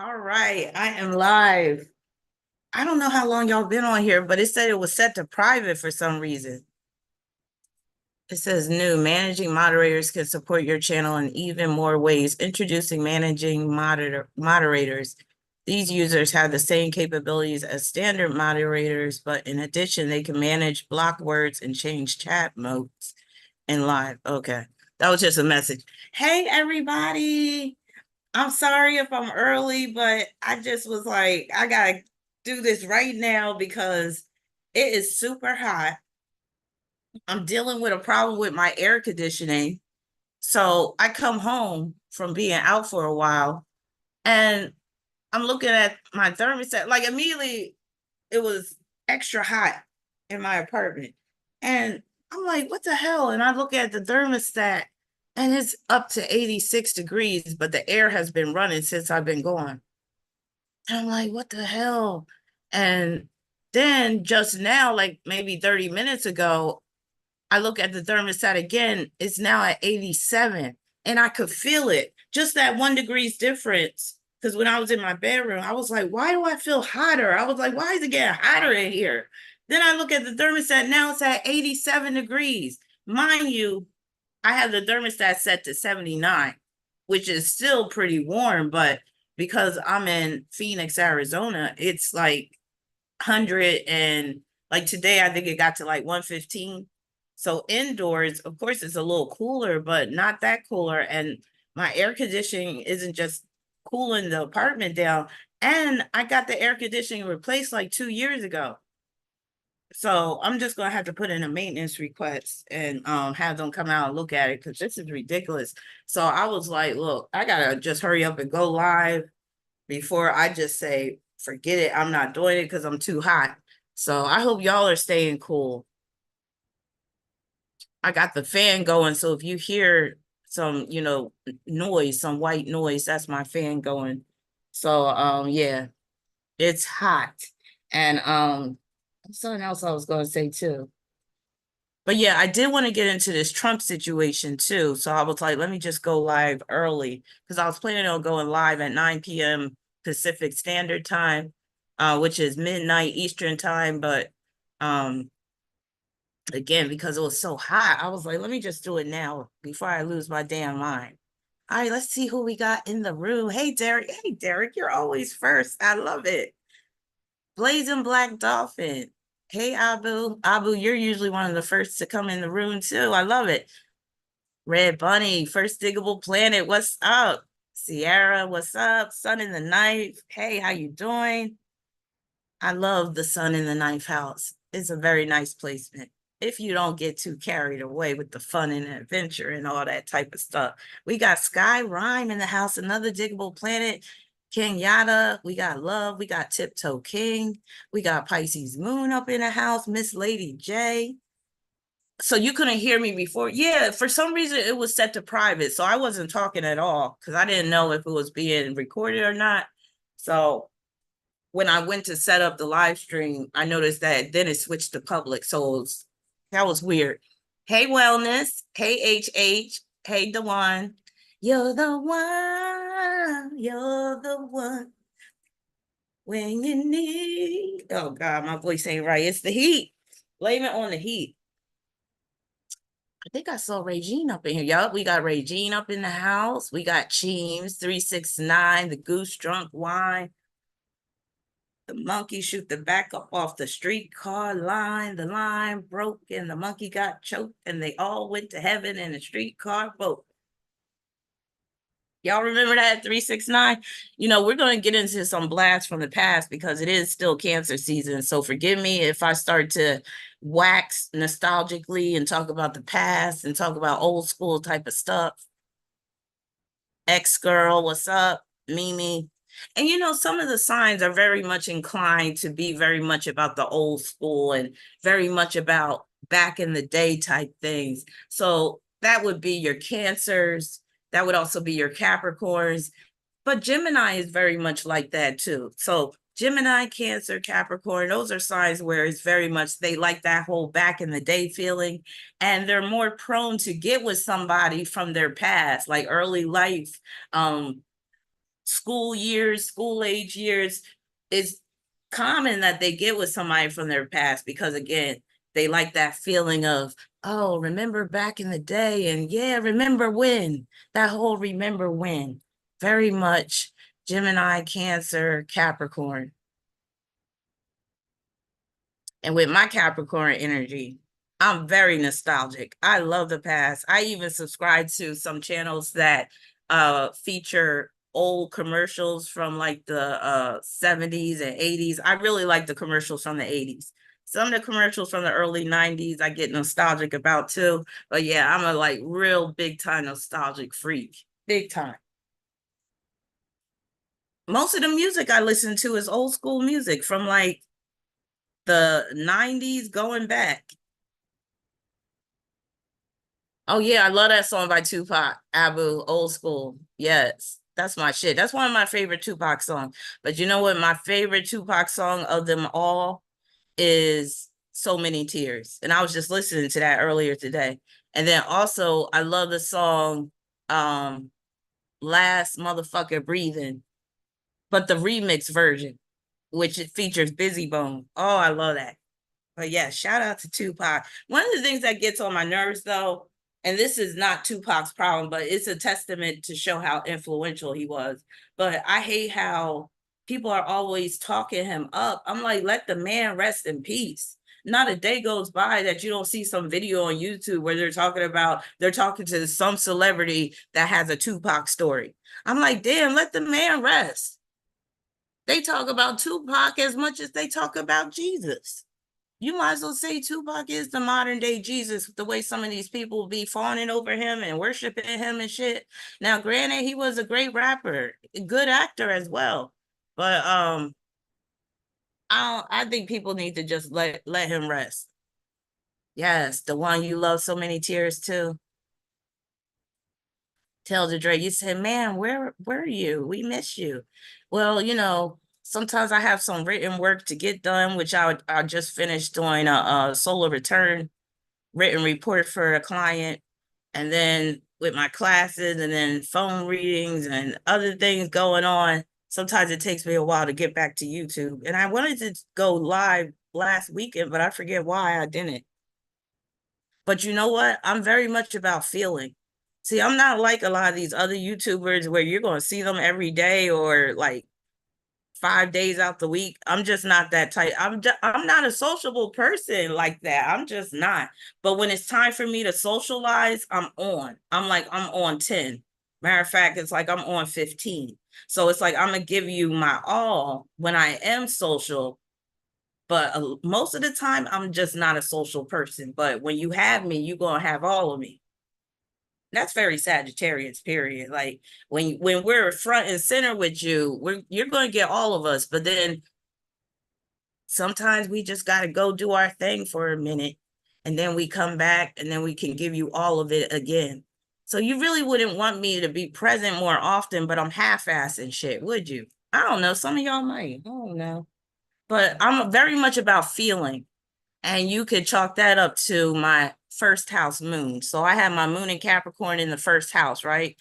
All right, I am live. I don't know how long y'all been on here, but it said it was set to private for some reason. It says new managing moderators can support your channel in even more ways. Introducing managing moderators. These users have the same capabilities as standard moderators, but in addition, they can manage block words and change chat modes in live. Okay, that was just a message. Hey, everybody. I'm sorry if I'm early, but I just was like, I gotta do this right now because it is super hot. I'm dealing with a problem with my air conditioning. So I come home from being out for a while and I'm looking at my thermostat. Like immediately it was extra hot in my apartment. And I'm like, what the hell? And I look at the thermostat and it's up to 86 degrees, but the air has been running since I've been gone. And I'm like, what the hell? And then just now, like maybe 30 minutes ago, I look at the thermostat again, it's now at 87. And I could feel it, just that 1 degrees difference. Because when I was in my bedroom, I was like, why do I feel hotter? I was like, why is it getting hotter in here? Then I look at the thermostat, now it's at 87 degrees. Mind you, I have the thermostat set to 79, which is still pretty warm, but because I'm in Phoenix, Arizona, it's like 100 and like today I think it got to like 115. So indoors, of course, it's a little cooler, but not that cooler. And my air conditioning isn't just cooling the apartment down. And I got the air conditioning replaced like 2 years ago. So I'm just gonna have to put in a maintenance request and have them come out and look at it because this is ridiculous. So I was like, look, I gotta just hurry up and go live before I just say, forget it, I'm not doing it because I'm too hot. So I hope y'all are staying cool. I got the fan going, so if you hear some, noise, some white noise, that's my fan going. So yeah, it's hot. And something else I was gonna say too. But yeah, I did want to get into this Trump situation too. So I was like, let me just go live early because I was planning on going live at 9 p.m. Pacific Standard Time, which is midnight Eastern Time. But um, again, because it was so hot, I was like, let me just do it now before I lose my damn mind. All right, let's see who we got in the room. Hey, Derek. Hey, Derek, you're always first. I love it. Blazing Black Dolphin. Hey, Abu. Abu, you're usually one of the first to come in the room, too. I love it. Red Bunny, First Diggable Planet. What's up? Sierra, what's up? Sun in the Ninth. Hey, how you doing? I love the Sun in the Ninth house. It's a very nice placement. If you don't get too carried away with the fun and adventure and all that type of stuff. We got Sky Rhyme in the house, another Diggable Planet. Kenyatta, we got Love, we got Tiptoe King, we got Pisces Moon up in the house, Miss Lady J. So you couldn't hear me before? Yeah, for some reason it was set to private, so I wasn't talking at all because I didn't know if it was being recorded or not. So when I went to set up the live stream, I noticed that then it switched to public. So that was weird. Hey, Wellness. Hey, HH. Hey, Dewan. You're the one. You're the one when you need. Oh, God, my voice ain't right. It's the heat. Blame it on the heat. I think I saw Regine up in here. Yup, we got Regine up in the house. We got Cheems 369, the Goose Drunk Wine. The monkey shoot the back up off the streetcar line. The line broke and the monkey got choked, and they all went to heaven in a streetcar boat. Y'all remember that 369? We're going to get into some blasts from the past because it is still cancer season. So forgive me if I start to wax nostalgically and talk about the past and talk about old school type of stuff. Ex girl, what's up? Mimi. And some of the signs are very much inclined to be very much about the old school and very much about back in the day type things. So that would be your Cancers. That would also be your Capricorns. But Gemini is very much like that too. So Gemini, Cancer, Capricorn, those are signs where it's very much they like that whole back in the day feeling. And they're more prone to get with somebody from their past, like early life, school years, school age years, it's common that they get with somebody from their past because again, they like that feeling of, oh, remember back in the day, and yeah, remember when, that whole remember when, very much Gemini, Cancer, Capricorn. And with my Capricorn energy, I'm very nostalgic. I love the past. I even subscribe to some channels that feature old commercials from like the 70s and 80s. I really like the commercials from the 80s. Some of the commercials from the early 90s I get nostalgic about too. But yeah, I'm a like real big time nostalgic freak. Big time. Most of the music I listen to is old school music from like the 90s going back. Oh yeah, I love that song by Tupac, Abu, old school. Yes, that's my shit. That's one of my favorite Tupac songs. But you know what? My favorite Tupac song of them all is So Many Tears. And I was just listening to that earlier today. And then also I love the song Last Motherfucker Breathing, but the remix version, which it features Busy Bone. Oh, I love that. But yeah, shout out to Tupac. One of the things that gets on my nerves though, and this is not Tupac's problem, but it's a testament to show how influential he was. But I hate how people are always talking him up. I'm like, let the man rest in peace. Not a day goes by that you don't see some video on YouTube where they're talking to some celebrity that has a Tupac story. I'm like, damn, let the man rest. They talk about Tupac as much as they talk about Jesus. You might as well say Tupac is the modern day Jesus, the way some of these people be fawning over him and worshiping him and shit. Now, granted, he was a great rapper, a good actor as well. But I think people need to just let him rest. Yes, the one you love, So Many Tears too. Tell the Dre, you said, man, where are you? We miss you. Well, sometimes I have some written work to get done, which I just finished doing a solar return written report for a client, and then with my classes and then phone readings and other things going on, sometimes it takes me a while to get back to YouTube. And I wanted to go live last weekend, but I forget why I didn't. But you know what? I'm very much about feeling. See, I'm not like a lot of these other YouTubers where you're going to see them every day or like 5 days out the week. I'm just not that type. I'm not a sociable person like that. I'm just not. But when it's time for me to socialize, I'm on. I'm on 10. Matter of fact, it's like I'm on 15. So it's like I'm gonna give you my all when I am social. But most of the time, I'm just not a social person. But when you have me, you're gonna have all of me. That's very Sagittarius, period. Like when we're front and center with you, you're going to get all of us. But then sometimes we just got to go do our thing for a minute, and then we come back, and then we can give you all of it again. So you really wouldn't want me to be present more often, but I'm half-assing shit, would you? I don't know. Some of y'all might. I don't know. But I'm very much about feeling. And you could chalk that up to my first house moon. So I have my moon in Capricorn in the first house, right?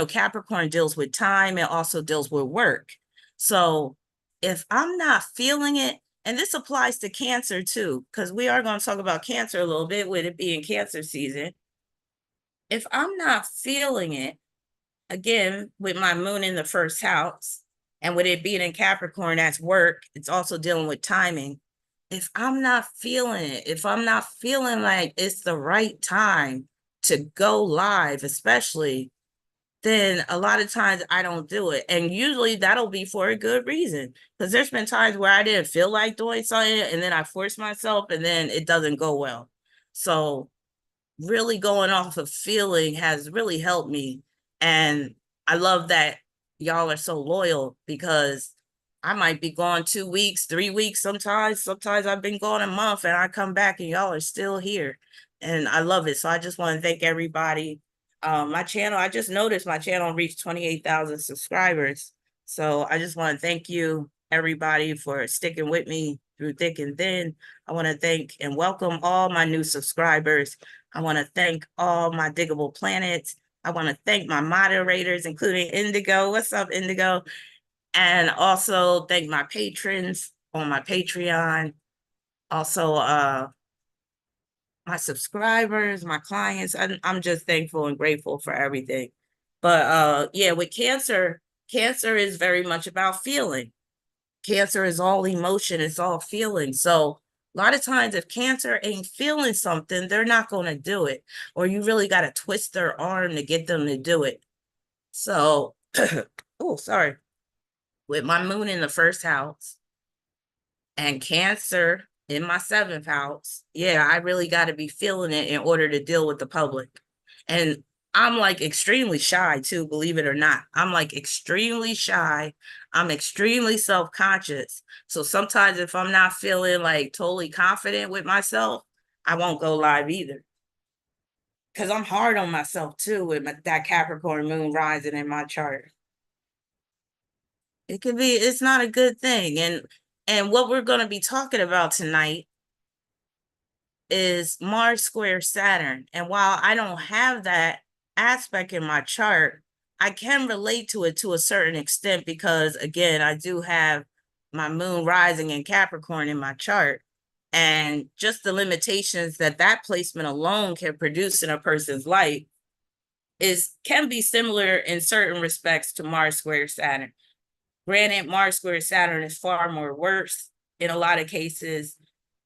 Capricorn deals with time. It also deals with work. So if I'm not feeling it, and this applies to Cancer too, because we are going to talk about Cancer a little bit with it being Cancer season. If I'm not feeling it, again, with my moon in the first house, and with it being in Capricorn, that's work, it's also dealing with timing. If I'm not feeling it, if I'm not feeling like it's the right time to go live, especially, then a lot of times I don't do it. And usually that'll be for a good reason. Because there's been times where I didn't feel like doing something and then I force myself and then it doesn't go well. So really going off of feeling has really helped me. And I love that y'all are so loyal because I might be gone 2 weeks, 3 weeks sometimes. Sometimes I've been gone a month and I come back and y'all are still here. And I love it. So I just want to thank everybody. My channel, I just noticed my channel reached 28,000 subscribers. So I just want to thank you, everybody, for sticking with me through thick and thin. I want to thank and welcome all my new subscribers. I want to thank all my Diggable Planets. I want to thank my moderators, including Indigo. What's up, Indigo? And also thank my patrons on my Patreon. Also, my subscribers, my clients. I'm just thankful and grateful for everything. But yeah, with cancer, cancer is very much about feeling. Cancer is all emotion, it's all feeling. So a lot of times if cancer ain't feeling something, they're not going to do it. Or you really got to twist their arm to get them to do it. So, oh, sorry. With my moon in the first house and cancer in my seventh house, yeah, I really got to be feeling it in order to deal with the public. And I'm like extremely shy too, believe it or not. I'm like extremely shy. I'm extremely self-conscious. So sometimes if I'm not feeling like totally confident with myself, I won't go live either. Because I'm hard on myself too with that Capricorn moon rising in my chart. It could be, it's not a good thing. And what we're going to be talking about tonight is Mars square Saturn. And while I don't have that aspect in my chart, I can relate to it to a certain extent because, again, I do have my moon rising in Capricorn in my chart. And just the limitations that that placement alone can produce in a person's life is can be similar in certain respects to Mars square Saturn. Granted, Mars square Saturn is far more worse in a lot of cases,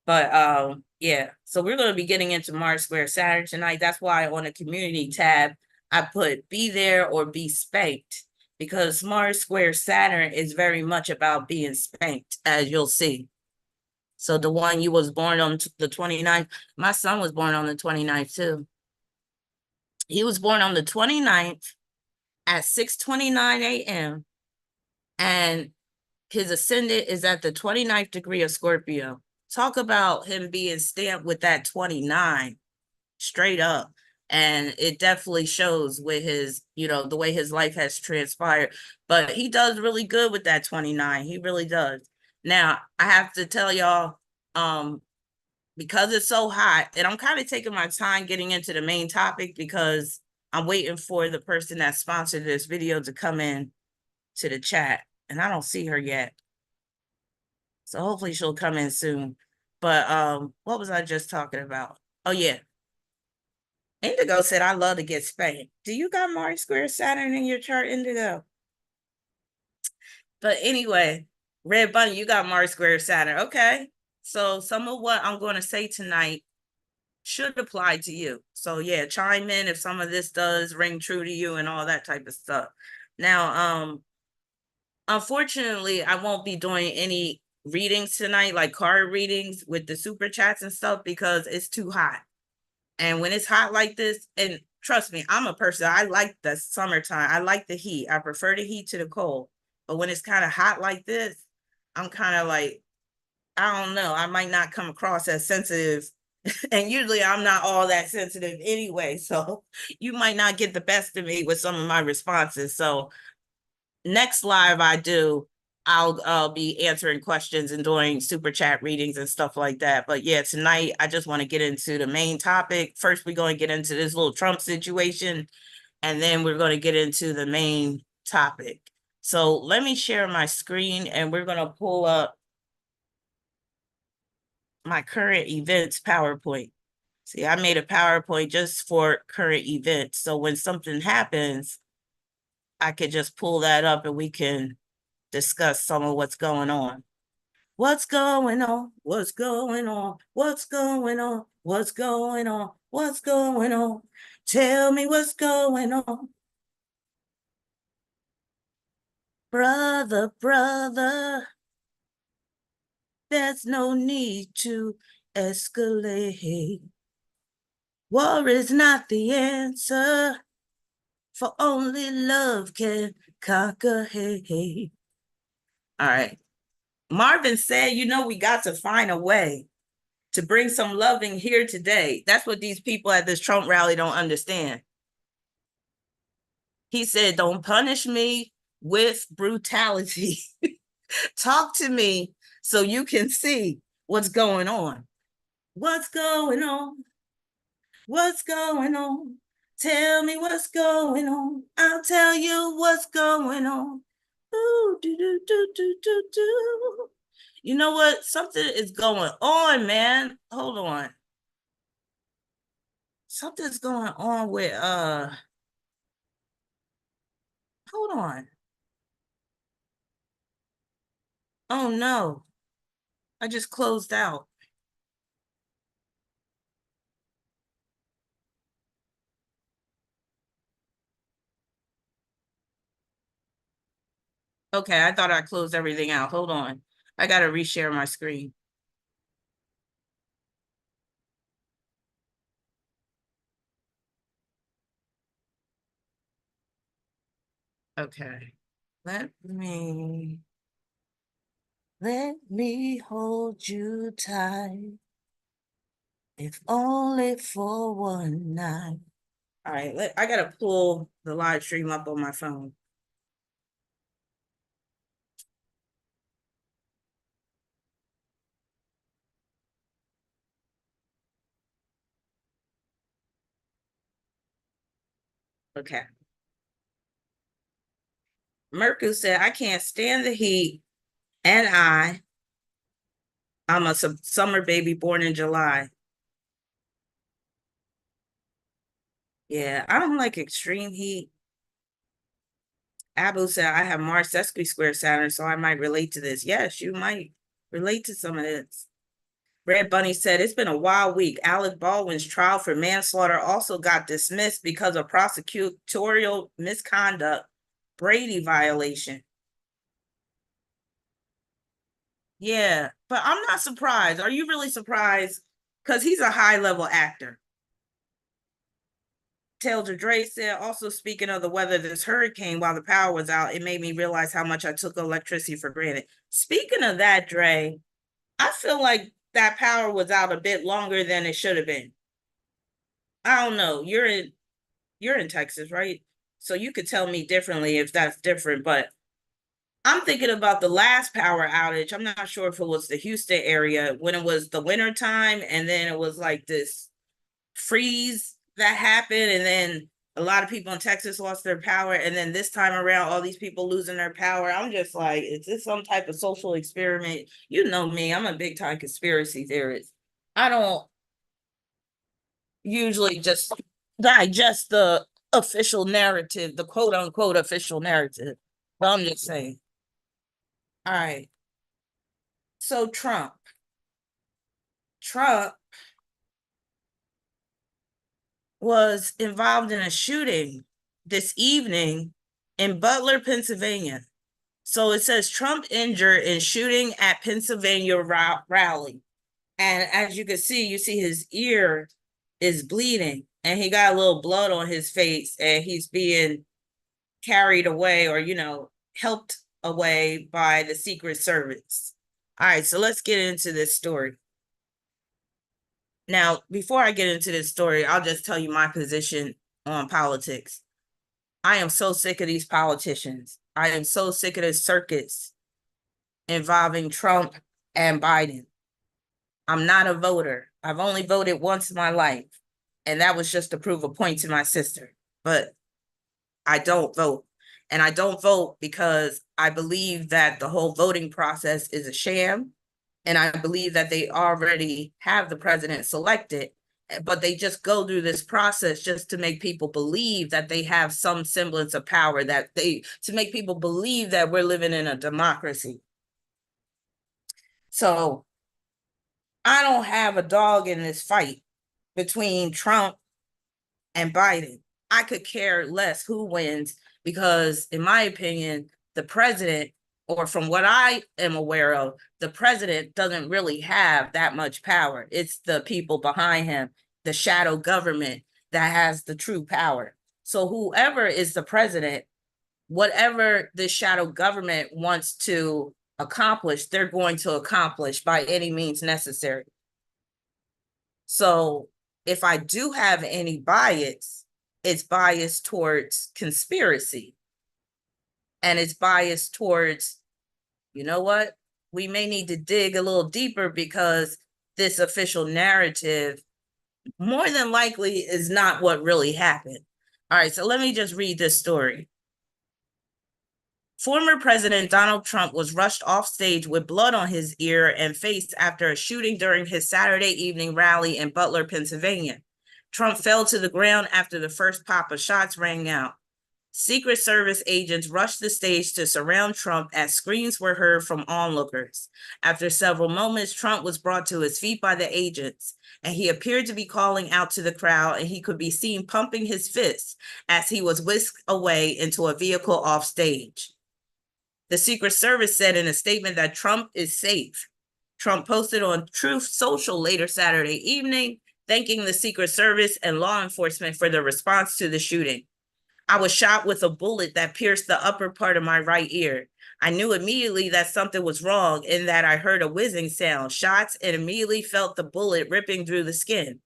but yeah. So we're going to be getting into Mars square Saturn tonight. That's why on the community tab I put be there or be spanked, because Mars square Saturn is very much about being spanked, as you'll see. So the one you was born on the 29th, my son was born on the 29th too. He was born on the 29th at 6:29 a.m. and his ascendant is at the 29th degree of Scorpio. Talk about him being stamped with that 29 straight up. And it definitely shows with his, you know, the way his life has transpired. But he does really good with that 29. He really does. Now, I have to tell y'all, because it's so hot, and I'm kind of taking my time getting into the main topic because I'm waiting for the person that sponsored this video to come in to the chat. And I don't see her yet. So hopefully she'll come in soon. But what was I just talking about? Oh yeah. Indigo said I love to get spanked. Do you got Mars square Saturn in your chart, Indigo? But anyway, Red Bunny, you got Mars square Saturn. Okay. So some of what I'm going to say tonight should apply to you. So yeah, chime in if some of this does ring true to you and all that type of stuff. Now, unfortunately, I won't be doing any readings tonight, like card readings with the super chats and stuff, because it's too hot. And when it's hot like this, and trust me, I'm a person, I like the summertime. I like the heat. I prefer the heat to the cold. But when it's kind of hot like this, I'm kind of like, I don't know, I might not come across as sensitive. And usually I'm not all that sensitive anyway. So you might not get the best of me with some of my responses. So next live I do, I'll be answering questions and doing super chat readings and stuff like that. But yeah, tonight I just want to get into the main topic. First, we're going to get into this little Trump situation, and then we're going to get into the main topic. So let me share my screen, and we're going to pull up my current events PowerPoint. See, I made a PowerPoint just for current events. So when something happens, I could just pull that up and we can discuss some of what's going on. What's going on? What's going on? What's going on? What's going on? What's going on? Tell me what's going on. Brother, brother, there's no need to escalate. War is not the answer, for only love can conquer hate. All right. Marvin said, you know, we got to find a way to bring some loving here today. That's what these people at this Trump rally don't understand. He said, don't punish me with brutality. Talk to me so you can see what's going on. What's going on? What's going on? Tell me what's going on. I'll tell you what's going on. Ooh, do, do, do, do, do, do. You know what? Something is going on, man. Hold on. Something's going on with hold on. Oh no. I just closed out. Okay, I thought I closed everything out. Hold on. I gotta reshare my screen. Okay. Let me hold you tight, if only for one night. All right, I gotta pull the live stream up on my phone. Okay. Merkel said, I can't stand the heat, and I'm a summer baby born in July. Yeah, I don't like extreme heat. Abu said, I have Mars sesqui-square Saturn, so I might relate to this. Yes, you might relate to some of this. Red Bunny said, it's been a wild week. Alec Baldwin's trial for manslaughter also got dismissed because of prosecutorial misconduct, Brady violation. Yeah, but I'm not surprised. Are you really surprised? Because he's a high level actor. Taylor Dre said, also speaking of the weather, this hurricane while the power was out, it made me realize how much I took electricity for granted. Speaking of that, Dre, I feel like that power was out a bit longer than it should have been. I don't know. You're in Texas, right? So you could tell me differently if that's different, but I'm thinking about the last power outage. I'm not sure if it was the Houston area when it was the winter time, and then it was like this freeze that happened, and then a lot of people in Texas lost their power, and then this time around, all these people losing their power. I'm just like, is this some type of social experiment? You know me, I'm a big time conspiracy theorist. I don't usually just digest the official narrative, the quote unquote official narrative. But I'm just saying. All right. So Trump was involved in a shooting this evening in Butler, Pennsylvania. So it says Trump injured in shooting at Pennsylvania rally. And as you can see, you see his ear is bleeding and he got a little blood on his face and he's being carried away or, helped away by the Secret Service. All right, so let's get into this story. Now, before I get into this story, I'll just tell you my position on politics. I am so sick of these politicians. I am so sick of this circus involving Trump and Biden. I'm not a voter. I've only voted once in my life, and that was just to prove a point to my sister. But I don't vote. And I don't vote because I believe that the whole voting process is a sham. And I believe that they already have the president selected, but they just go through this process just to make people believe that they have some semblance of power, to make people believe that we're living in a democracy. So I don't have a dog in this fight between Trump and Biden. I could care less who wins because, in my opinion, the president, or from what I am aware of, the president doesn't really have that much power. It's the people behind him, the shadow government, that has the true power. So whoever is the president, whatever the shadow government wants to accomplish, they're going to accomplish by any means necessary. So if I do have any bias, it's biased towards conspiracy. And it's biased towards, you know what? We may need to dig a little deeper because this official narrative, more than likely is not what really happened. All right, so let me just read this story. Former President Donald Trump was rushed off stage with blood on his ear and face after a shooting during his Saturday evening rally in Butler, Pennsylvania. Trump fell to the ground after the first pop of shots rang out. Secret Service agents rushed the stage to surround Trump as screams were heard from onlookers. After several moments, Trump was brought to his feet by the agents, and he appeared to be calling out to the crowd, and he could be seen pumping his fists as he was whisked away into a vehicle off stage. The Secret Service said in a statement that Trump is safe. Trump posted on Truth Social later Saturday evening, thanking the Secret Service and law enforcement for their response to the shooting. I was shot with a bullet that pierced the upper part of my right ear. I knew immediately that something was wrong in that I heard a whizzing sound, shots, and immediately felt the bullet ripping through the skin.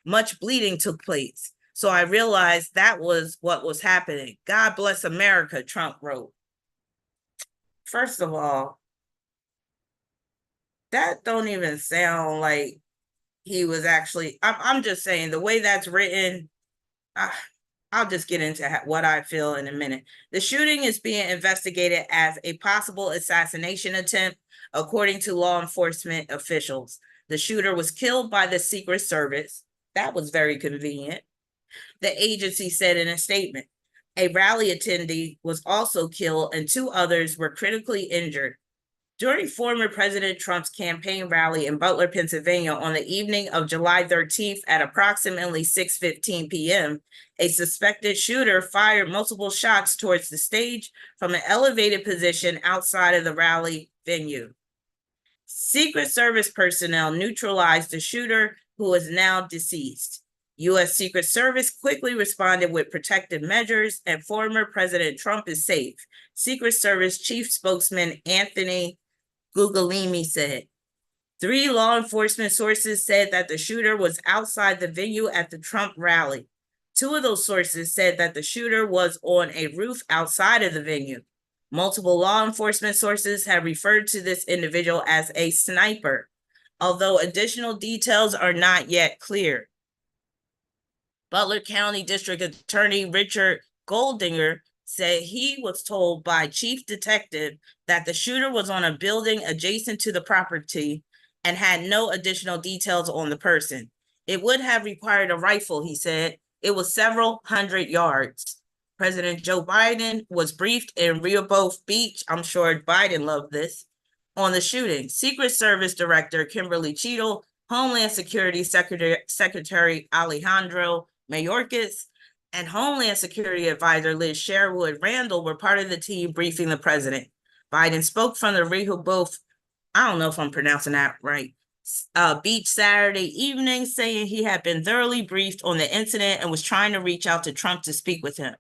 Much bleeding took place. So I realized that was what was happening. God bless America, Trump wrote. First of all, that don't even sound like he was actually. I'm just saying the way that's written. I'll just get into what I feel in a minute. The shooting is being investigated as a possible assassination attempt, according to law enforcement officials. The shooter was killed by the Secret Service. That was very convenient. The agency said in a statement. A rally attendee was also killed, and two others were critically injured. During former President Trump's campaign rally in Butler, Pennsylvania on the evening of July 13th at approximately 6:15 p.m., a suspected shooter fired multiple shots towards the stage from an elevated position outside of the rally venue. Secret Service personnel neutralized the shooter, who is now deceased. U.S. Secret Service quickly responded with protective measures, and former President Trump is safe. Secret Service Chief Spokesman Anthony Guglielmi said. 3 law enforcement sources said that the shooter was outside the venue at the Trump rally. 2 of those sources said that the shooter was on a roof outside of the venue. Multiple law enforcement sources have referred to this individual as a sniper, although additional details are not yet clear. Butler County District Attorney Richard Goldinger said he was told by Chief Detective that the shooter was on a building adjacent to the property and had no additional details on the person. It would have required a rifle, he said. It was several hundred yards. President Joe Biden was briefed in Rehoboth Beach. I'm sure Biden loved this. On the shooting, Secret Service Director Kimberly Cheadle, Homeland Security Secretary Alejandro Mayorkas, and Homeland Security Advisor Liz Sherwood Randall were part of the team briefing the president. Biden spoke from the Rehoboth, I don't know if I'm pronouncing that right, beach Saturday evening, saying he had been thoroughly briefed on the incident and was trying to reach out to Trump to speak with him.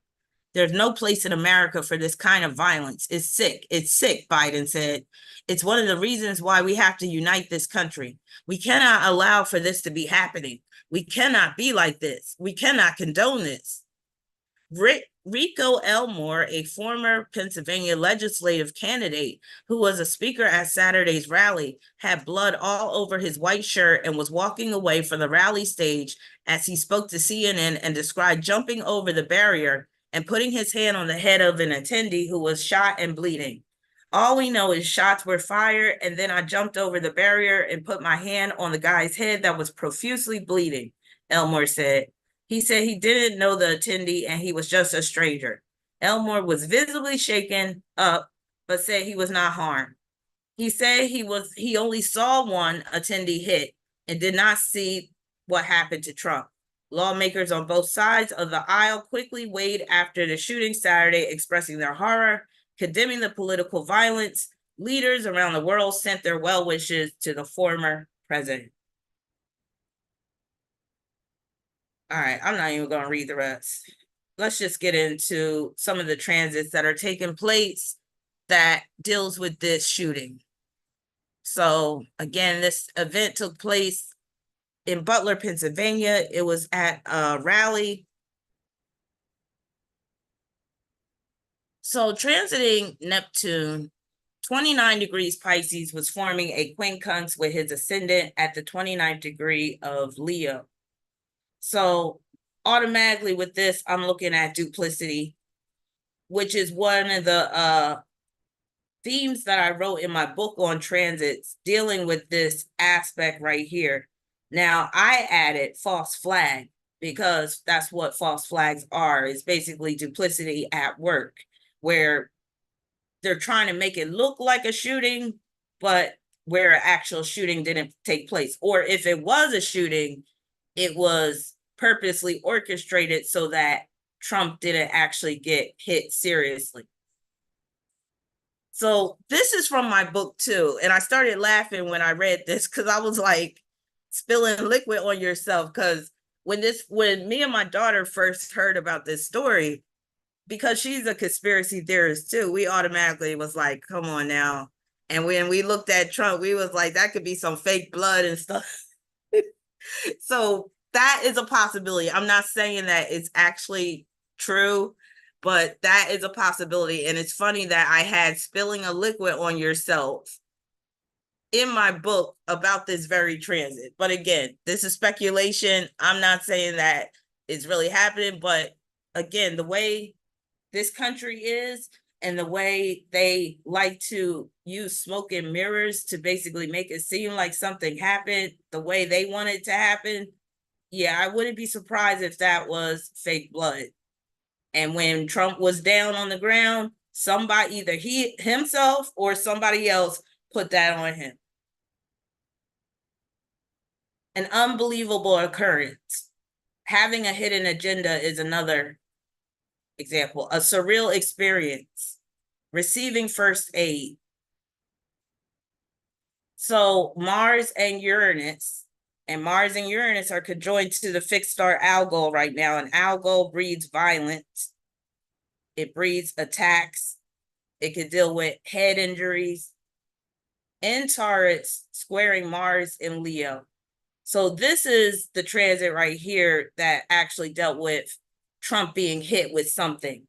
There's no place in America for this kind of violence. It's sick. It's sick, Biden said. It's one of the reasons why we have to unite this country. We cannot allow for this to be happening. We cannot be like this. We cannot condone this. Rico Elmore, a former Pennsylvania legislative candidate who was a speaker at Saturday's rally, had blood all over his white shirt and was walking away from the rally stage as he spoke to CNN and described jumping over the barrier and putting his hand on the head of an attendee who was shot and bleeding. All we know is shots were fired, and then I jumped over the barrier and put my hand on the guy's head that was profusely bleeding, Elmore said. He said he didn't know the attendee and he was just a stranger. Elmore was visibly shaken up, but said he was not harmed. He said he only saw one attendee hit and did not see what happened to Trump. Lawmakers on both sides of the aisle quickly weighed after the shooting Saturday, expressing their horror, condemning the political violence. Leaders around the world sent their well wishes to the former president. All right, I'm not even going to read the rest. Let's just get into some of the transits that are taking place that deals with this shooting. So again, this event took place in Butler, Pennsylvania. It was at a rally. So transiting Neptune, 29 degrees Pisces was forming a quincunx with his ascendant at the 29th degree of Leo. So automatically with this, I'm looking at duplicity, which is one of the themes that I wrote in my book on transits, dealing with this aspect right here. Now, I added false flag because that's what false flags are. It's basically duplicity at work, where they're trying to make it look like a shooting, but where an actual shooting didn't take place. Or if it was a shooting, it was purposely orchestrated so that Trump didn't actually get hit seriously. So this is from my book too. And I started laughing when I read this because I was like, spilling liquid on yourself. Because when me and my daughter first heard about this story, because she's a conspiracy theorist too, we automatically was like, come on now. And when we looked at Trump, we was like, that could be some fake blood and stuff. So that is a possibility. I'm not saying that it's actually true, but that is a possibility. And it's funny that I had spilling a liquid on yourself in my book about this very transit. But again, this is speculation. I'm not saying that it's really happening, but again, the way this country is and the way they like to use smoke and mirrors to basically make it seem like something happened the way they want it to happen, yeah, I wouldn't be surprised if that was fake blood. And when Trump was down on the ground, somebody, either he himself or somebody else, put that on him. An unbelievable occurrence. Having a hidden agenda is another example. A surreal experience. Receiving first aid. So Mars and Uranus are conjoined to the fixed star Algol right now, and Algol breeds violence. It breeds attacks. It could deal with head injuries. And Taurus squaring Mars in Leo. So this is the transit right here that actually dealt with Trump being hit with something.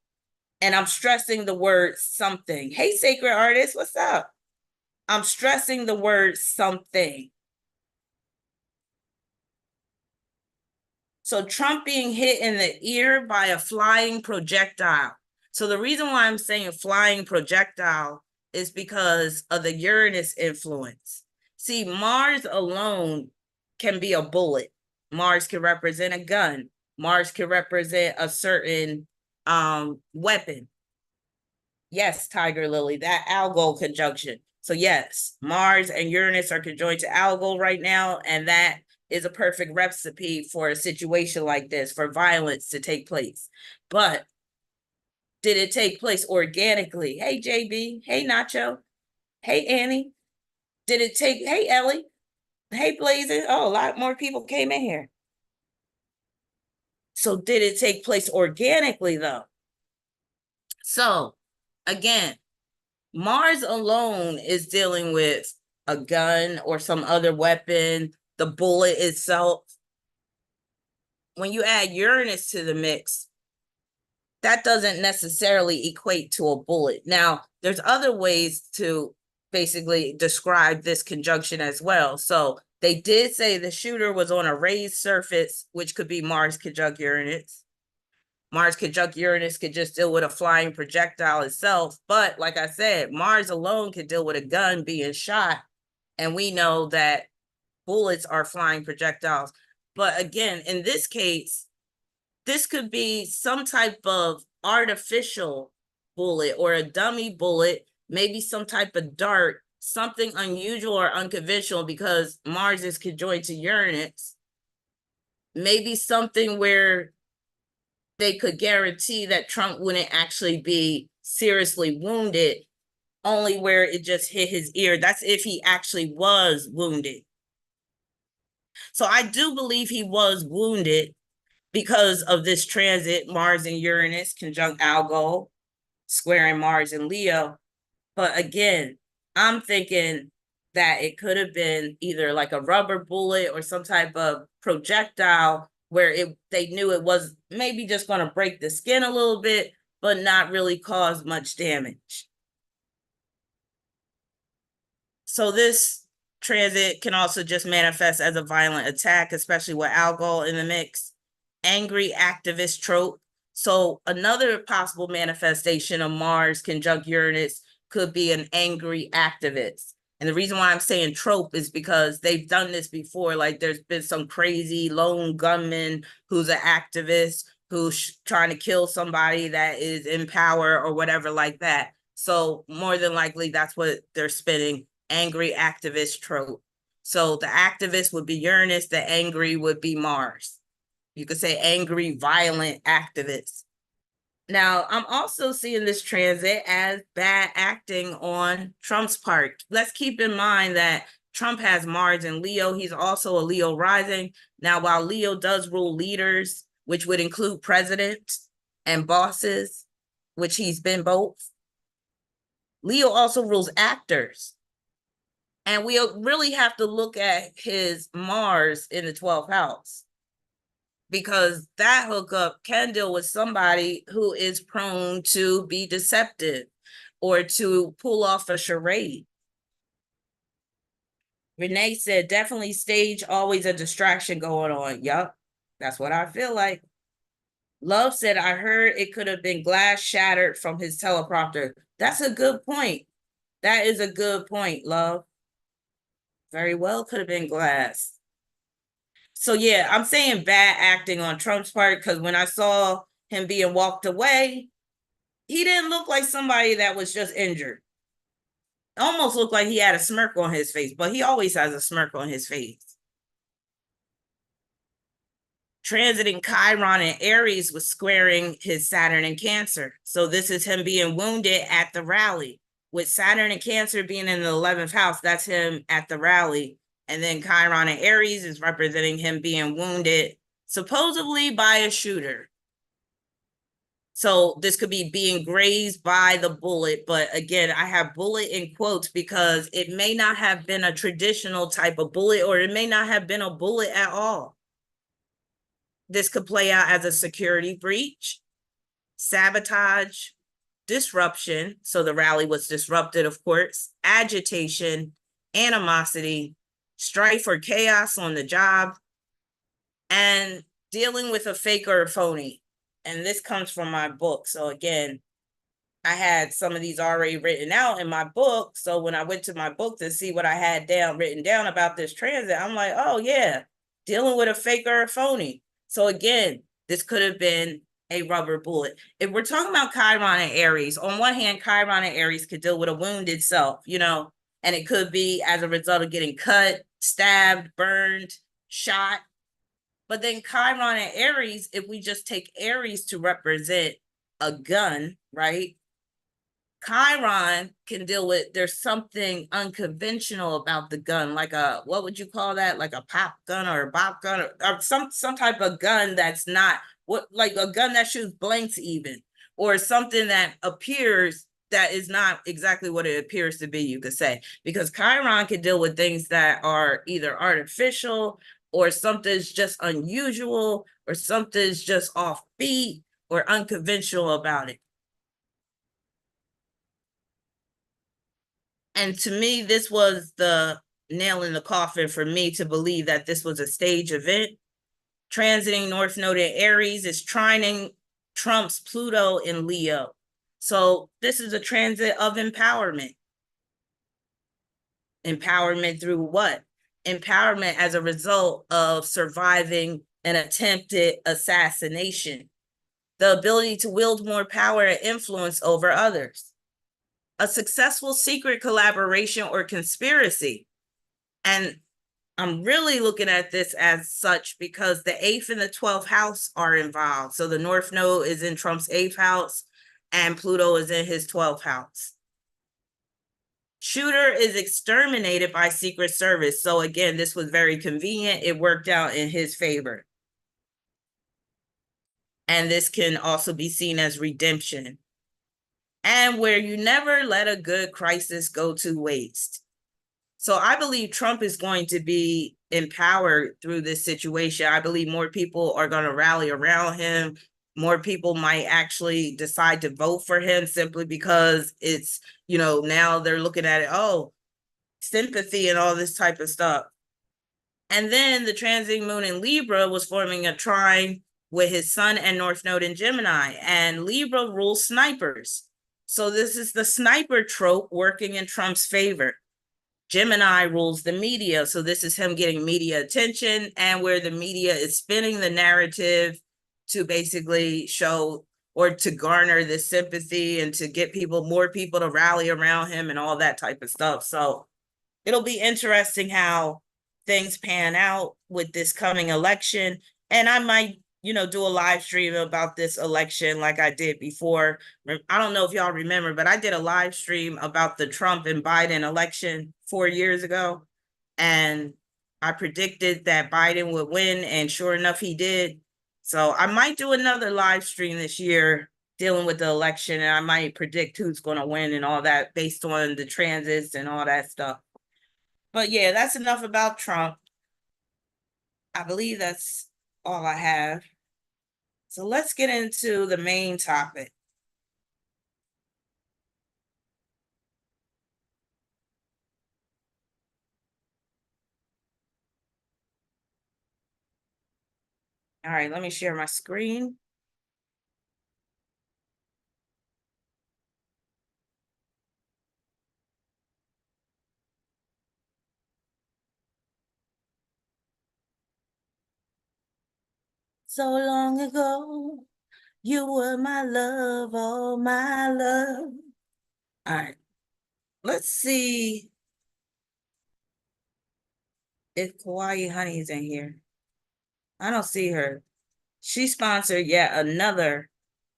And I'm stressing the word something. Hey, sacred artist, what's up? I'm stressing the word something. So Trump being hit in the ear by a flying projectile. So the reason why I'm saying flying projectile is because of the Uranus influence. See, Mars alone can be a bullet. Mars can represent a gun. Mars can represent a certain weapon. Yes, Tiger Lily, that Algol conjunction. So yes, Mars and Uranus are conjoined to Algol right now, and that is a perfect recipe for a situation like this, for violence to take place. But did it take place organically? Hey, JB. Hey, Nacho. Hey, Annie. Did it take, hey, Ellie. Hey, Blazing. Oh, a lot more people came in here. So did it take place organically, though? So again, Mars alone is dealing with a gun or some other weapon, the bullet itself. When you add Uranus to the mix, that doesn't necessarily equate to a bullet. Now, there's other ways to basically describe this conjunction as well. So they did say the shooter was on a raised surface, which could be Mars conjunct Uranus. Mars conjunct Uranus could just deal with a flying projectile itself. But like I said, Mars alone could deal with a gun being shot. And we know that bullets are flying projectiles. But again, in this case, this could be some type of artificial bullet or a dummy bullet, maybe some type of dart, something unusual or unconventional because Mars is conjoined to Uranus. Maybe something where they could guarantee that Trump wouldn't actually be seriously wounded, only where it just hit his ear. That's if he actually was wounded. So I do believe he was wounded because of this transit, Mars and Uranus conjunct Algol, squaring Mars and Leo. But again, I'm thinking that it could have been either like a rubber bullet or some type of projectile where they knew it was maybe just going to break the skin a little bit, but not really cause much damage. So this transit can also just manifest as a violent attack, especially with Algol in the mix. angry activist trope. So another possible manifestation of Mars conjunct Uranus could be an angry activist. And the reason why I'm saying trope is because they've done this before. Like there's been some crazy lone gunman who's an activist who's trying to kill somebody that is in power or whatever like that. So more than likely that's what they're spinning, angry activist trope. So the activist would be Uranus, the angry would be Mars. You could say angry, violent activists. Now, I'm also seeing this transit as bad acting on Trump's part. Let's keep in mind that Trump has Mars in Leo. He's also a Leo rising. Now, while Leo does rule leaders, which would include presidents and bosses, which he's been both, Leo also rules actors. And we really have to look at his Mars in the 12th house, because that hookup can deal with somebody who is prone to be deceptive or to pull off a charade. Renee said, definitely stage, always a distraction going on. Yup, that's what I feel like. Love said, I heard it could have been glass shattered from his teleprompter. That's a good point. That is a good point, Love. Very well could have been glass. So yeah, I'm saying bad acting on Trump's part, because when I saw him being walked away, he didn't look like somebody that was just injured. Almost looked like he had a smirk on his face, but he always has a smirk on his face. Transiting Chiron and Aries was squaring his Saturn and Cancer. So this is him being wounded at the rally. With Saturn and Cancer being in the 11th house, that's him at the rally. And then Chiron and Aries is representing him being wounded, supposedly by a shooter. So this could be being grazed by the bullet. But again, I have bullet in quotes because it may not have been a traditional type of bullet, or it may not have been a bullet at all. This could play out as a security breach, sabotage, disruption. So the rally was disrupted, of course, agitation, animosity, strife or chaos on the job, and dealing with a fake or a phony. And this comes from my book. So again, I had some of these already written out in my book. So when I went to my book to see what I had written down about this transit, I'm like, oh yeah, dealing with a fake or a phony. So again, this could have been a rubber bullet. If we're talking about Chiron and Aries, on one hand, Chiron and Aries could deal with a wounded self, and it could be as a result of getting cut, stabbed, burned, shot. But then Chiron and Aries, if we just take Aries to represent a gun, right? Chiron can deal with, there's something unconventional about the gun, like a, what would you call that? Like a pop gun or a bop gun, or some type of gun that's not what, like a gun that shoots blanks even, or something that appears that is not exactly what it appears to be, you could say, because Chiron can deal with things that are either artificial or something's just unusual or something's just offbeat or unconventional about it. And to me, this was the nail in the coffin for me to believe that this was a stage event. Transiting North Node in Aries is trining Trump's Pluto in Leo. So this is a transit of empowerment. Empowerment through what? Empowerment as a result of surviving an attempted assassination. The ability to wield more power and influence over others. A successful secret collaboration or conspiracy. And I'm really looking at this as such because the 8th and the 12th house are involved. So the North Node is in Trump's 8th house and Pluto is in his 12th house. Shooter is exterminated by Secret Service. So again, this was very convenient. It worked out in his favor. And this can also be seen as redemption. And where you never let a good crisis go to waste. So I believe Trump is going to be empowered through this situation. I believe more people are going to rally around him. More people might actually decide to vote for him simply because it's, now they're looking at it, oh, sympathy and all this type of stuff. And then the transiting moon in Libra was forming a trine with his sun and North Node in Gemini, and Libra rules snipers. So this is the sniper trope working in Trump's favor. Gemini rules the media. So this is him getting media attention, and where the media is spinning the narrative to basically show or to garner this sympathy and to get more people to rally around him and all that type of stuff. So it'll be interesting how things pan out with this coming election. And I might, do a live stream about this election like I did before. I don't know if y'all remember, but I did a live stream about the Trump and Biden election 4 years ago. And I predicted that Biden would win, and sure enough, he did. So I might do another live stream this year dealing with the election, and I might predict who's going to win and all that based on the transits and all that stuff. But yeah, that's enough about Trump. I believe that's all I have. So let's get into the main topic. All right, let me share my screen. So long ago, you were my love, oh my love. All right, let's see if Kawaii Honey is in here. I don't see her. She sponsored yet another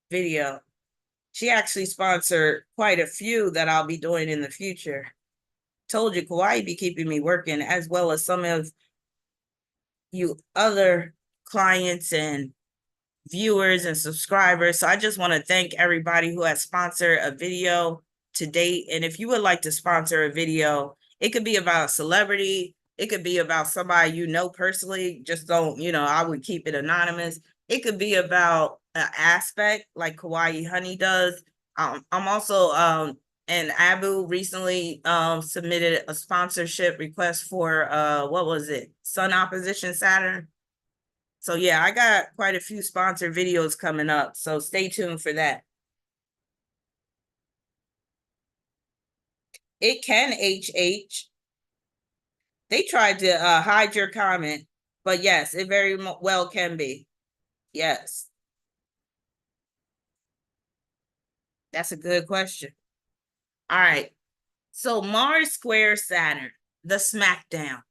video. She actually sponsored quite a few that I'll be doing in the future. Told you, Kawaii be keeping me working, as well as some of you other clients and viewers and subscribers. So I just want to thank everybody who has sponsored a video to date. And if you would like to sponsor a video, it could be about a celebrity. It could be about somebody you know personally. Just don't, I would keep it anonymous. It could be about an aspect like Kawaii Honey does. I'm also, and Abu recently submitted a sponsorship request for, what was it? Sun opposition Saturn. So yeah, I got quite a few sponsored videos coming up. So stay tuned for that. It can HH. They tried to hide your comment, but yes, it very well can be. Yes. That's a good question. All right. So Mars square Saturn, the Smackdown,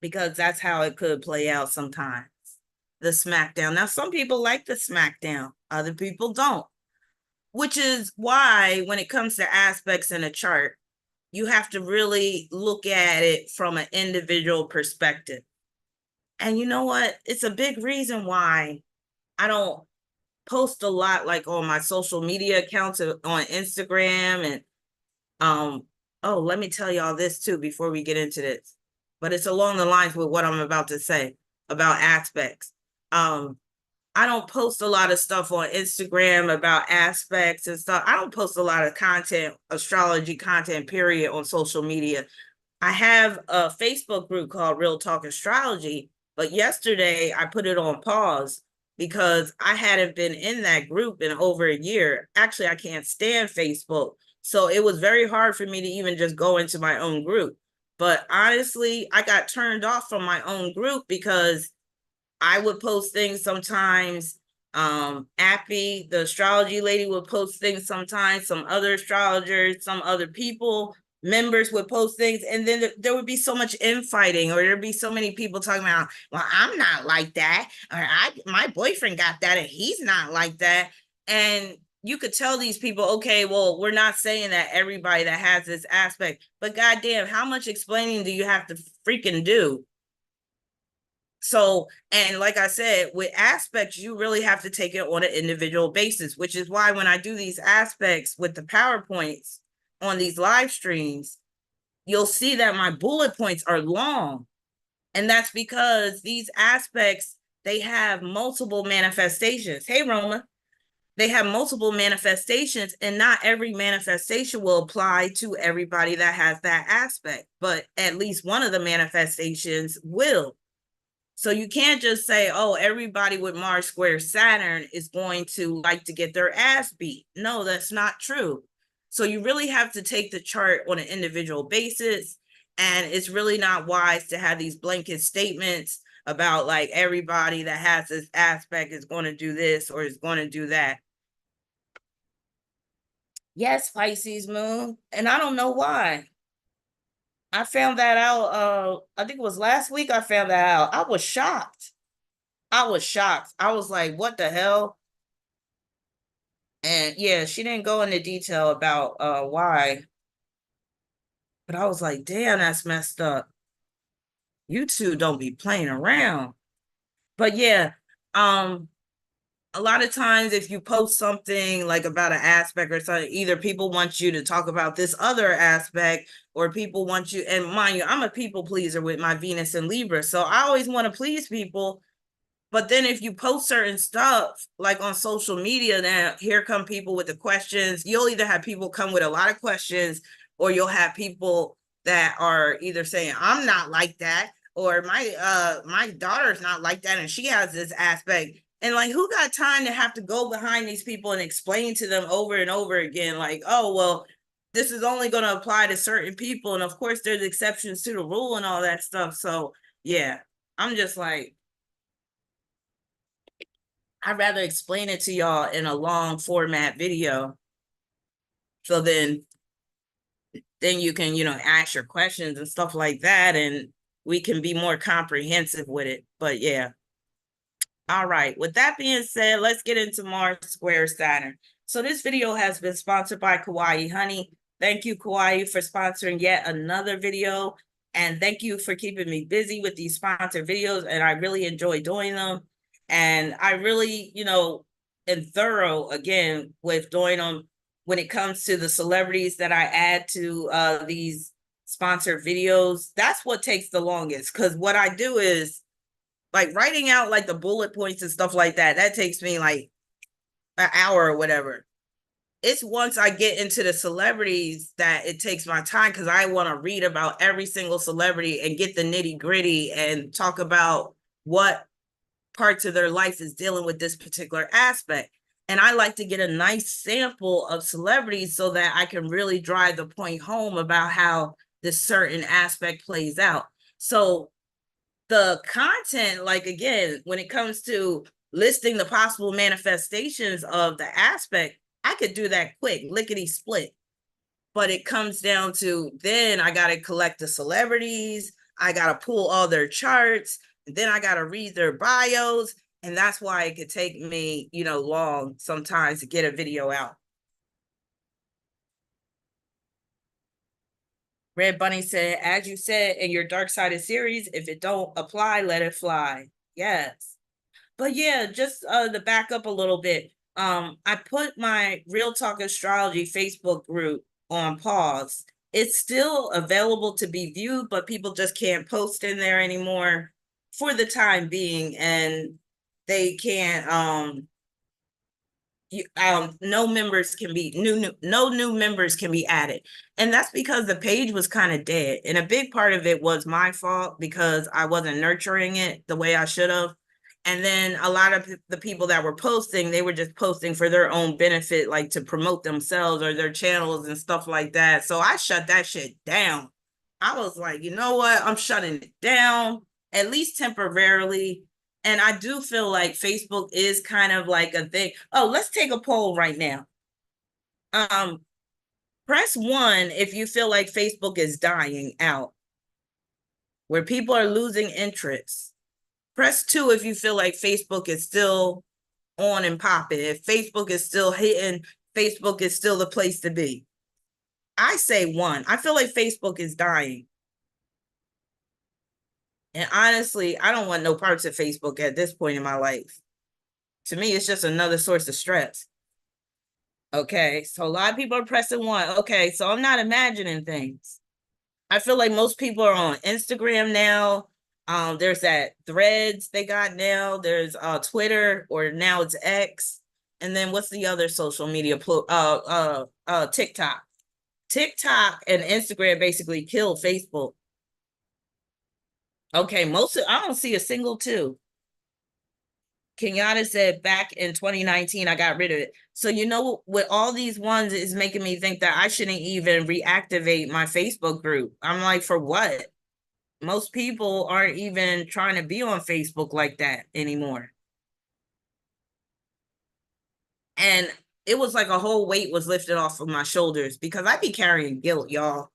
because that's how it could play out sometimes. The Smackdown. Now, some people like the Smackdown, other people don't, which is why when it comes to aspects in a chart, you have to really look at it from an individual perspective. And you know what? It's a big reason why I don't post a lot like on my social media accounts on Instagram and let me tell y'all this too before we get into this. But it's along the lines with what I'm about to say about aspects. I don't post a lot of stuff on Instagram about aspects and stuff. I don't post a lot of content, astrology content, period, on social media. I have a Facebook group called Real Talk Astrology, but yesterday I put it on pause because I hadn't been in that group in over a year. Actually, I can't stand Facebook. So it was very hard for me to even just go into my own group. But honestly, I got turned off from my own group because I would post things sometimes. Appy, the astrology lady, would post things sometimes. Some other astrologers, some other people, members would post things, and then there would be so much infighting, or there'd be so many people talking about, well, I'm not like that, or my boyfriend got that, and he's not like that. And you could tell these people, okay, well, we're not saying that everybody that has this aspect, but goddamn, how much explaining do you have to freaking do? So, and like I said, with aspects, you really have to take it on an individual basis, which is why when I do these aspects with the PowerPoints on these live streams, you'll see that my bullet points are long. And that's because these aspects, they have multiple manifestations. Hey, Roma. They have multiple manifestations, and not every manifestation will apply to everybody that has that aspect, but at least one of the manifestations will. So you can't just say, oh, everybody with Mars square Saturn is going to like to get their ass beat. No, that's not true. So you really have to take the chart on an individual basis. And it's really not wise to have these blanket statements about like everybody that has this aspect is going to do this or is going to do that. Yes, Pisces moon. And I don't know why. I found that out. I think it was last week I found that out. I was shocked. I was shocked. I was like, what the hell? And yeah, she didn't go into detail about why. But I was like, damn, that's messed up. You two don't be playing around. But yeah, a lot of times if you post something like about an aspect or something, either people want you to talk about this other aspect or people want you, and mind you, I'm a people pleaser with my Venus and Libra. So I always want to please people. But then if you post certain stuff like on social media, then here come people with the questions. You'll either have people come with a lot of questions, or you'll have people that are either saying, I'm not like that, or my daughter's not like that, and she has this aspect. And like, who got time to have to go behind these people and explain to them over and over again, like, oh, well, this is only going to apply to certain people. And of course, there's exceptions to the rule and all that stuff. So yeah, I'm just like, I'd rather explain it to y'all in a long format video. So then you can, ask your questions and stuff like that, and we can be more comprehensive with it. But yeah. All right. With that being said, let's get into Mars square Saturn. So this video has been sponsored by Kawaii Honey. Thank you, Kawaii, for sponsoring yet another video. And thank you for keeping me busy with these sponsored videos. And I really enjoy doing them. And I really, am thorough again with doing them when it comes to the celebrities that I add to these sponsored videos. That's what takes the longest, because what I do is like writing out like the bullet points and stuff like that. That takes me like an hour or whatever. It's once I get into the celebrities that it takes my time, because I want to read about every single celebrity and get the nitty gritty and talk about what parts of their life is dealing with this particular aspect. And I like to get a nice sample of celebrities so that I can really drive the point home about how this certain aspect plays out. So the content, like again, when it comes to listing the possible manifestations of the aspect, I could do that quick, lickety split. But it comes down to, then I got to collect the celebrities, I got to pull all their charts, and then I got to read their bios. And that's why it could take me, long sometimes to get a video out. Red Bunny said, as you said in your Dark Sided series, if it don't apply, let it fly. Yes. But yeah, just to back up a little bit, I put my Real Talk Astrology Facebook group on pause. It's still available to be viewed, but people just can't post in there anymore for the time being, and they can't no members can be no new members can be added. And that's because the page was kind of dead, and a big part of it was my fault because I wasn't nurturing it the way I should have. And then a lot of the people that were posting, they were just posting for their own benefit, like to promote themselves or their channels and stuff like that. So I shut that shit down. I was like, you know what, I'm shutting it down, at least temporarily. And I do feel like Facebook is kind of like a thing. Oh, let's take a poll right now. Press 1 if you feel like Facebook is dying out, where people are losing interest. Press 2 if you feel like Facebook is still on and popping. If Facebook is still hitting, Facebook is still the place to be. I say 1. I feel like Facebook is dying. And honestly, I don't want no parts of Facebook at this point in my life. To me, it's just another source of stress. Okay, so a lot of people are pressing 1. Okay, so I'm not imagining things. I feel like most people are on Instagram now. There's that Threads they got now. There's Twitter, or now it's X. And then what's the other social media? TikTok. TikTok and Instagram basically killed Facebook. Okay, I don't see a single two. Kenyatta said back in 2019, I got rid of it. So, with all these ones, it's making me think that I shouldn't even reactivate my Facebook group. I'm like, for what? Most people aren't even trying to be on Facebook like that anymore. And it was like a whole weight was lifted off of my shoulders because I be carrying guilt, y'all.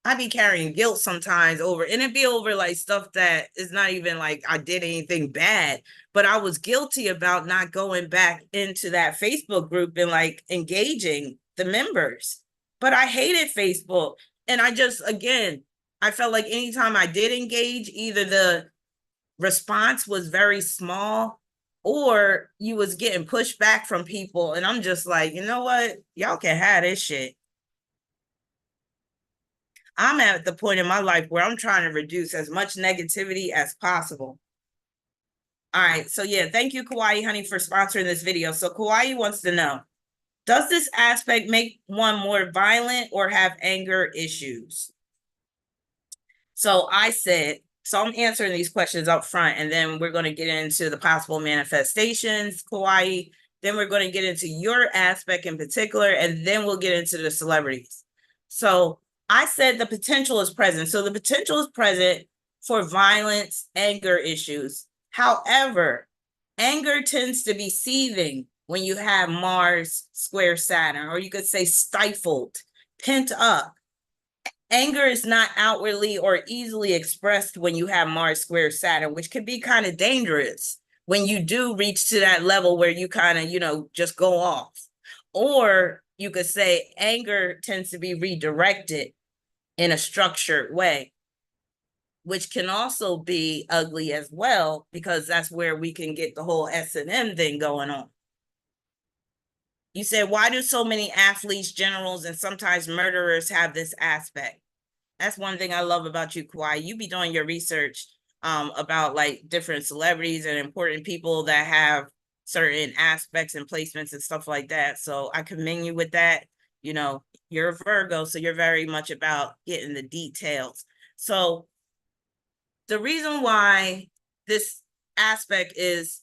I be carrying guilt sometimes over, and it be over like stuff that is not even like I did anything bad, but I was guilty about not going back into that Facebook group and like engaging the members. But I hated Facebook. And again, I felt like anytime I did engage, either the response was very small or you was getting pushed back from people. And I'm just like, you know what? Y'all can have this shit. I'm at the point in my life where I'm trying to reduce as much negativity as possible. All right. So yeah, thank you, Kawaii Honey, for sponsoring this video. So Kawaii wants to know, does this aspect make one more violent or have anger issues? So I'm answering these questions up front, and then we're going to get into the possible manifestations, Kawaii. Then we're going to get into your aspect in particular, and then we'll get into the celebrities. So I said the potential is present. So the potential is present for violence, anger issues. However, anger tends to be seething when you have Mars square Saturn, or you could say stifled, pent up. Anger is not outwardly or easily expressed when you have Mars square Saturn, which can be kind of dangerous when you do reach to that level where you kind of, just go off. Or you could say anger tends to be redirected in a structured way, which can also be ugly as well, because that's where we can get the whole S&M thing going on. You said, why do so many athletes, generals, and sometimes murderers have this aspect? That's one thing I love about you, Kawhi. You be doing your research about like different celebrities and important people that have certain aspects and placements and stuff like that. So I commend you with that. You're a Virgo, so you're very much about getting the details. So the reason why this aspect is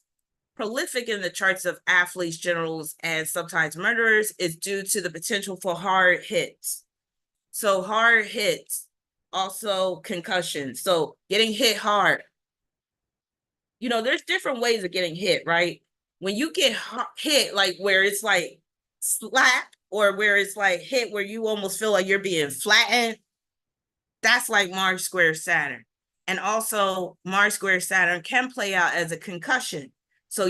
prolific in the charts of athletes, generals, and sometimes murderers is due to the potential for hard hits. So hard hits, also concussions. So getting hit hard. There's different ways of getting hit, right? When you get hit, like where it's like slap, or where it's like hit where you almost feel like you're being flattened, that's like Mars square Saturn. And also Mars square Saturn can play out as a concussion. So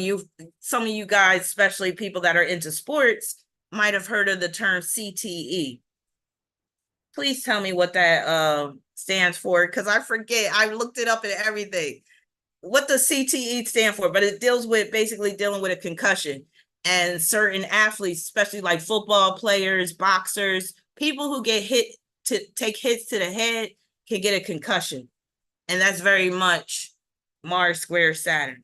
some of you guys, especially people that are into sports, might have heard of the term CTE. Please tell me what that stands for, because I forget. I looked it up and everything. What does CTE stand for? But it deals with basically dealing with a concussion. And certain athletes, especially like football players, boxers, people who get hit to take hits to the head can get a concussion. And that's very much Mars square Saturn.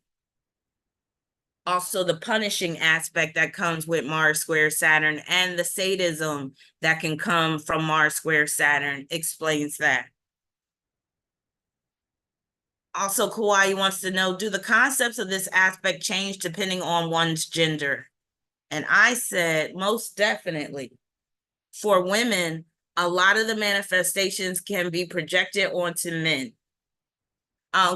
Also the punishing aspect that comes with Mars square Saturn and the sadism that can come from Mars square Saturn explains that. Also, Kauai wants to know, do the concepts of this aspect change depending on one's gender? And I said, most definitely. For women, a lot of the manifestations can be projected onto men.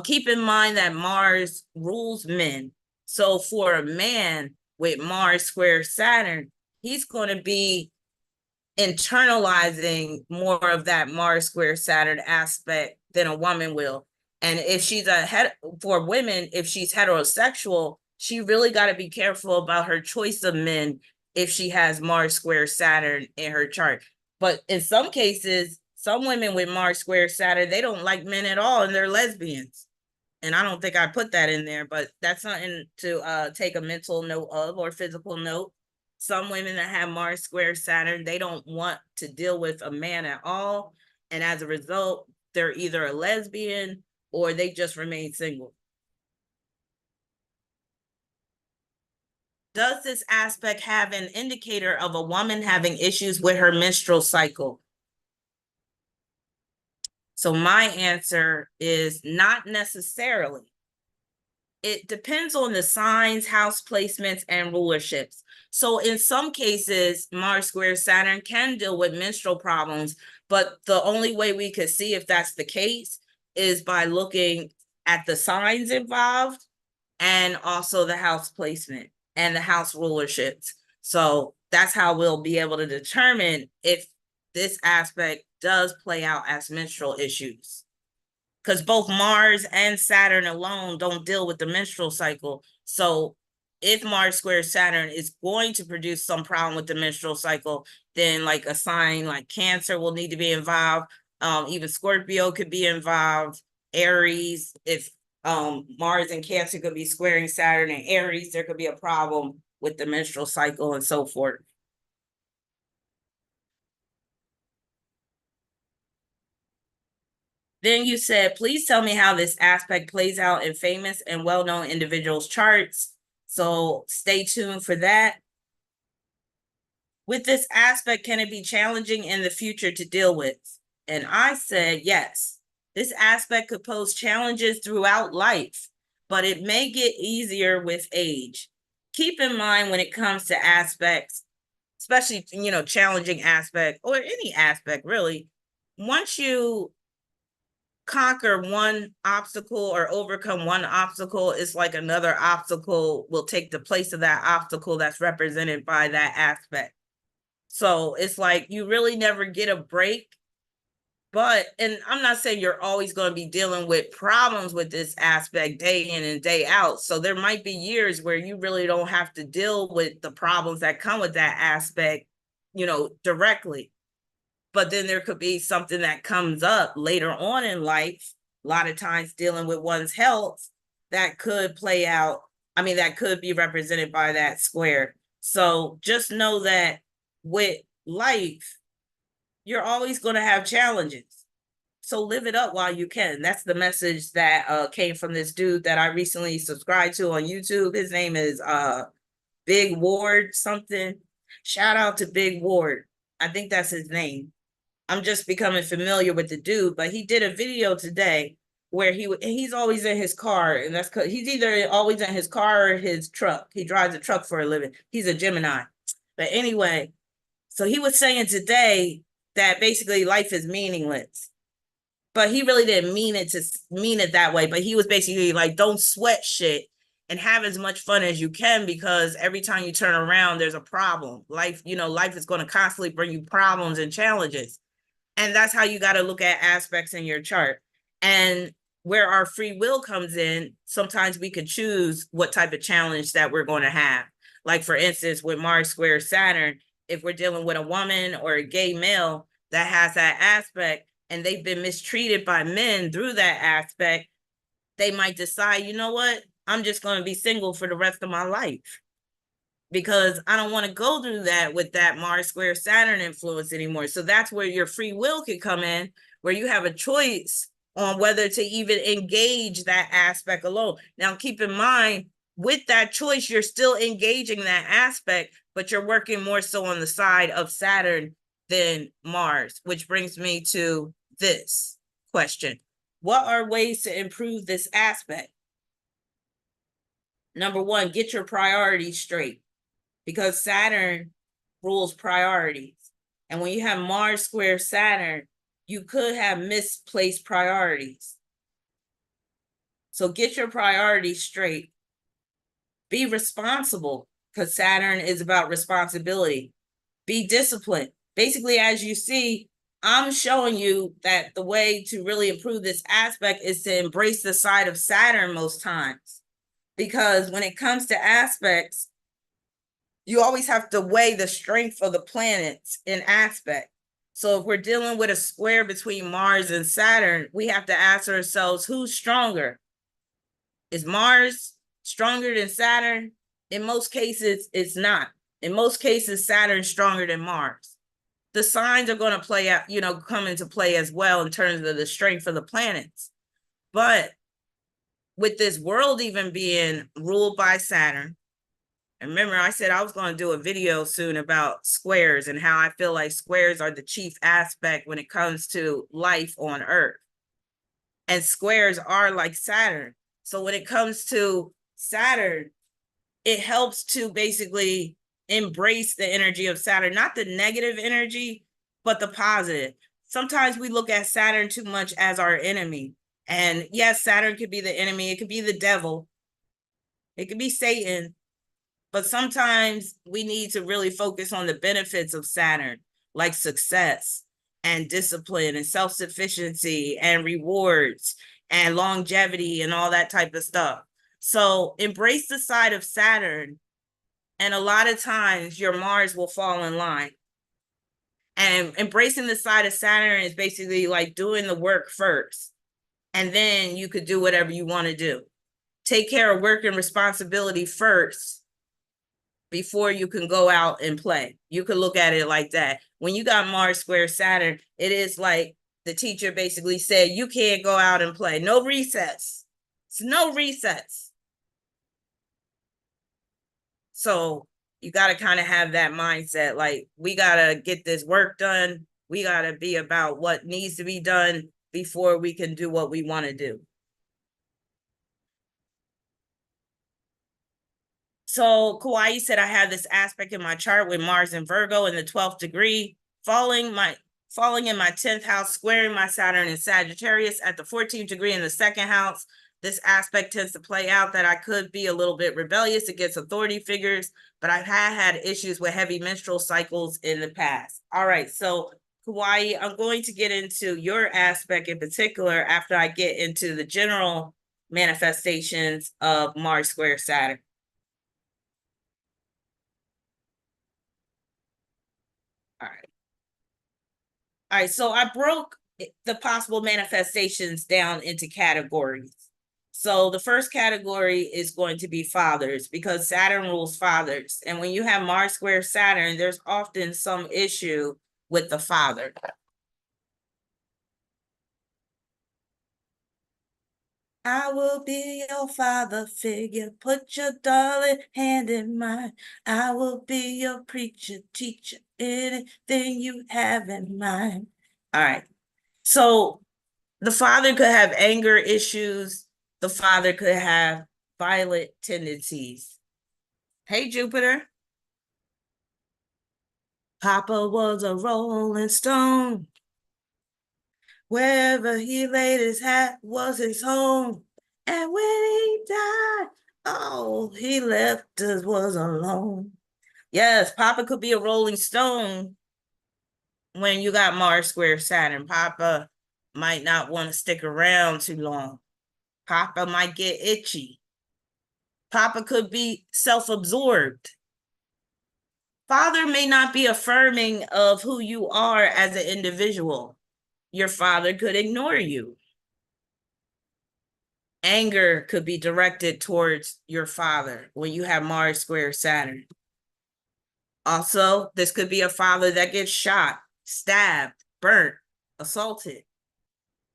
Keep in mind that Mars rules men. So for a man with Mars square Saturn, he's going to be internalizing more of that Mars square Saturn aspect than a woman will. And if for women, if she's heterosexual, she really got to be careful about her choice of men if she has Mars square Saturn in her chart. But in some cases, some women with Mars square Saturn, they don't like men at all and they're lesbians. And I don't think I put that in there, but that's something to take a mental note of, or physical note. Some women that have Mars square Saturn, they don't want to deal with a man at all. And as a result, they're either a lesbian or they just remain single. Does this aspect have an indicator of a woman having issues with her menstrual cycle? So my answer is not necessarily. It depends on the signs, house placements, and rulerships. So in some cases, Mars square Saturn can deal with menstrual problems, but the only way we could see if that's the case is by looking at the signs involved and also the house placement and the house rulerships. So that's how we'll be able to determine if this aspect does play out as menstrual issues, because both Mars and Saturn alone don't deal with the menstrual cycle. So if Mars square Saturn is going to produce some problem with the menstrual cycle, then like a sign like Cancer will need to be involved. Even Scorpio could be involved. Aries, if Mars and Cancer could be squaring Saturn and Aries, there could be a problem with the menstrual cycle and so forth. Then you said, please tell me how this aspect plays out in famous and well-known individuals' charts. So stay tuned for that. With this aspect, can it be challenging in the future to deal with? And I said, yes. This aspect could pose challenges throughout life, but it may get easier with age. Keep in mind when it comes to aspects, especially, challenging aspect or any aspect really, once you conquer one obstacle or overcome one obstacle, it's like another obstacle will take the place of that obstacle that's represented by that aspect. So it's like you really never get a break. But, and I'm not saying you're always going to be dealing with problems with this aspect day in and day out. So there might be years where you really don't have to deal with the problems that come with that aspect, directly. But then there could be something that comes up later on in life, a lot of times dealing with one's health, that could play out. I mean, that could be represented by that square. So just know that with life, you're always going to have challenges. So live it up while you can. That's the message that came from this dude that I recently subscribed to on YouTube. His name is Big Ward something. Shout out to Big Ward. I think that's his name. I'm just becoming familiar with the dude, but he did a video today where he's always in his car, and that's because he's either always in his car or his truck. He drives a truck for a living. He's a Gemini. But anyway, so he was saying today that basically life is meaningless. But he really didn't mean it that way. But he was basically like, don't sweat shit and have as much fun as you can, because every time you turn around, there's a problem. Life is going to constantly bring you problems and challenges. And that's how you got to look at aspects in your chart. And where our free will comes in, sometimes we could choose what type of challenge that we're going to have. Like, for instance, with Mars square Saturn, if we're dealing with a woman or a gay male that has that aspect and they've been mistreated by men through that aspect, they might decide, you know what, I'm just going to be single for the rest of my life, because I don't want to go through that with that Mars square Saturn influence anymore. So that's where your free will can come in, where you have a choice on whether to even engage that aspect alone. Now, keep in mind, with that choice, you're still engaging that aspect, but you're working more so on the side of Saturn than Mars, which brings me to this question. What are ways to improve this aspect? Number one, get your priorities straight, because Saturn rules priorities. And when you have Mars square Saturn, you could have misplaced priorities. So get your priorities straight. Be responsible, because Saturn is about responsibility. Be disciplined. Basically, as you see, I'm showing you that the way to really improve this aspect is to embrace the side of Saturn most times. Because when it comes to aspects, you always have to weigh the strength of the planets in aspect. So if we're dealing with a square between Mars and Saturn, we have to ask ourselves, who's stronger? Is Mars stronger than Saturn? In most cases, it's not. In most cases, Saturn's stronger than Mars. The signs are going to play out, come into play as well in terms of the strength of the planets. But with this world even being ruled by Saturn, and remember, I said I was going to do a video soon about squares and how I feel like squares are the chief aspect when it comes to life on Earth. and squares are like Saturn. So when it comes to Saturn, it helps to basically embrace the energy of Saturn, not the negative energy, but the positive. Sometimes we look at Saturn too much as our enemy. And yes, Saturn could be the enemy, it could be the devil, it could be Satan, but sometimes we need to really focus on the benefits of Saturn, like success and discipline and self-sufficiency and rewards and longevity and all that type of stuff. So embrace the side of Saturn, and a lot of times your Mars will fall in line. And embracing the side of Saturn is basically like doing the work first, and then you could do whatever you want to do. Take care of work and responsibility first before you can go out and play. You could look at it like that. When you got Mars square Saturn, it is like the teacher basically said, you can't go out and play. No recess. It's no recess. So you got to kind of have that mindset. Like, we got to get this work done. We got to be about what needs to be done before we can do what we want to do. So Kauai said, I have this aspect in my chart with Mars and Virgo in the 12th degree, falling in my 10th house, squaring my Saturn in Sagittarius at the 14th degree in the second house. This aspect tends to play out that I could be a little bit rebellious against authority figures, but I've had issues with heavy menstrual cycles in the past. All right, so Kauai, I'm going to get into your aspect in particular after I get into the general manifestations of Mars square Saturn. All right. All right, so I broke the possible manifestations down into categories. So the first category is going to be fathers, because Saturn rules fathers. And when you have Mars square Saturn, there's often some issue with the father. I will be your father figure. Put your darling hand in mine. I will be your preacher, teacher, anything you have in mind. All right. So the father could have anger issues. The father could have violent tendencies. Hey, Jupiter. Papa was a rolling stone. Wherever he laid his hat was his home. And when he died, oh, he left us was alone. Yes, Papa could be a rolling stone when you got Mars square Saturn. Papa might not want to stick around too long. Papa might get itchy. Papa could be self-absorbed. Father may not be affirming of who you are as an individual. Your father could ignore you. Anger could be directed towards your father when you have Mars square Saturn. Also, this could be a father that gets shot, stabbed, burnt, assaulted.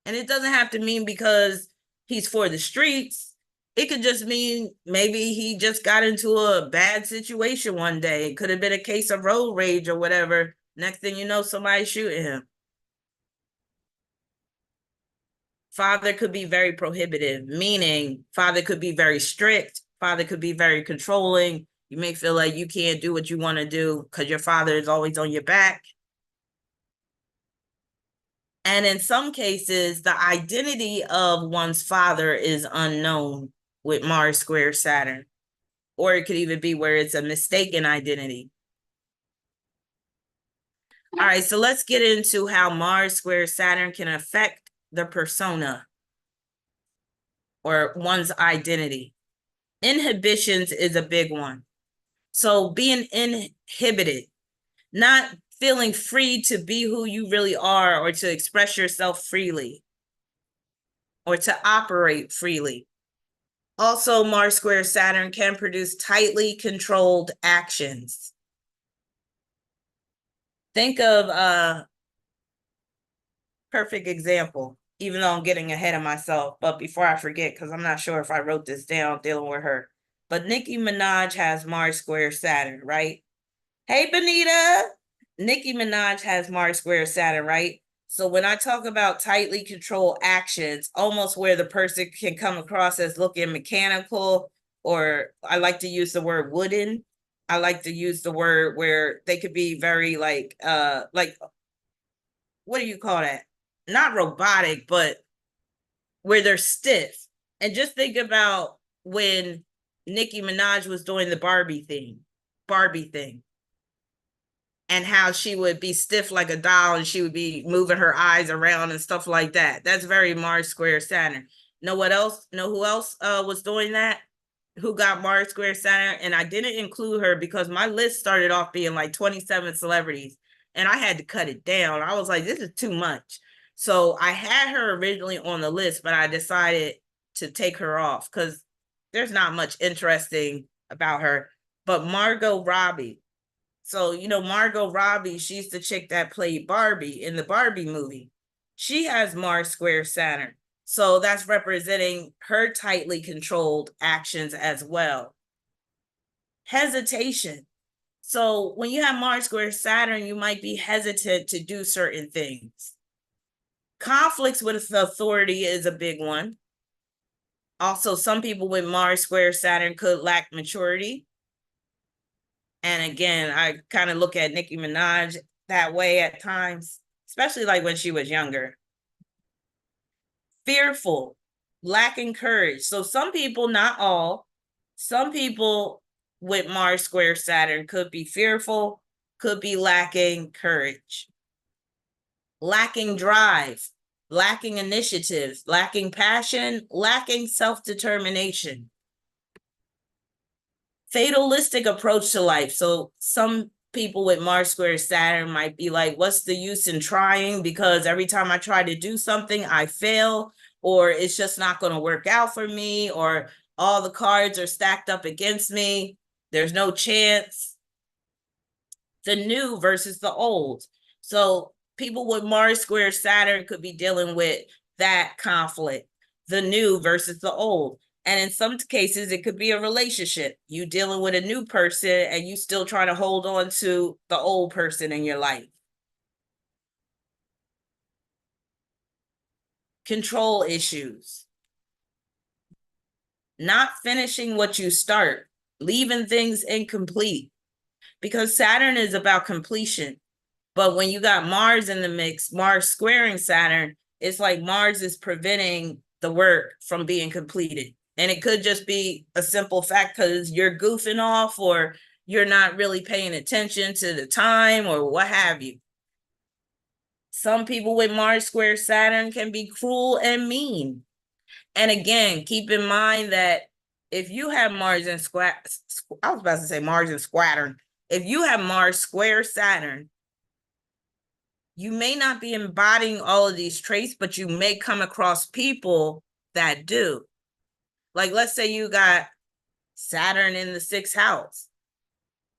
And it doesn't have to mean because he's for the streets. It could just mean maybe he just got into a bad situation one day. It could have been a case of road rage or whatever. Next thing you know, somebody's shooting him. Father could be very prohibitive, meaning father could be very strict. Father could be very controlling. You may feel like you can't do what you want to do because your father is always on your back. And in some cases, the identity of one's father is unknown with Mars square Saturn. Or it could even be where it's a mistaken identity. All right, so let's get into how Mars square Saturn can affect the persona or one's identity. Inhibitions is a big one. So being inhibited, not feeling free to be who you really are or to express yourself freely or to operate freely. Also, Mars square Saturn can produce tightly controlled actions. Think of a perfect example, even though I'm getting ahead of myself. But before I forget, because I'm not sure if I wrote this down dealing with her. But Nicki Minaj has Mars square Saturn, right? Hey, Benita. Nicki Minaj has Mars square Saturn, right? So when I talk about tightly controlled actions, almost where the person can come across as looking mechanical, or I like to use the word wooden. I like to use the word where they could be very like what do you call that? Not robotic, but where they're stiff. And just think about when Nicki Minaj was doing the Barbie thing, and how she would be stiff like a doll and she would be moving her eyes around and stuff like that. That's very Mars square Saturn. Know what else? Know who else was doing that? Who got Mars square Saturn? And I didn't include her because my list started off being like 27 celebrities and I had to cut it down. I was like, this is too much. So I had her originally on the list, but I decided to take her off because there's not much interesting about her. But Margot Robbie, so, Margot Robbie, she's the chick that played Barbie in the Barbie movie. She has Mars square Saturn. So that's representing her tightly controlled actions as well. Hesitation. So when you have Mars square Saturn, you might be hesitant to do certain things. Conflicts with authority is a big one. Also, some people with Mars square Saturn could lack maturity. And again, I kind of look at Nicki Minaj that way at times, especially like when she was younger. Fearful, lacking courage. So some people, not all, some people with Mars square Saturn could be fearful, could be lacking courage, lacking drive, lacking initiative, lacking passion, lacking self-determination. Fatalistic approach to life. So some people with Mars square Saturn might be like, what's the use in trying? Because every time I try to do something, I fail, or it's just not going to work out for me, or all the cards are stacked up against me. There's no chance. The new versus the old. So people with Mars square Saturn could be dealing with that conflict, the new versus the old. And in some cases, it could be a relationship. You dealing with a new person and you still trying to hold on to the old person in your life. Control issues. Not finishing what you start, leaving things incomplete. Because Saturn is about completion. But when you got Mars in the mix, Mars squaring Saturn, it's like Mars is preventing the work from being completed. And it could just be a simple fact because you're goofing off or you're not really paying attention to the time or what have you. Some people with Mars square Saturn can be cruel and mean. And again, keep in mind that if you have Mars and I was about to say Mars and Saturn. If you have Mars square Saturn, you may not be embodying all of these traits, but you may come across people that do. Like, let's say you got Saturn in the 6th house.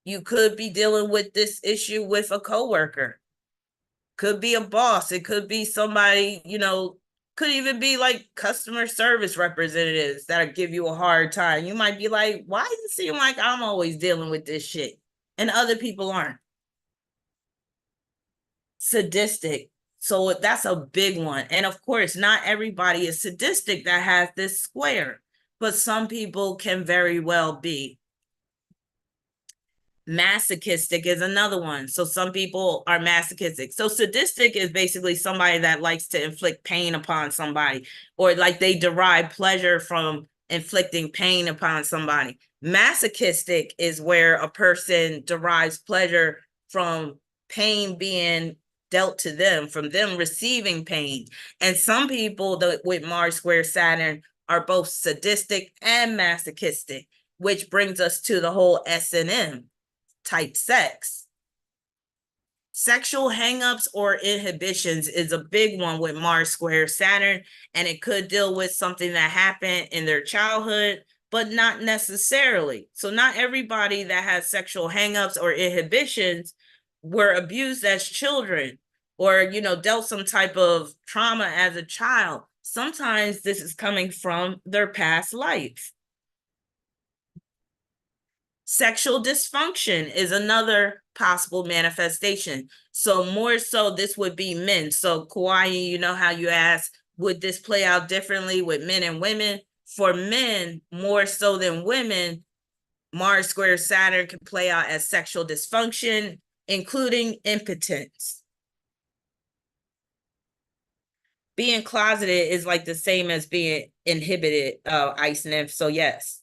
You could be dealing with this issue with a coworker. Could be a boss. It could be somebody, could even be like customer service representatives that give you a hard time. You might be like, why does it seem like I'm always dealing with this shit? And other people aren't. Sadistic. So that's a big one. And of course, not everybody is sadistic that has this square, but some people can very well be. Masochistic is another one. So some people are masochistic. So sadistic is basically somebody that likes to inflict pain upon somebody, or like they derive pleasure from inflicting pain upon somebody. Masochistic is where a person derives pleasure from pain being dealt to them, from them receiving pain. And some people with Mars square Saturn are both sadistic and masochistic, which brings us to the whole S&M type sex. Sexual hangups or inhibitions is a big one with Mars square Saturn, and it could deal with something that happened in their childhood, but not necessarily. So not everybody that has sexual hangups or inhibitions were abused as children or, dealt some type of trauma as a child. Sometimes this is coming from their past life. Sexual dysfunction is another possible manifestation. So more so, this would be men. So Kauai, you know how you ask, would this play out differently with men and women? For men, more so than women, Mars square Saturn can play out as sexual dysfunction, including impotence. Being closeted is like the same as being inhibited, ice nymph. So yes.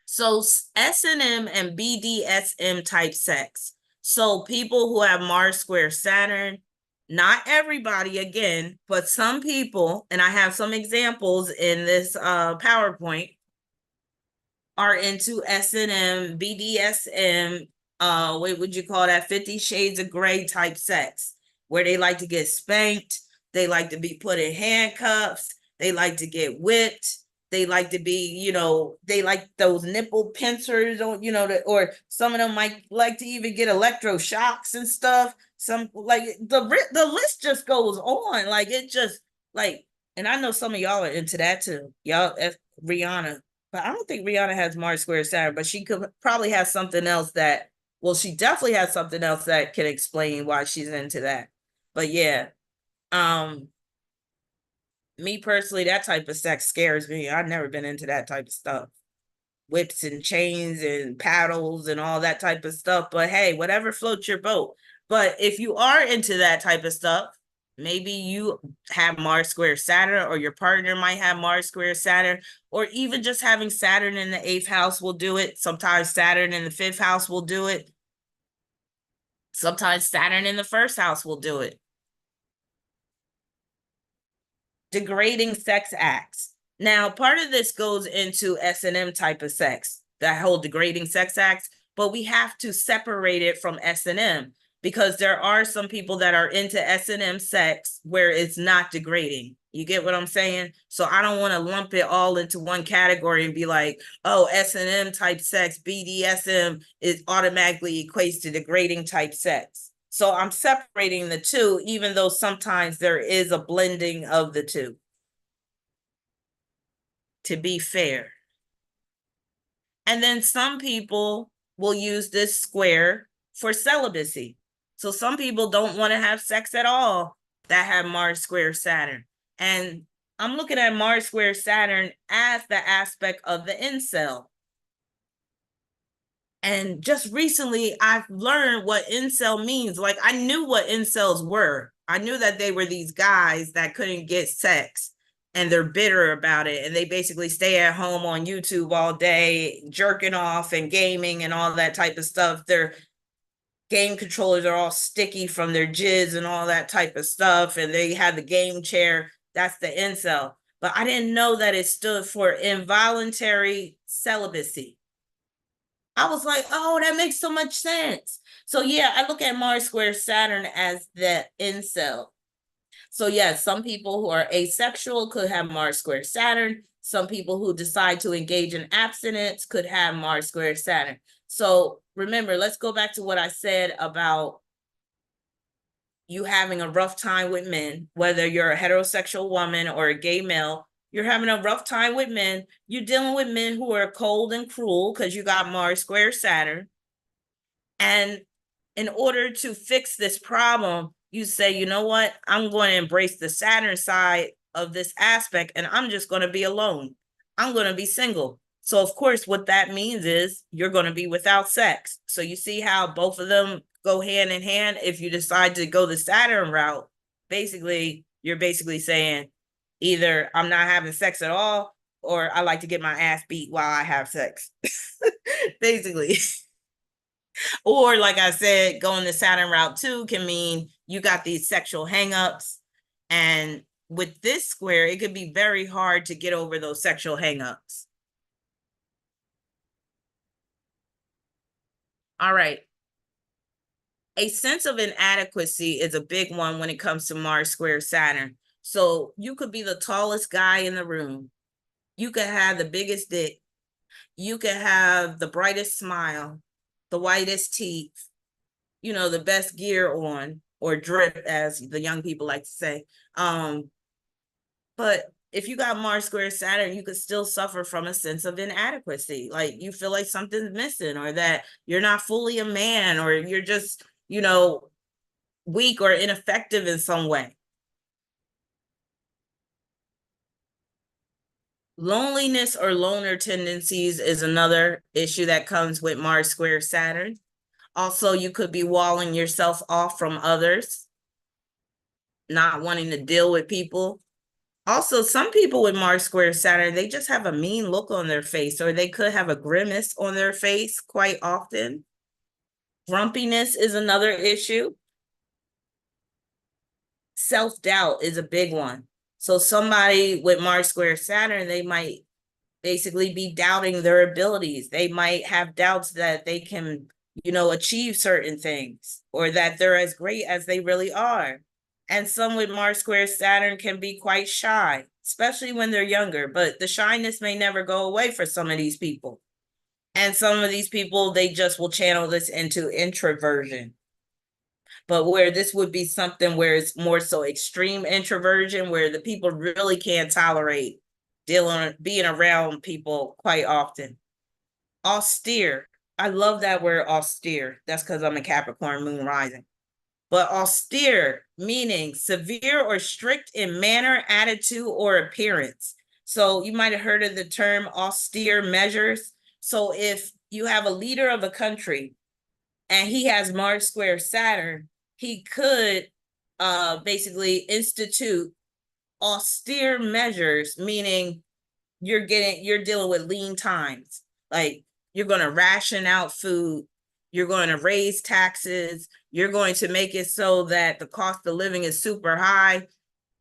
So S&M and BDSM type sex. So people who have Mars square Saturn, not everybody again, but some people, and I have some examples in this PowerPoint, are into S&M, BDSM, what would you call that? 50 Shades of Grey type sex, where they like to get spanked, they like to be put in handcuffs, they like to get whipped, they like to be, they like those nipple pincers, or, or some of them might like to even get electroshocks and stuff. Some like the list just goes on. Like it just like, and I know some of y'all are into that too. Y'all, Rihanna, but I don't think Rihanna has Mars square Saturn, but she could probably have something else that, well, she definitely has something else that can explain why she's into that. But yeah, um, me personally, that type of sex scares me. I've never been into that type of stuff. Whips and chains and paddles and all that type of stuff. But hey, whatever floats your boat. But if you are into that type of stuff, maybe you have Mars square Saturn, or your partner might have Mars square Saturn, or even just having Saturn in the eighth house will do it. Sometimes Saturn in the fifth house will do it. Sometimes Saturn in the first house will do it. Degrading sex acts. Now, part of this goes into S&M type of sex, that whole degrading sex acts, but we have to separate it from S&M, because there are some people that are into S&M sex where it's not degrading. You get what I'm saying? So I don't want to lump it all into one category and be like, oh, S&M type sex, BDSM is automatically equates to degrading type sex. So I'm separating the two, even though sometimes there is a blending of the two, to be fair. And then some people will use this square for celibacy. So some people don't want to have sex at all that have Mars square Saturn. And I'm looking at Mars square Saturn as the aspect of the incel. And just recently, I've learned what incel means. Like, I knew what incels were. I knew that they were these guys that couldn't get sex and they're bitter about it. And they basically stay at home on YouTube all day, jerking off and gaming and all that type of stuff. Their game controllers are all sticky from their jizz and all that type of stuff. And they have the game chair. That's the incel. But I didn't know that it stood for involuntary celibacy. I was like, oh, that makes so much sense. So yeah, I look at Mars square Saturn as the incel. So yeah, some people who are asexual could have Mars square Saturn. Some people who decide to engage in abstinence could have Mars square Saturn. So remember, let's go back to what I said about you having a rough time with men, whether you're a heterosexual woman or a gay male. You're having a rough time with men. You're dealing with men who are cold and cruel because you got Mars square Saturn. And in order to fix this problem, you say, you know what? I'm going to embrace the Saturn side of this aspect, and I'm just going to be alone. I'm going to be single. So, of course, what that means is you're going to be without sex. So, you see how both of them go hand in hand. If you decide to go the Saturn route, basically, you're basically saying either I'm not having sex at all, or I like to get my ass beat while I have sex. Basically. Or, like I said, going the Saturn route too can mean you got these sexual hangups. And with this square, it could be very hard to get over those sexual hangups. All right. A sense of inadequacy is a big one when it comes to Mars square Saturn. So you could be the tallest guy in the room. You could have the biggest dick. You could have the brightest smile, the whitest teeth, the best gear on, or drip, as the young people like to say. But if you got Mars square Saturn, you could still suffer from a sense of inadequacy. Like you feel like something's missing, or that you're not fully a man, or you're just, weak or ineffective in some way. Loneliness or loner tendencies is another issue that comes with Mars square Saturn. Also, you could be walling yourself off from others, not wanting to deal with people. Also, some people with Mars square Saturn, they just have a mean look on their face, or they could have a grimace on their face quite often. Grumpiness is another issue. Self-doubt is a big one. So somebody with Mars square Saturn, they might basically be doubting their abilities. They might have doubts that they can, achieve certain things, or that they're as great as they really are. And some with Mars square Saturn can be quite shy, especially when they're younger, but the shyness may never go away for some of these people. And some of these people, they just will channel this into introversion. But where this would be something where it's more so extreme introversion, where the people really can't tolerate being around people quite often. Austere. I love that word austere. That's because I'm a Capricorn moon rising. But austere, meaning severe or strict in manner, attitude, or appearance. So you might have heard of the term austere measures. So if you have a leader of a country and he has Mars square Saturn, he could basically institute austere measures, meaning you're dealing with lean times. Like you're going to ration out food, you're going to raise taxes, you're going to make it so that the cost of living is super high.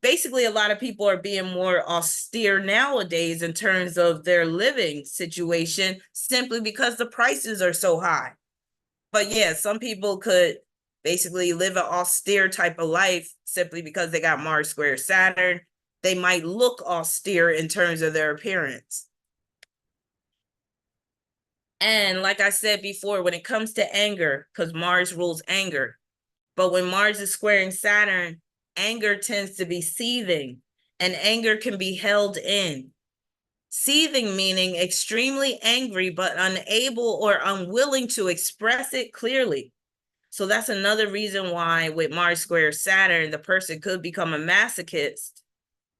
Basically, a lot of people are being more austere nowadays in terms of their living situation, simply because the prices are so high. But yeah, some people could basically live an austere type of life simply because they got Mars square Saturn. They might look austere in terms of their appearance. And like I said before, when it comes to anger, because Mars rules anger, but when Mars is squaring Saturn, anger tends to be seething, and anger can be held in. Seething meaning extremely angry, but unable or unwilling to express it clearly. So that's another reason why with Mars square Saturn, the person could become a masochist,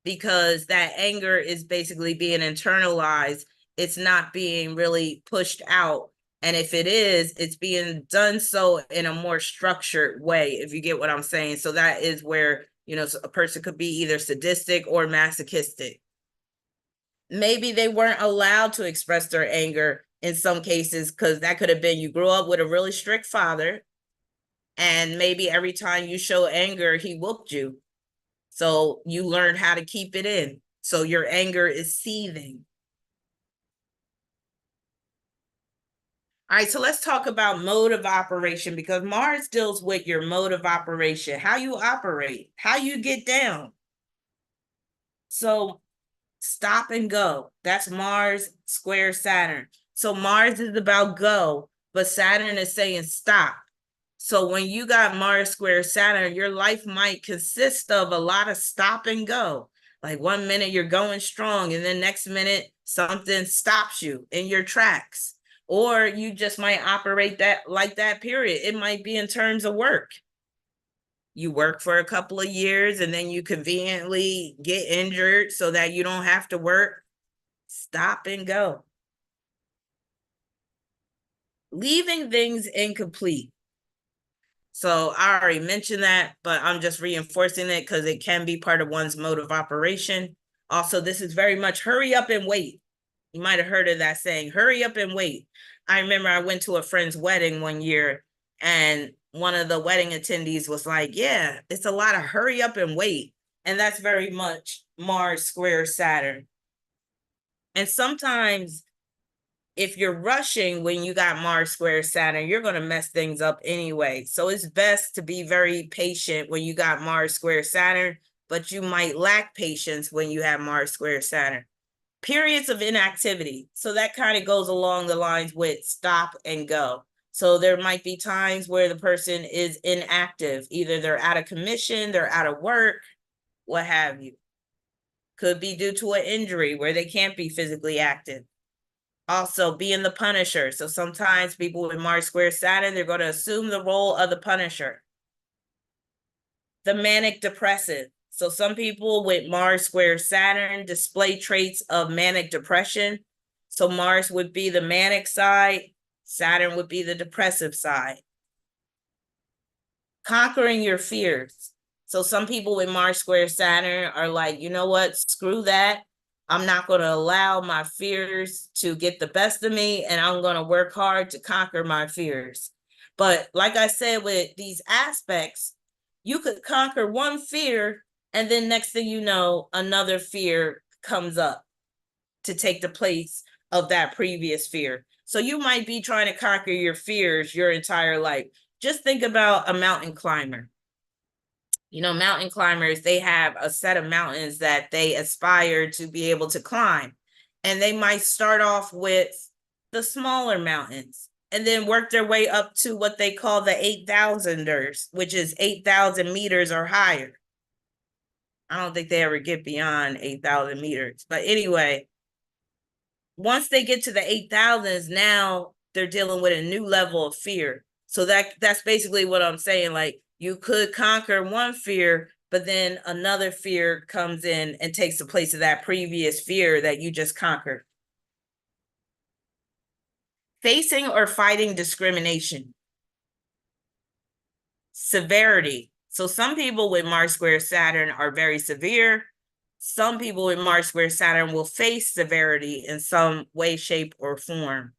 because that anger is basically being internalized. It's not being really pushed out. And if it is, it's being done so in a more structured way, if you get what I'm saying. So that is where, a person could be either sadistic or masochistic. Maybe they weren't allowed to express their anger in some cases, because that could have been you grew up with a really strict father, and maybe every time you show anger, he whooped you. So you learned how to keep it in. So your anger is seething. All right, so let's talk about mode of operation, because Mars deals with your mode of operation, how you operate, how you get down. So stop and go. That's Mars square Saturn. So Mars is about go, but Saturn is saying stop. So when you got Mars square Saturn, your life might consist of a lot of stop and go. Like 1 minute you're going strong, and then next minute something stops you in your tracks. Or you just might operate that like that, period. It might be in terms of work. You work for a couple of years and then you conveniently get injured so that you don't have to work. Stop and go. Leaving things incomplete. So I already mentioned that, but I'm just reinforcing it because it can be part of one's mode of operation. Also, this is very much hurry up and wait. You might have heard of that saying, hurry up and wait. I remember I went to a friend's wedding one year, and one of the wedding attendees was like, yeah, it's a lot of hurry up and wait. And that's very much Mars square Saturn. And sometimes if you're rushing when you got Mars square Saturn, you're going to mess things up anyway. So it's best to be very patient when you got Mars square Saturn, but you might lack patience when you have Mars square Saturn. Periods of inactivity. So that kind of goes along the lines with stop and go. So there might be times where the person is inactive. Either they're out of commission, they're out of work, what have you. Could be due to an injury where they can't be physically active. Also, being the Punisher. So sometimes people with Mars square Saturn, they're going to assume the role of the Punisher. The manic depressive. So some people with Mars square Saturn display traits of manic depression. So Mars would be the manic side, Saturn would be the depressive side. Conquering your fears. So some people with Mars square Saturn are like, you know what, screw that. I'm not going to allow my fears to get the best of me, and I'm going to work hard to conquer my fears. But like I said, with these aspects, you could conquer one fear, and then next thing you know, another fear comes up to take the place of that previous fear. So you might be trying to conquer your fears your entire life. Just think about a mountain climber. You know, mountain climbers, they have a set of mountains that they aspire to be able to climb. And they might start off with the smaller mountains and then work their way up to what they call the 8,000ers, which is 8,000 meters or higher. I don't think they ever get beyond 8,000 meters. But anyway, once they get to the 8,000s, now they're dealing with a new level of fear. So that's basically what I'm saying. Like, you could conquer one fear, but then another fear comes in and takes the place of that previous fear that you just conquered. Facing or fighting discrimination. Severity. So some people with Mars square Saturn are very severe. Some people with Mars square Saturn will face severity in some way, shape, or form.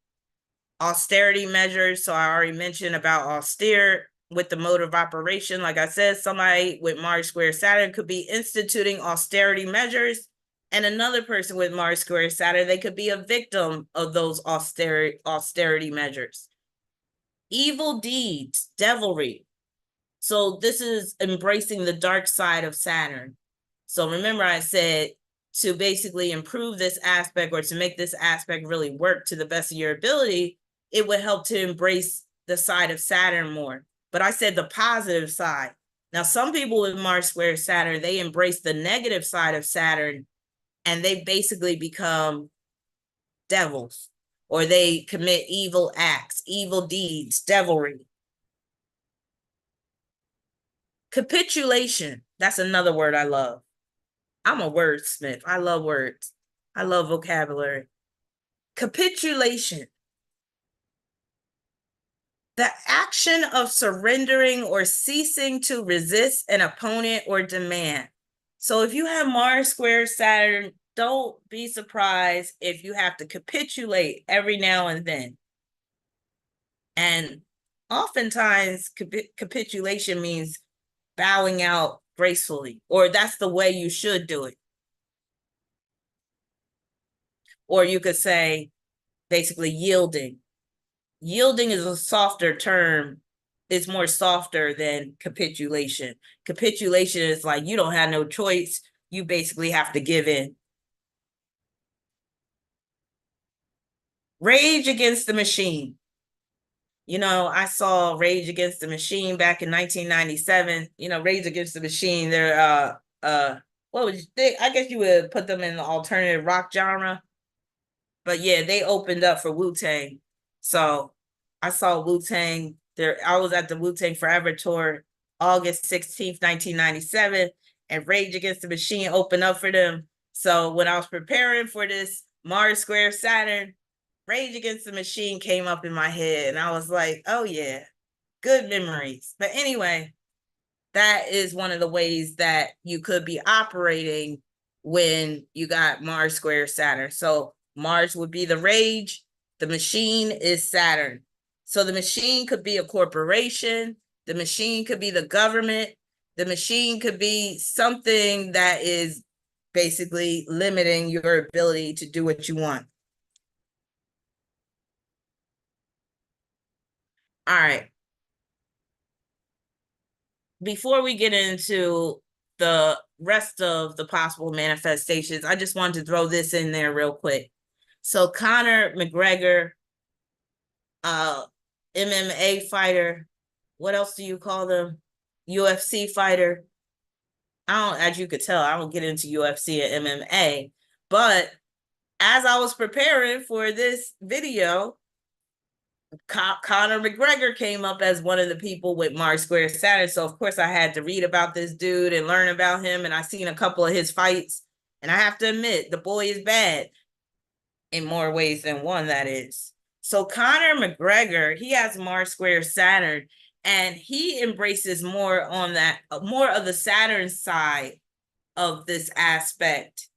Austerity measures. So I already mentioned about austere with the mode of operation. Like I said, somebody with Mars square Saturn could be instituting austerity measures, and another person with Mars square Saturn, they could be a victim of those austerity measures. Evil deeds, devilry. So this is embracing the dark side of Saturn. So remember, I said to basically improve this aspect, or to make this aspect really work to the best of your ability, it would help to embrace the side of Saturn more. But I said the positive side. Now, some people with Mars square Saturn, they embrace the negative side of Saturn, and they basically become devils, or they commit evil acts, evil deeds, devilry. Capitulation. That's another word I love. I'm a wordsmith. I love words. I love vocabulary. Capitulation. The action of surrendering or ceasing to resist an opponent or demand. So if you have Mars square Saturn, don't be surprised if you have to capitulate every now and then. And oftentimes, capitulation means bowing out gracefully, or that's the way you should do it. Or you could say basically yielding. Yielding is a softer term. It's more softer than capitulation. Capitulation is like you don't have no choice. You basically have to give in. Rage Against the Machine. You know, I saw Rage Against the Machine back in 1997. You know, Rage Against the Machine, they're what would you think? I guess you would put them in the alternative rock genre. But yeah, they opened up for Wu-Tang. So I saw Wu-Tang there. I was at the Wu-Tang Forever tour August 16th, 1997, and Rage Against the Machine opened up for them. So when I was preparing for this Mars square Saturn, Rage Against the Machine came up in my head, and I was like, oh yeah, good memories. But anyway, that is one of the ways that you could be operating when you got Mars square Saturn. So Mars would be the rage, the machine is Saturn. So the machine could be a corporation, the machine could be the government, the machine could be something that is basically limiting your ability to do what you want. All right. Before we get into the rest of the possible manifestations, I just wanted to throw this in there real quick. So Conor McGregor, MMA fighter, what else do you call them? UFC fighter. I don't, as you could tell, I don't get into UFC and MMA, but as I was preparing for this video, Conor McGregor came up as one of the people with Mars Square Saturn. So of course I had to read about this dude and learn about him. And I seen a couple of his fights. And I have to admit, the boy is bad in more ways than one, that is. So Conor McGregor, he has Mars Square Saturn, and he embraces more on that, more of the Saturn side of this aspect.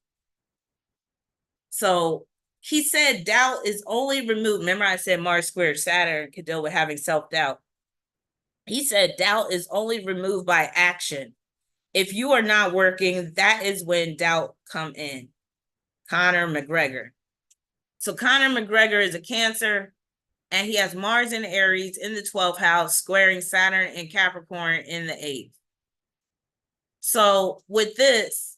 So he said doubt is only removed. Remember, I said Mars Square Saturn could deal with having self-doubt. He said doubt is only removed by action. If you are not working, that is when doubt come in. Conor McGregor. So Conor McGregor is a Cancer, and he has Mars in Aries in the 12th house, squaring Saturn and Capricorn in the 8th. So with this,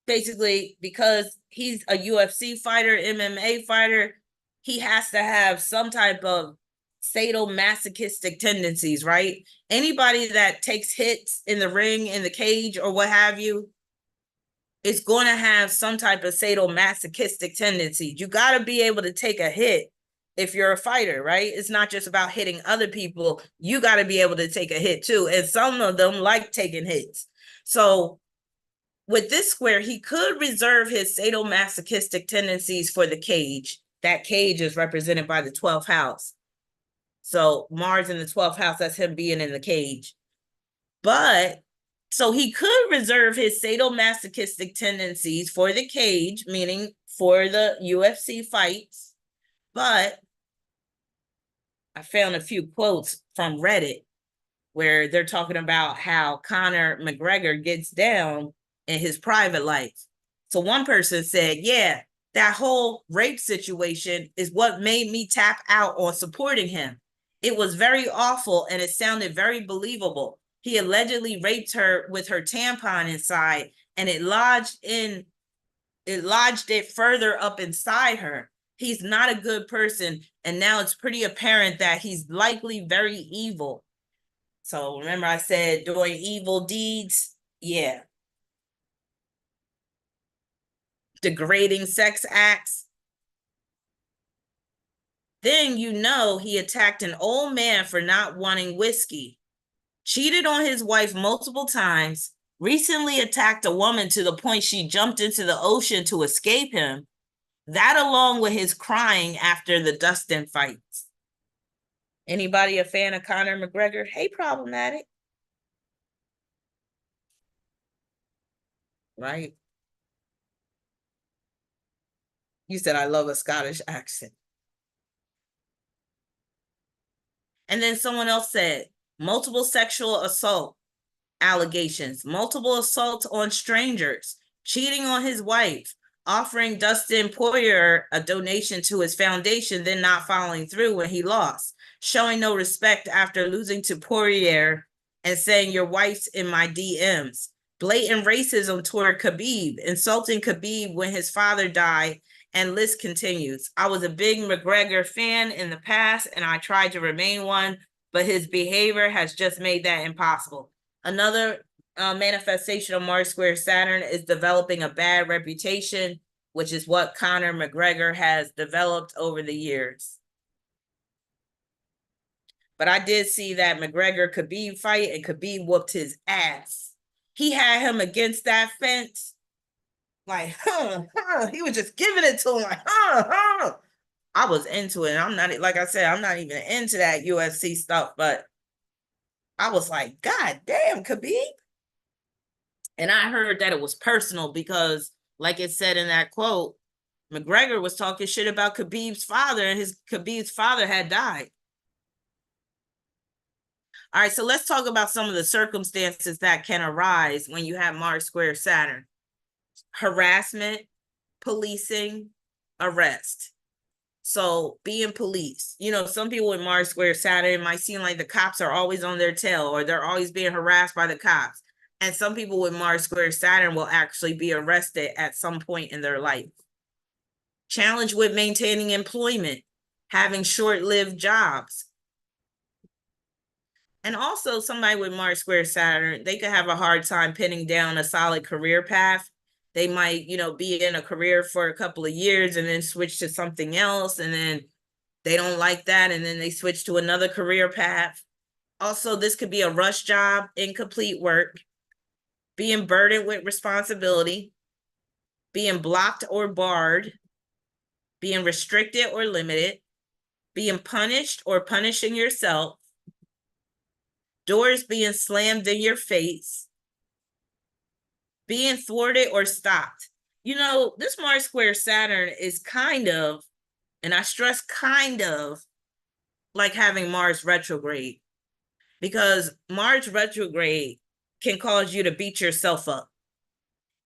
basically, because he's a UFC fighter, MMA fighter, he has to have some type of sadomasochistic tendencies, right? Anybody that takes hits in the ring, in the cage, or what have you, is going to have some type of sadomasochistic tendency. You got to be able to take a hit if you're a fighter, right? It's not just about hitting other people. You got to be able to take a hit too. And some of them like taking hits. So with this square, he could reserve his sadomasochistic tendencies for the cage. That cage is represented by the 12th house. So Mars in the 12th house, that's him being in the cage. But so he could reserve his sadomasochistic tendencies for the cage, meaning for the UFC fights. But I found a few quotes from Reddit where they're talking about how Conor McGregor gets down in his private life. So one person said, yeah, that whole rape situation is what made me tap out on supporting him. It was very awful and it sounded very believable. He allegedly raped her with her tampon inside, and it lodged it further up inside her. He's not a good person, and now it's pretty apparent that he's likely very evil. So remember I said doing evil deeds? Yeah. Degrading sex acts. Then you know he attacked an old man for not wanting whiskey, cheated on his wife multiple times, recently attacked a woman to the point she jumped into the ocean to escape him. That along with his crying after the Dustin fights. Anybody a fan of Conor McGregor? Hey, problematic. Right? You said I love a Scottish accent. And then someone else said multiple sexual assault allegations, multiple assaults on strangers, cheating on his wife, offering Dustin Poirier a donation to his foundation, then not following through when he lost, showing no respect after losing to Poirier and saying your wife's in my DMs, blatant racism toward Khabib, insulting Khabib when his father died, and list continues. I was a big McGregor fan in the past, and I tried to remain one, but his behavior has just made that impossible. Another manifestation of Mars Square Saturn is developing a bad reputation, which is what Conor McGregor has developed over the years. But I did see that McGregor Khabib fight, and Khabib whooped his ass. He had him against that fence, like, he was just giving it to him, like, I was into it. I'm not, like I said, I'm not even into that UFC stuff, but I was like, God damn, Khabib. And I heard that it was personal because, like it said in that quote, McGregor was talking shit about Khabib's father, and Khabib's father had died. All right, so let's talk about some of the circumstances that can arise when you have Mars Square Saturn. Harassment, policing, arrest. So being police, you know, some people with Mars Square Saturn might seem like the cops are always on their tail, or they're always being harassed by the cops. And some people with Mars Square Saturn will actually be arrested at some point in their life. Challenge with maintaining employment, having short-lived jobs. And also somebody with Mars square Saturn, they could have a hard time pinning down a solid career path. They might, be in a career for a couple of years and then switch to something else. And then they don't like that. And then they switch to another career path. Also, this could be a rush job, incomplete work, being burdened with responsibility, being blocked or barred, being restricted or limited, being punished or punishing yourself, doors being slammed in your face, being thwarted or stopped. This Mars square Saturn is kind of, and I stress kind of, like having Mars retrograde, because Mars retrograde can cause you to beat yourself up.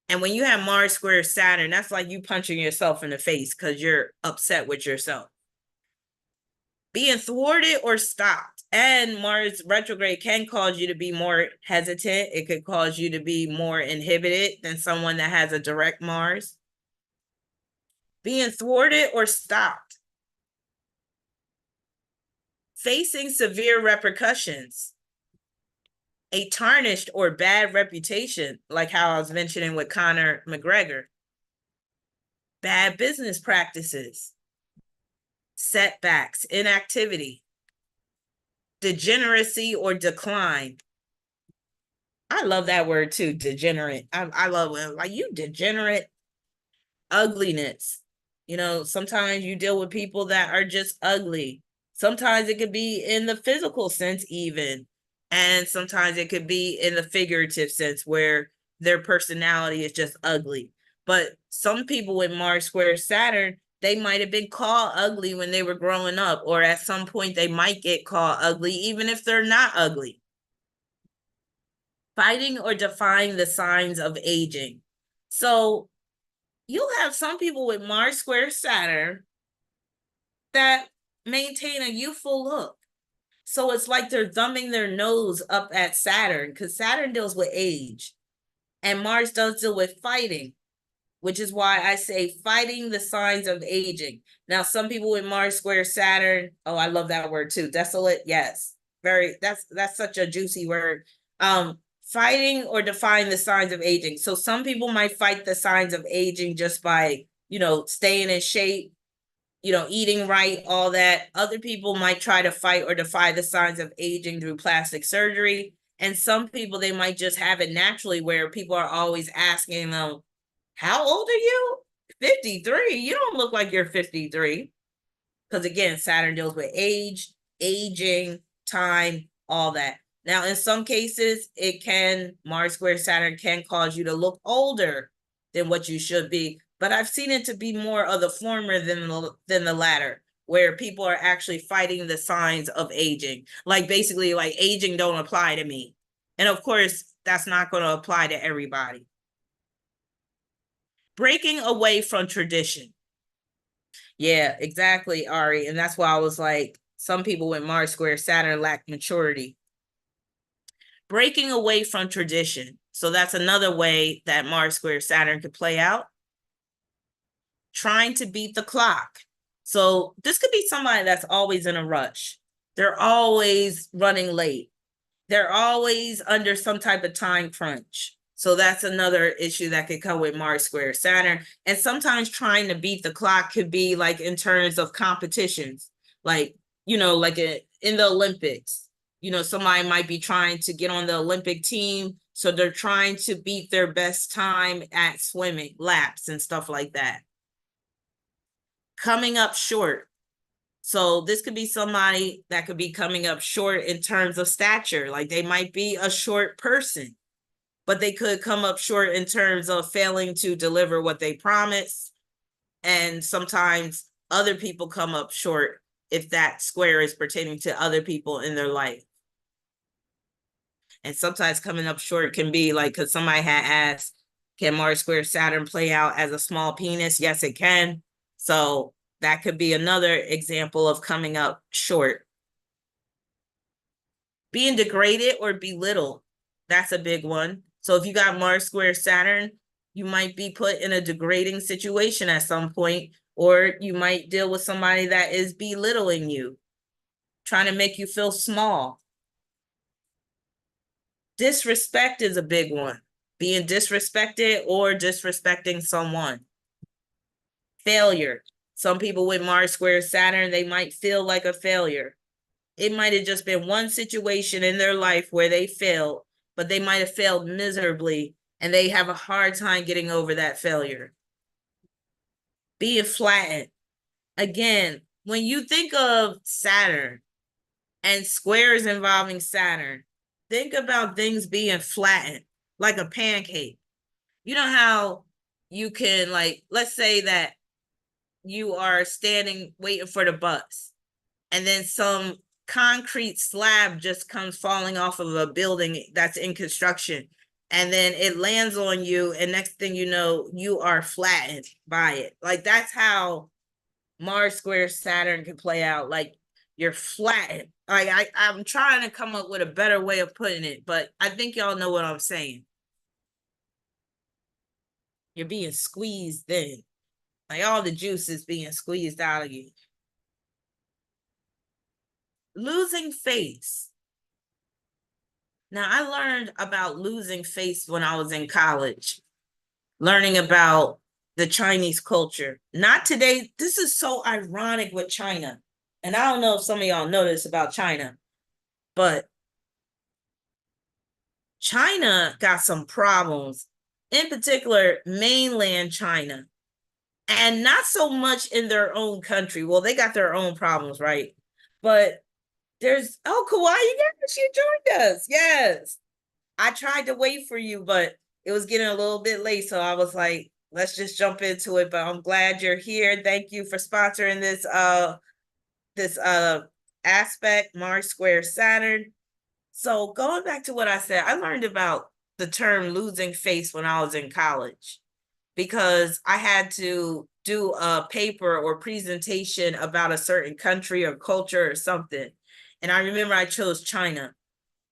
And when you have Mars square Saturn, that's like you punching yourself in the face because you're upset with yourself. Being thwarted or stopped. And Mars retrograde can cause you to be more hesitant. It could cause you to be more inhibited than someone that has a direct Mars. Being thwarted or stopped. Facing severe repercussions. A tarnished or bad reputation, like how I was mentioning with Conor McGregor. Bad business practices. Setbacks, inactivity, degeneracy or decline. I love that word too, degenerate. I love it. Like, you degenerate. Ugliness. Sometimes you deal with people that are just ugly. Sometimes it could be in the physical sense even. And sometimes it could be in the figurative sense where their personality is just ugly. But some people with Mars square Saturn, they might have been called ugly when they were growing up, or at some point they might get called ugly, even if they're not ugly. Fighting or defying the signs of aging. So you'll have some people with Mars square Saturn that maintain a youthful look. So it's like they're thumbing their nose up at Saturn, because Saturn deals with age and Mars does deal with fighting, which is why I say fighting the signs of aging. Now, some people with Mars square Saturn, oh, I love that word too. Desolate, yes. That's such a juicy word. Fighting or defying the signs of aging. So some people might fight the signs of aging just by, staying in shape, eating right, all that. Other people might try to fight or defy the signs of aging through plastic surgery. And some people, they might just have it naturally where people are always asking them, how old are you? 53. You don't look like you're 53. Because again, Saturn deals with age, aging, time, all that. Now, in some cases, Mars square Saturn can cause you to look older than what you should be. But I've seen it to be more of the former than the latter, where people are actually fighting the signs of aging. Like, basically, like, aging don't apply to me. And of course, that's not going to apply to everybody. Breaking away from tradition. Yeah, exactly, Ari. And that's why I was like, some people with Mars square Saturn lack maturity. Breaking away from tradition. So that's another way that Mars square Saturn could play out. Trying to beat the clock. So this could be somebody that's always in a rush. They're always running late. They're always under some type of time crunch. So that's another issue that could come with Mars square Saturn. And sometimes trying to beat the clock could be like in terms of competitions, like, like in the Olympics. Somebody might be trying to get on the Olympic team. So they're trying to beat their best time at swimming laps and stuff like that. Coming up short. So this could be somebody that could be coming up short in terms of stature. Like, they might be a short person, but they could come up short in terms of failing to deliver what they promise. And sometimes other people come up short if that square is pertaining to other people in their life. And sometimes coming up short can be like, because somebody had asked, can Mars square Saturn play out as a small penis? Yes, it can. So that could be another example of coming up short. Being degraded or belittled. That's a big one. So if you got Mars square Saturn, you might be put in a degrading situation at some point, or you might deal with somebody that is belittling you, trying to make you feel small. Disrespect is a big one. Being disrespected or disrespecting someone. Failure. Some people with Mars square Saturn, they might feel like a failure. It might have just been one situation in their life where they failed, but they might have failed miserably and they have a hard time getting over that failure. Being flattened. Again, when you think of Saturn and squares involving Saturn, think about things being flattened like a pancake. You know how you can, like, let's say that you are standing waiting for the bus and then some concrete slab just comes falling off of a building that's in construction, and then it lands on you, and next thing you know, you are flattened by it. Like, that's how Mars square Saturn can play out. Like, you're flattened. Like, I'm trying to come up with a better way of putting it, but I think y'all know what I'm saying. You're being squeezed in. Like, all the juice is being squeezed out of you. Losing face. Now, I learned about losing face when I was in college, learning about the Chinese culture. Not today. This is so ironic with China. And I don't know if some of y'all know this about China, but China got some problems, in particular, mainland China, and not so much in their own country. Well, they got their own problems, right? But there's, oh, Kauai, yes, you joined us. Yes. I tried to wait for you, but it was getting a little bit late. So I was like, let's just jump into it. But I'm glad you're here. Thank you for sponsoring this aspect, Mars square Saturn. So going back to what I said, I learned about the term losing face when I was in college because I had to do a paper or presentation about a certain country or culture or something. And I remember I chose China.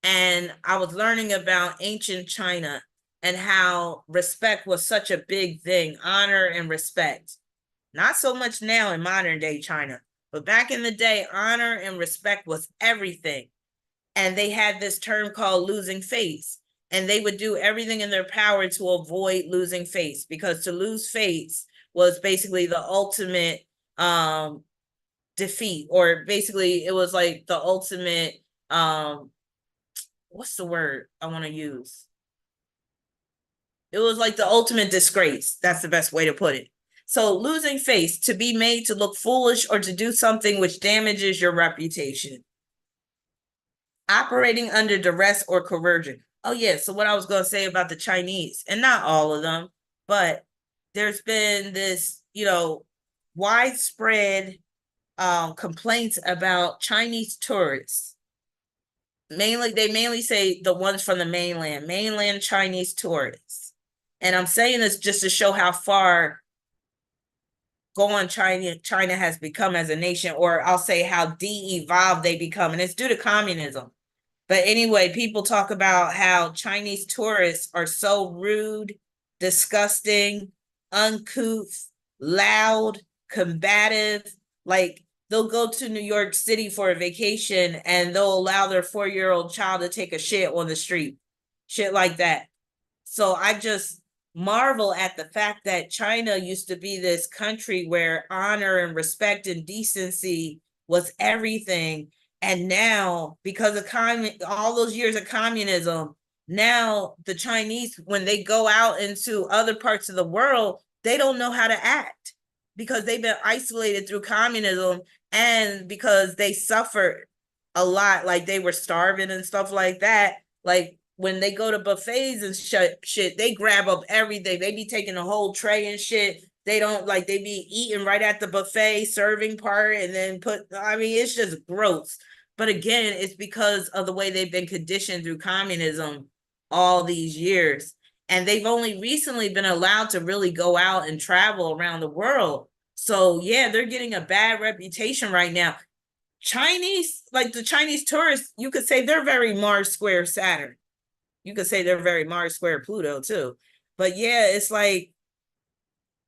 And I was learning about ancient China and how respect was such a big thing, honor and respect. Not so much now in modern day China, but back in the day, honor and respect was everything. And they had this term called losing face. And they would do everything in their power to avoid losing face, because to lose face was basically the ultimate defeat, or basically it was like the ultimate what's the word I want to use? It was like the ultimate disgrace. That's the best way to put it. So losing face, to be made to look foolish or to do something which damages your reputation. Operating under duress or coercion. Oh yeah, so what I was going to say about the Chinese, and not all of them, but there's been this, widespread complaints about Chinese tourists. They mainly say the ones from the mainland Chinese tourists. And I'm saying this just to show how far gone China has become as a nation, or I'll say how de-evolved they become. And it's due to communism. But anyway, people talk about how Chinese tourists are so rude, disgusting, uncouth, loud, combative. Like, they'll go to New York City for a vacation and they'll allow their 4-year-old child to take a shit on the street. Shit like that. So I just marvel at the fact that China used to be this country where honor and respect and decency was everything. And now, because of all those years of communism, now the Chinese, when they go out into other parts of the world, they don't know how to act because they've been isolated through communism, and because they suffered a lot, like they were starving and stuff like that. Like, when they go to buffets and shit, they grab up everything. They be taking a whole tray and shit. They don't, like, they be eating right at the buffet serving part and then it's just gross. But again, it's because of the way they've been conditioned through communism all these years. And they've only recently been allowed to really go out and travel around the world. So yeah, they're getting a bad reputation right now. The Chinese tourists, you could say they're very Mars square Saturn. You could say they're very Mars square Pluto too. But yeah, it's like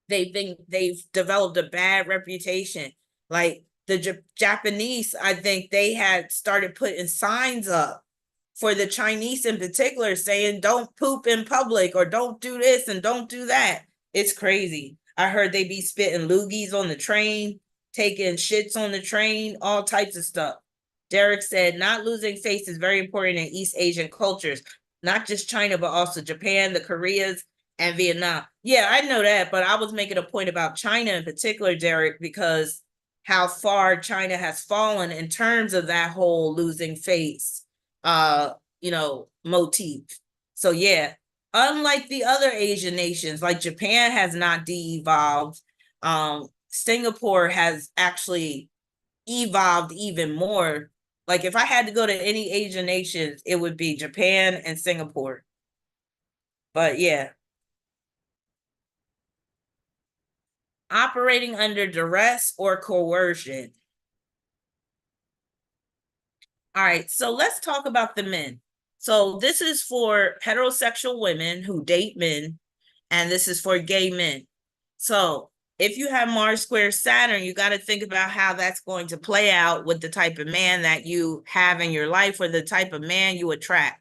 they've developed a bad reputation. Like the Japanese, I think they had started putting signs up for the Chinese in particular, saying don't poop in public or don't do this and don't do that. It's crazy. I heard they be spitting loogies on the train, taking shits on the train, all types of stuff. Derek said, not losing face is very important in East Asian cultures, not just China, but also Japan, the Koreas, and Vietnam. Yeah, I know that, but I was making a point about China in particular, Derek, because how far China has fallen in terms of that whole losing face, motif. So yeah, unlike the other Asian nations, like Japan has not de-evolved. Singapore has actually evolved even more. Like if I had to go to any Asian nations, it would be Japan and Singapore. But yeah. Operating under duress or coercion. All right, so let's talk about the men. So this is for heterosexual women who date men, and this is for gay men. So if you have Mars square Saturn, you got to think about how that's going to play out with the type of man that you have in your life or the type of man you attract.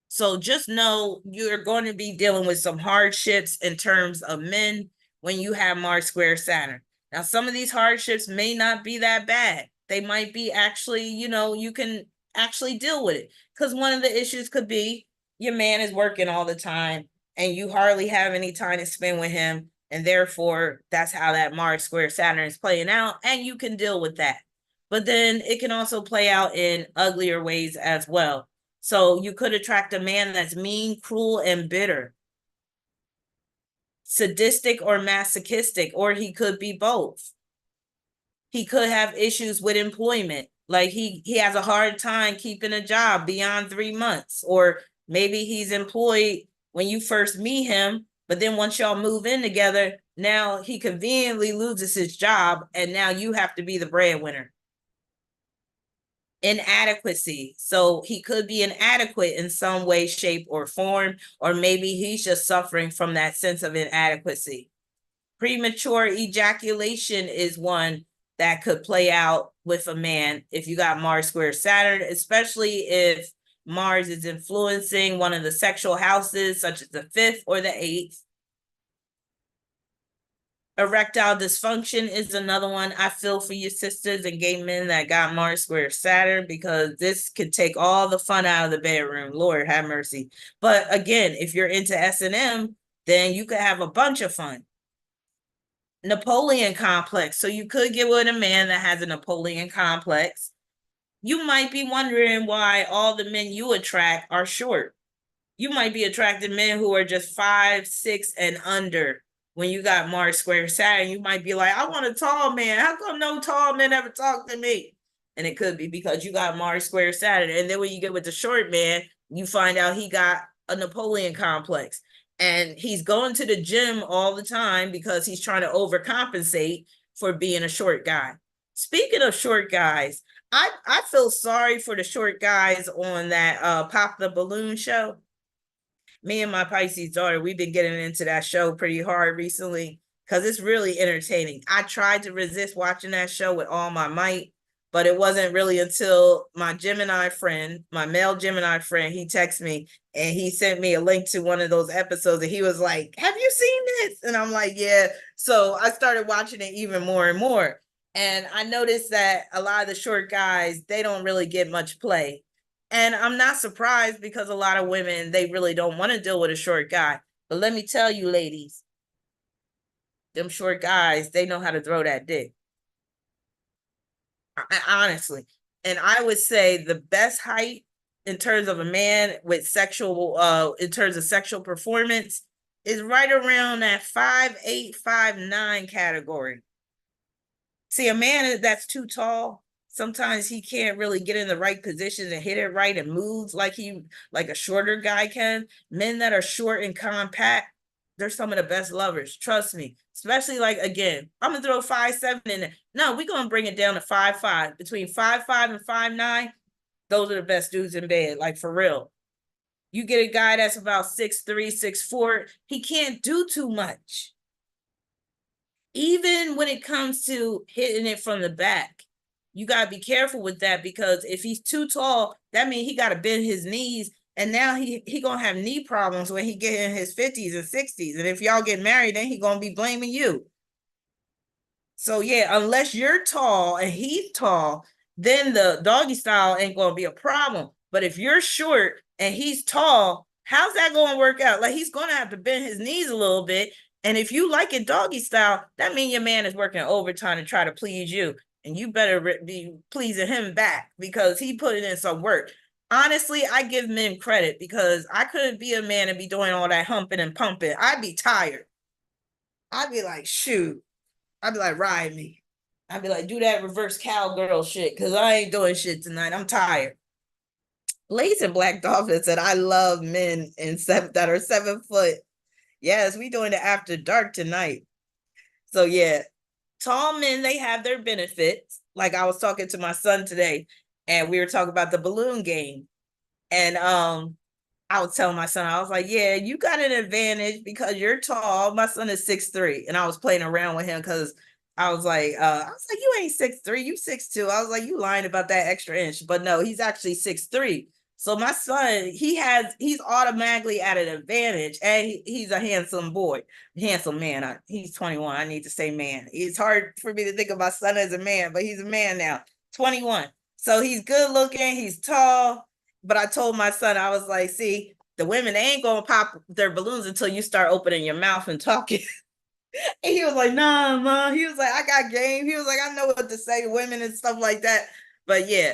So just know you're going to be dealing with some hardships in terms of men when you have Mars square Saturn. Now, some of these hardships may not be that bad. They might be actually, you can actually deal with it. Because one of the issues could be your man is working all the time and you hardly have any time to spend with him. And therefore, that's how that Mars square Saturn is playing out. And you can deal with that. But then it can also play out in uglier ways as well. So you could attract a man that's mean, cruel, and bitter, sadistic or masochistic, or he could be both. He could have issues with employment. Like he has a hard time keeping a job beyond 3 months, or maybe he's employed when you first meet him, but then once y'all move in together, now he conveniently loses his job and now you have to be the breadwinner. Inadequacy. So he could be inadequate in some way, shape, or form, or maybe he's just suffering from that sense of inadequacy. Premature ejaculation is one that could play out with a man if you got Mars square Saturn, especially if Mars is influencing one of the sexual houses, such as the 5th or the 8th. Erectile dysfunction is another one. I feel for you sisters and gay men that got Mars square Saturn, because this could take all the fun out of the bedroom. Lord have mercy. But again, if you're into S&M, then you could have a bunch of fun. Napoleon complex. So you could get with a man that has a Napoleon complex. You might be wondering why all the men you attract are short. You might be attracting men who are just 5, 6, and under. When you got Mars square Saturn, you might be like, I want a tall man. How come no tall men ever talk to me? And it could be because you got Mars square Saturn. And then when you get with the short man, you find out he got a Napoleon complex. And he's going to the gym all the time because he's trying to overcompensate for being a short guy. Speaking of short guys, I feel sorry for the short guys on that Pop the Balloon show. Me and my Pisces daughter, we've been getting into that show pretty hard recently because it's really entertaining. I tried to resist watching that show with all my might, but it wasn't really until my Gemini friend, my male Gemini friend, he texted me and he sent me a link to one of those episodes and he was like, have you seen this? And I'm like, yeah. So I started watching it even more and more. And I noticed that a lot of the short guys, they don't really get much play. And I'm not surprised because a lot of women, they really don't want to deal with a short guy. But let me tell you, ladies, them short guys, they know how to throw that dick. Honestly. And I would say the best height in terms of a man with in terms of sexual performance is right around that 5'8", 5'9" category. See, a man that's too tall, sometimes he can't really get in the right position and hit it right and move like a shorter guy can. Men that are short and compact, they're some of the best lovers. Trust me. Especially again, I'm gonna throw 5'7" in there. No, we're gonna bring it down to 5'5". Between 5'5" and 5'9", those are the best dudes in bed, for real. You get a guy that's about 6'3", 6'4", he can't do too much. Even when it comes to hitting it from the back, you gotta be careful with that, because if he's too tall, that means he gotta bend his knees, and now he gonna have knee problems when he get in his 50s and 60s. And if y'all get married, then he gonna be blaming you. So yeah, unless you're tall and he's tall, then the doggy style ain't gonna be a problem. But if you're short and he's tall, how's that gonna work out? Like, he's gonna have to bend his knees a little bit. And if you like it doggy style, that means your man is working overtime to try to please you. And you better be pleasing him back, because he put in some work. Honestly, I give men credit, because I couldn't be a man and be doing all that humping and pumping. I'd be tired. I'd be like, shoot. I'd be like, ride me. I'd be like, do that reverse cowgirl shit, because I ain't doing shit tonight. I'm tired. Lace and Black Dolphin said, I love men that are 7 foot. Yes, we doing it after dark tonight. So yeah, tall men, they have their benefits. Like, I was talking to my son today, and we were talking about the balloon game. And I was telling my son, I was like, yeah, you got an advantage because you're tall. My son is 6'3", and I was playing around with him because I was like, you ain't 6'3", you 6'2". I was like, you lying about that extra inch. But no, he's actually 6'3". So my son, he's automatically at an advantage, and he's a handsome boy, handsome man. He's 21. I need to say man. It's hard for me to think of my son as a man, but he's a man now, 21. So he's good looking, he's tall. But I told my son, I was like, see, the women, they ain't gonna pop their balloons until you start opening your mouth and talking. And he was like, nah, Mom. He was like, I got game. He was like, I know what to say to women and stuff like that. But yeah,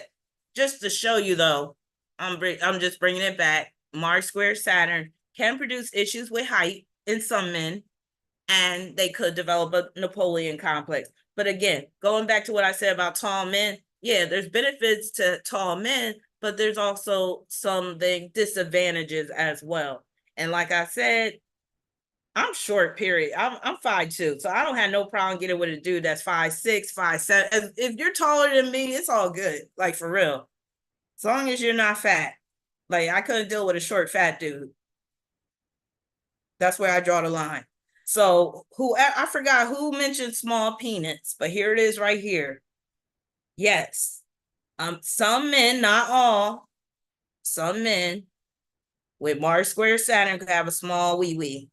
just to show you though, I'm just bringing it back. Mars square Saturn can produce issues with height in some men, and they could develop a Napoleon complex. But again, going back to what I said about tall men, yeah, there's benefits to tall men, but there's also some disadvantages as well. And like I said, I'm short, period. I'm 5'2", so I don't have no problem getting with a dude that's 5'6", 5'7". If you're taller than me, it's all good. Like, for real. As long as you're not fat. Like, I couldn't deal with a short, fat dude. That's where I draw the line. So I forgot who mentioned small penis, but here it is right here. Yes. Some men, not all, some men with Mars square Saturn could have a small wee wee.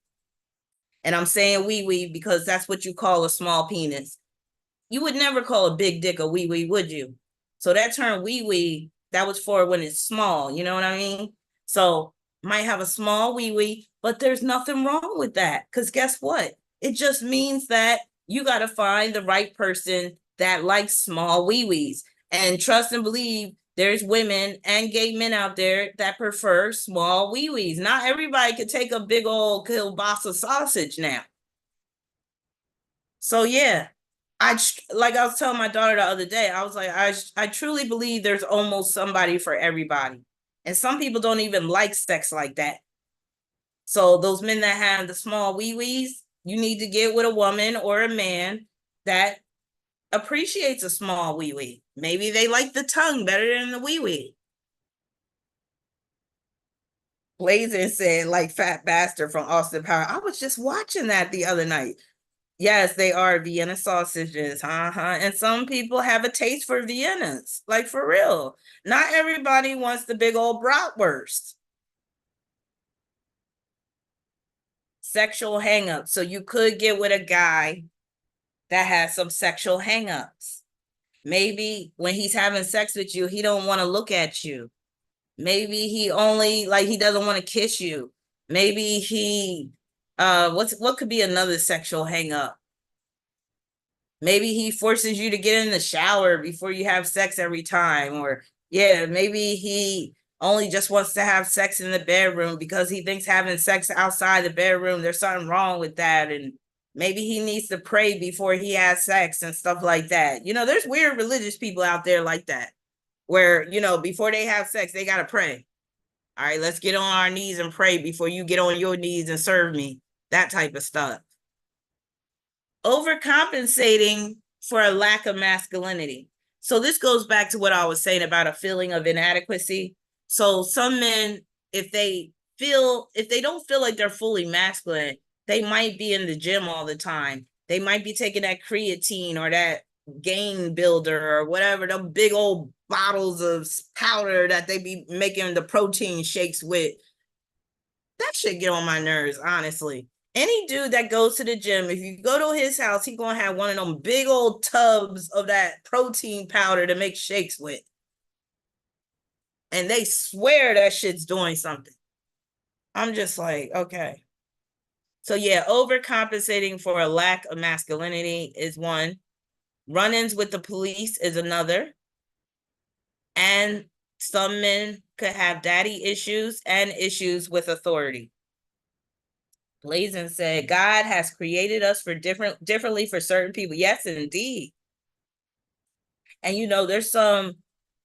And I'm saying wee wee because that's what you call a small penis. You would never call a big dick a wee wee, would you? So that term wee wee, that was for when it's small, you know what I mean? So might have a small wee wee, but there's nothing wrong with that, because guess what? It just means that you got to find the right person that likes small wee wees. And trust and believe, there's women and gay men out there that prefer small wee wees. Not everybody could take a big old kielbasa sausage now. So yeah, like I was telling my daughter the other day, I was like, I truly believe there's almost somebody for everybody. And some people don't even like sex like that. So those men that have the small wee-wees, you need to get with a woman or a man that appreciates a small wee-wee. Maybe they like the tongue better than the wee-wee. Blazing said, like Fat Bastard from Austin Power. I was just watching that the other night. Yes, they are Vienna sausages. And some people have a taste for Viennas. Like, for real. Not everybody wants the big old bratwurst. Sexual hangups. So you could get with a guy that has some sexual hangups. Maybe when he's having sex with you, he don't want to look at you. Maybe he only, like, he doesn't want to kiss you. Maybe he what could be another sexual hangup? Maybe he forces you to get in the shower before you have sex every time. Or yeah, maybe he only just wants to have sex in the bedroom because he thinks having sex outside the bedroom, there's something wrong with that. And maybe he needs to pray before he has sex and stuff like that. You know, there's weird religious people out there like that, where, you know, before they have sex, they got to pray. All right, let's get on our knees and pray before you get on your knees and serve me. That type of stuff. Overcompensating for a lack of masculinity. So this goes back to what I was saying about a feeling of inadequacy. So some men, if they don't feel like they're fully masculine, they might be in the gym all the time. They might be taking that creatine or that gain builder or whatever, the big old bottles of powder that they be making the protein shakes with. That shit get on my nerves, honestly. Any dude that goes to the gym, if you go to his house, he gonna have one of them big old tubs of that protein powder to make shakes with. And they swear that shit's doing something. I'm just like, okay. So yeah, overcompensating for a lack of masculinity is one. Run-ins with the police is another. And some men could have daddy issues and issues with authority. Blazin said, God has created us for differently for certain people. Yes, indeed. And there's some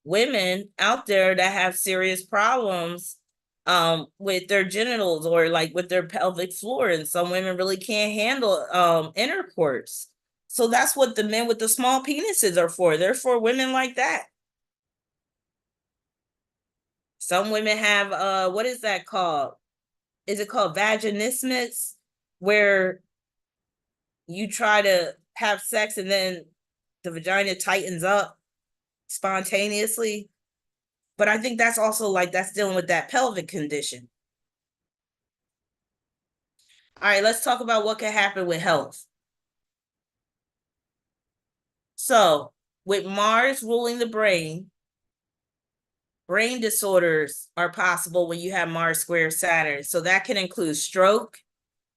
women out there that have serious problems with their genitals or like with their pelvic floor, and some women really can't handle intercourse. So that's what the men with the small penises are for. They're for women like that. Some women have what is that called? Is it called vaginismus, where you try to have sex and then the vagina tightens up spontaneously? But I think that's also like that's dealing with that pelvic condition. All right, let's talk about what can happen with health. So, with Mars ruling the brain disorders are possible when you have Mars square Saturn. So that can include stroke,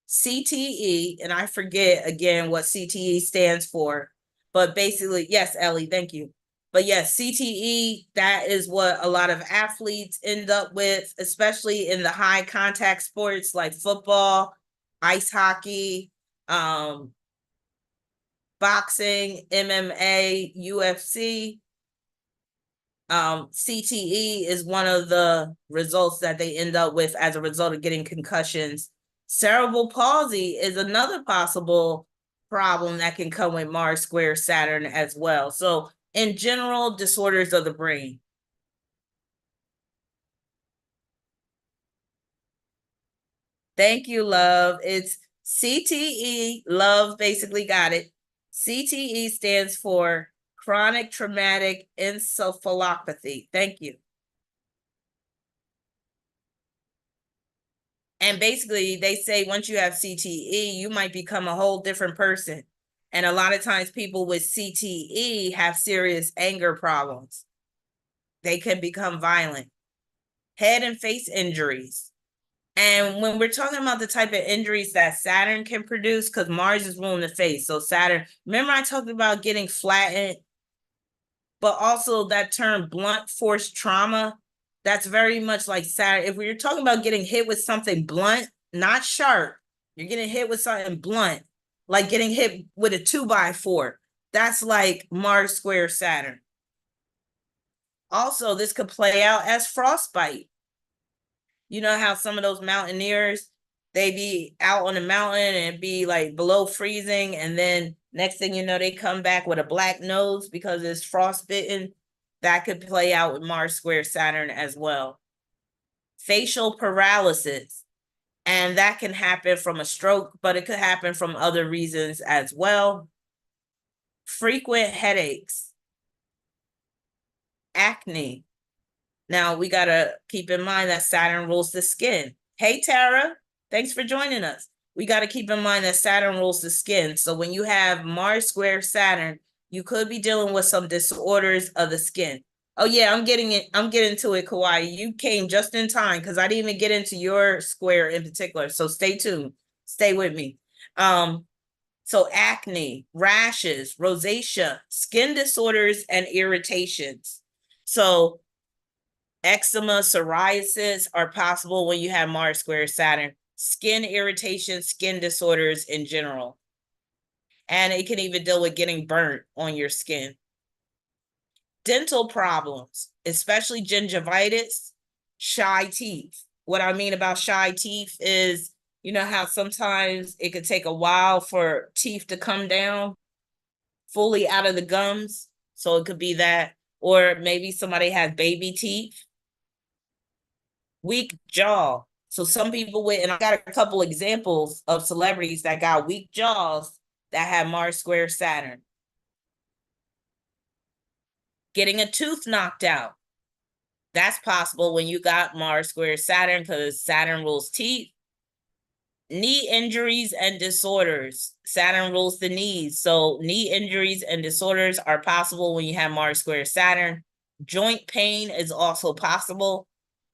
CTE, and I forget again what CTE stands for, but basically, yes, Ellie, thank you. But yes, CTE, that is what a lot of athletes end up with, especially in the high contact sports like football, ice hockey, boxing, MMA, UFC. CTE is one of the results that they end up with as a result of getting concussions. Cerebral palsy is another possible problem that can come with Mars square Saturn as well. So in general, disorders of the brain. Thank you, love. It's CTE. Love basically got it. CTE stands for chronic traumatic encephalopathy. Thank you. And basically, they say once you have CTE, you might become a whole different person. And a lot of times, people with CTE have serious anger problems. They can become violent, head and face injuries. And when we're talking about the type of injuries that Saturn can produce, because Mars is ruling the face. So Saturn, remember I talked about getting flattened, but also that term blunt force trauma, that's very much like Saturn. If we're talking about getting hit with something blunt, not sharp, you're getting hit with something blunt, like getting hit with a 2x4. That's like Mars square Saturn. Also, this could play out as frostbite. You know how some of those mountaineers, they be out on the mountain and be like below freezing, and then next thing you know, they come back with a black nose because it's frostbitten. That could play out with Mars square Saturn as well. Facial paralysis, and that can happen from a stroke, but it could happen from other reasons as well. Frequent headaches, acne. Now we got to keep in mind that Saturn rules the skin. Hey, Tara, thanks for joining us. We got to keep in mind that Saturn rules the skin. So when you have Mars square Saturn, you could be dealing with some disorders of the skin. Oh yeah, I'm getting to it, Kawhi. You came just in time because I didn't even get into your square in particular. So stay tuned. Stay with me. So acne, rashes, rosacea, skin disorders, and irritations. So eczema, psoriasis are possible when you have Mars square Saturn. Skin irritation, skin disorders in general. And it can even deal with getting burnt on your skin. Dental problems, especially gingivitis, shy teeth. What I mean about shy teeth is, you know how sometimes it could take a while for teeth to come down fully out of the gums. So it could be that, or maybe somebody has baby teeth. Weak jaw. So some people with, and I got a couple examples of celebrities that got weak jaws that have Mars square Saturn. Getting a tooth knocked out. That's possible when you got Mars square Saturn, because Saturn rules teeth. Knee injuries and disorders. Saturn rules the knees. So knee injuries and disorders are possible when you have Mars square Saturn. Joint pain is also possible.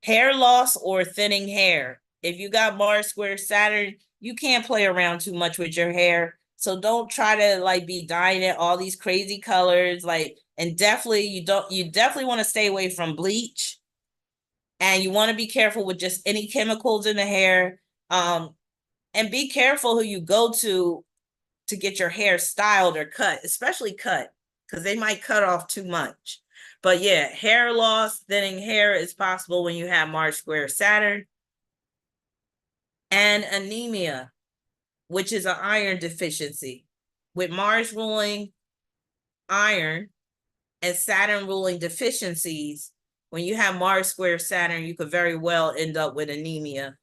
Hair loss or thinning hair. If you got Mars square Saturn, you can't play around too much with your hair. So don't try to like be dyeing it all these crazy colors. And definitely you definitely want to stay away from bleach. And you want to be careful with just any chemicals in the hair. And be careful who you go to get your hair styled or cut, especially cut, because they might cut off too much. But yeah, hair loss, thinning hair is possible when you have Mars square Saturn. And anemia, which is an iron deficiency. With Mars ruling iron and Saturn ruling deficiencies, when you have Mars square Saturn, you could very well end up with anemia.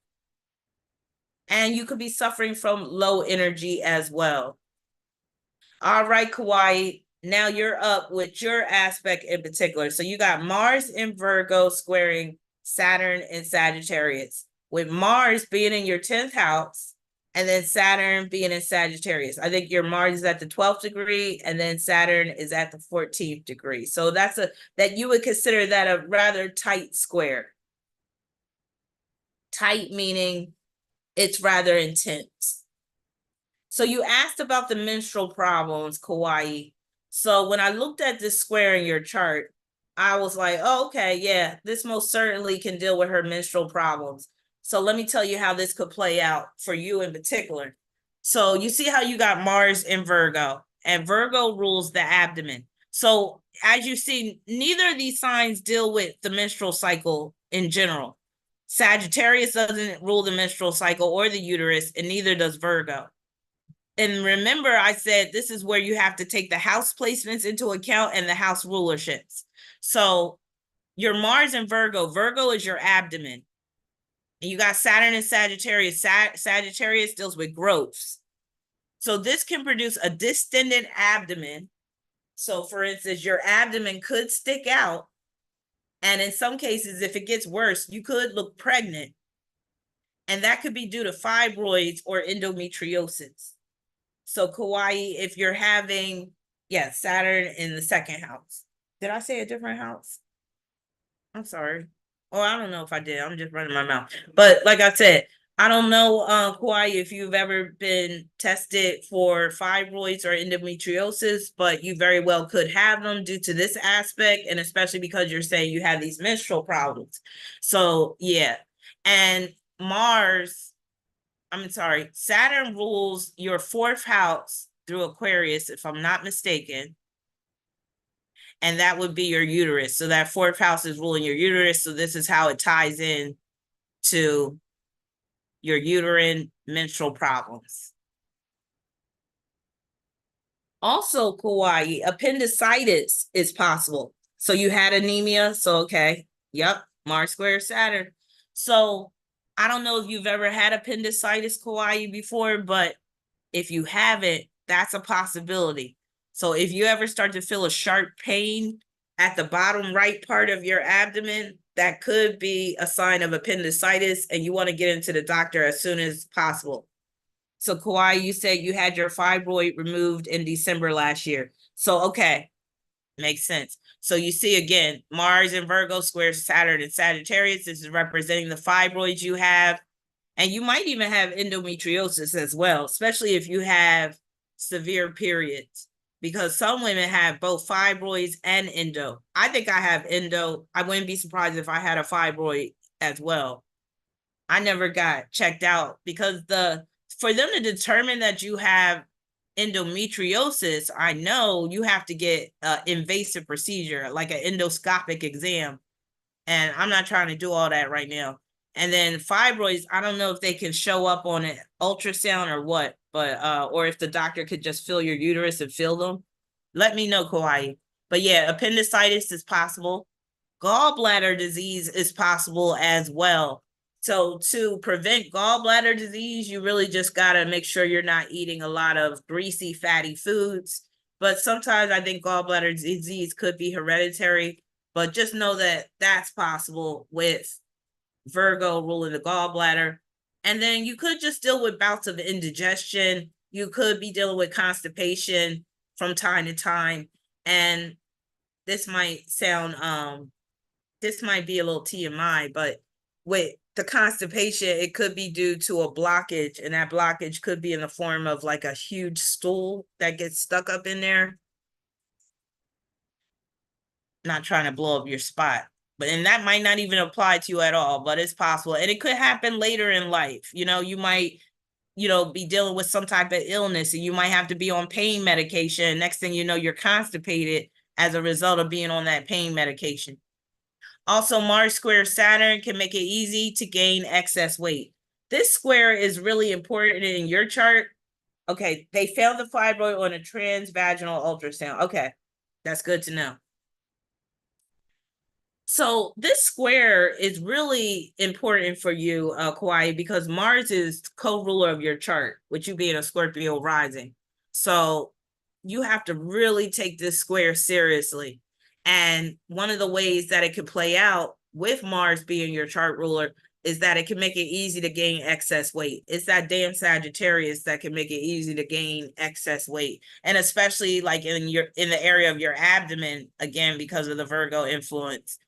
And you could be suffering from low energy as well. All right, Kauai, now you're up with your aspect in particular. So you got Mars in Virgo squaring Saturn in Sagittarius, with Mars being in your 10th house and then Saturn being in Sagittarius. I think your Mars is at the 12th degree and then Saturn is at the 14th degree. So that you would consider that a rather tight square. Tight meaning it's rather intense. So you asked about the menstrual problems, Kauai. So when I looked at this square in your chart, I was like, oh, okay, yeah, this most certainly can deal with her menstrual problems. So let me tell you how this could play out for you in particular. So you see how you got Mars in Virgo, and Virgo rules the abdomen. So as you see, neither of these signs deal with the menstrual cycle in general. Sagittarius doesn't rule the menstrual cycle or the uterus, and neither does Virgo. And remember, I said this is where you have to take the house placements into account and the house rulerships. So your Mars and Virgo is your abdomen. And you got Saturn and Sagittarius. Sagittarius deals with growths. So this can produce a distended abdomen. So for instance, your abdomen could stick out. And in some cases, if it gets worse, you could look pregnant. And that could be due to fibroids or endometriosis. So Kauai, if you're having, Saturn in the 2nd house. Did I say a different house? I'm sorry. Oh, I don't know if I did. I'm just running my mouth. But like I said, I don't know, Kauai, if you've ever been tested for fibroids or endometriosis, but you very well could have them due to this aspect, and especially because you're saying you have these menstrual problems. So yeah. And Saturn rules your 4th house through Aquarius, if I'm not mistaken. And that would be your uterus. So that 4th house is ruling your uterus. So this is how it ties in to your uterine menstrual problems. Also, Kauai, appendicitis is possible. So you had anemia. So, okay. Yep. Mars square Saturn. So I don't know if you've ever had appendicitis, Kauai, before, but if you haven't, that's a possibility. So if you ever start to feel a sharp pain at the bottom right part of your abdomen, that could be a sign of appendicitis, and you want to get into the doctor as soon as possible. So Kauai, you said you had your fibroid removed in December last year. So, okay, makes sense. So you see again, Mars in Virgo squares Saturn and Sagittarius. This is representing the fibroids you have. And you might even have endometriosis as well, especially if you have severe periods, because some women have both fibroids and endo. I think I have endo. I wouldn't be surprised if I had a fibroid as well. I never got checked out because for them to determine that you have endometriosis, I know you have to get an invasive procedure, like an endoscopic exam. And I'm not trying to do all that right now. And then fibroids, I don't know if they can show up on an ultrasound or what, but or if the doctor could just feel your uterus and feel them. Let me know, Kauai. But yeah, appendicitis is possible. Gallbladder disease is possible as well. So to prevent gallbladder disease, you really just got to make sure you're not eating a lot of greasy, fatty foods. but sometimes I think gallbladder disease could be hereditary, but just know that that's possible with Virgo ruling the gallbladder. And then you could just deal with bouts of indigestion. You could be dealing with constipation from time to time. And this might sound this might be a little TMI, but with the constipation, it could be due to a blockage, and that blockage could be in the form of like a huge stool that gets stuck up in there. Not trying to blow up your spot, but and that might not even apply to you at all, but it's possible. And it could happen later in life. You might, be dealing with some type of illness and you might have to be on pain medication. Next thing you know, you're constipated as a result of being on that pain medication. Also, Mars square Saturn can make it easy to gain excess weight. This square is really important in your chart. Okay, they found the fibroid on a transvaginal ultrasound. Okay, that's good to know. So this square is really important for you, Kauai, because Mars is co-ruler of your chart, with you being a Scorpio rising. So you have to really take this square seriously. And one of the ways that it could play out with Mars being your chart ruler is that it can make it easy to gain excess weight. It's that damn Sagittarius that can make it easy to gain excess weight. And especially like in the area of your abdomen, again, because of the Virgo influence.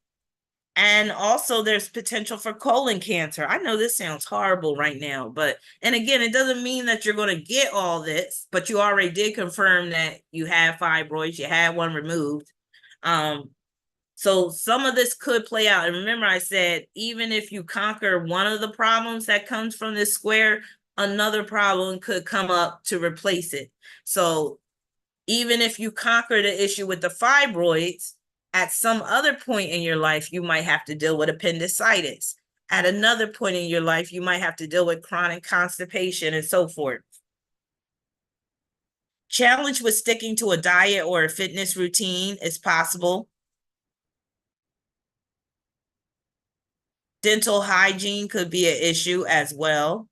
And also there's potential for colon cancer. I know this sounds horrible right now, and again, it doesn't mean that you're going to get all this, but you already did confirm that you have fibroids, you had one removed. So some of this could play out. And remember, I said, even if you conquer one of the problems that comes from this square, another problem could come up to replace it. So even if you conquer the issue with the fibroids, at some other point in your life, you might have to deal with appendicitis. At another point in your life, you might have to deal with chronic constipation and so forth. Challenge with sticking to a diet or a fitness routine is possible. Dental hygiene could be an issue as well.